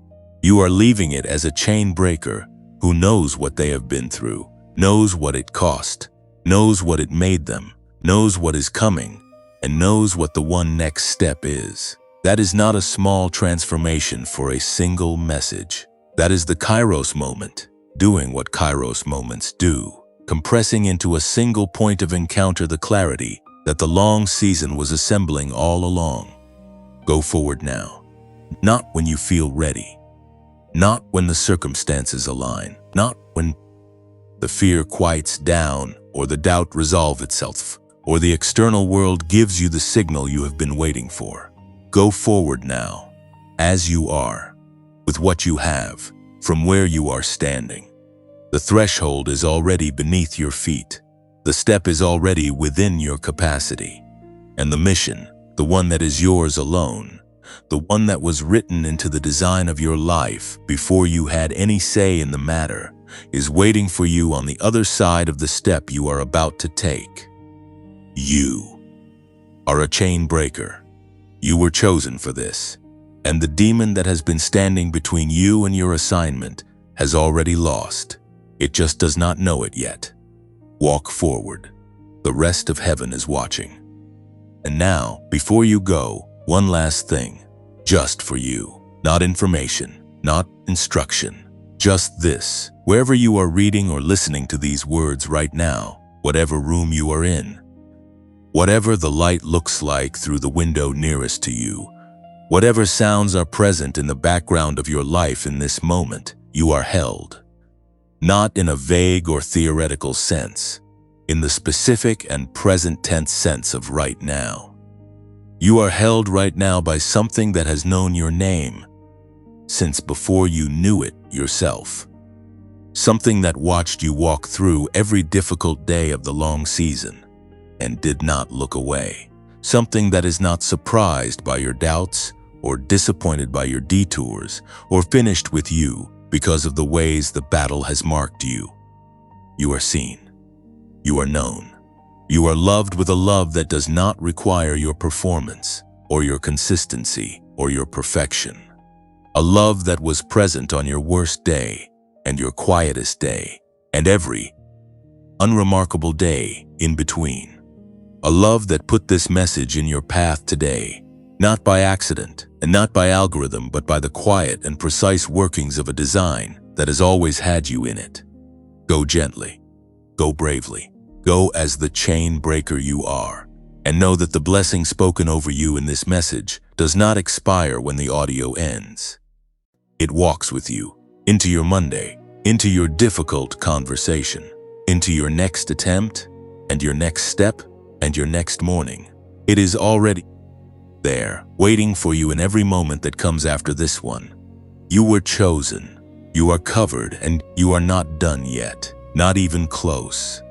You are leaving it as a chain breaker who knows what they have been through, knows what it cost, knows what it made them, knows what is coming, and knows what the one next step is. That is not a small transformation for a single message. That is the Kairos moment, doing what Kairos moments do, compressing into a single point of encounter the clarity that the long season was assembling all along. Go forward now, not when you feel ready, not when the circumstances align, not when the fear quiets down or the doubt resolves itself, or the external world gives you the signal you have been waiting for. Go forward now, as you are, with what you have, from where you are standing. The threshold is already beneath your feet. The step is already within your capacity. And the mission, the one that is yours alone, the one that was written into the design of your life before you had any say in the matter, is waiting for you on the other side of the step you are about to take. You are a chain breaker. You were chosen for this, and the demon that has been standing between you and your assignment has already lost. It just does not know it yet. Walk forward. The rest of heaven is watching. And now, before you go, one last thing, just for you. Not information, not instruction, Just this, wherever you are reading or listening to these words right now, whatever room you are in, whatever the light looks like through the window nearest to you, whatever sounds are present in the background of your life in this moment, you are held. Not in a vague or theoretical sense, in the specific and present tense sense of right now. You are held right now by something that has known your name since before you knew it yourself. Something that watched you walk through every difficult day of the long season and did not look away. Something that is not surprised by your doubts or disappointed by your detours or finished with you because of the ways the battle has marked you. You are seen. You are known. You are loved with a love that does not require your performance or your consistency or your perfection. A love that was present on your worst day and your quietest day and every unremarkable day in between. A love that put this message in your path today, not by accident and not by algorithm, but by the quiet and precise workings of a design that has always had you in it. Go gently. Go bravely. Go as the chain breaker you are, and know that the blessing spoken over you in this message does not expire when the audio ends. It walks with you into your Monday, into your difficult conversation, into your next attempt, and your next step, and your next morning. It is already there, waiting for you in every moment that comes after this one. You were chosen, you are covered, and you are not done yet, not even close.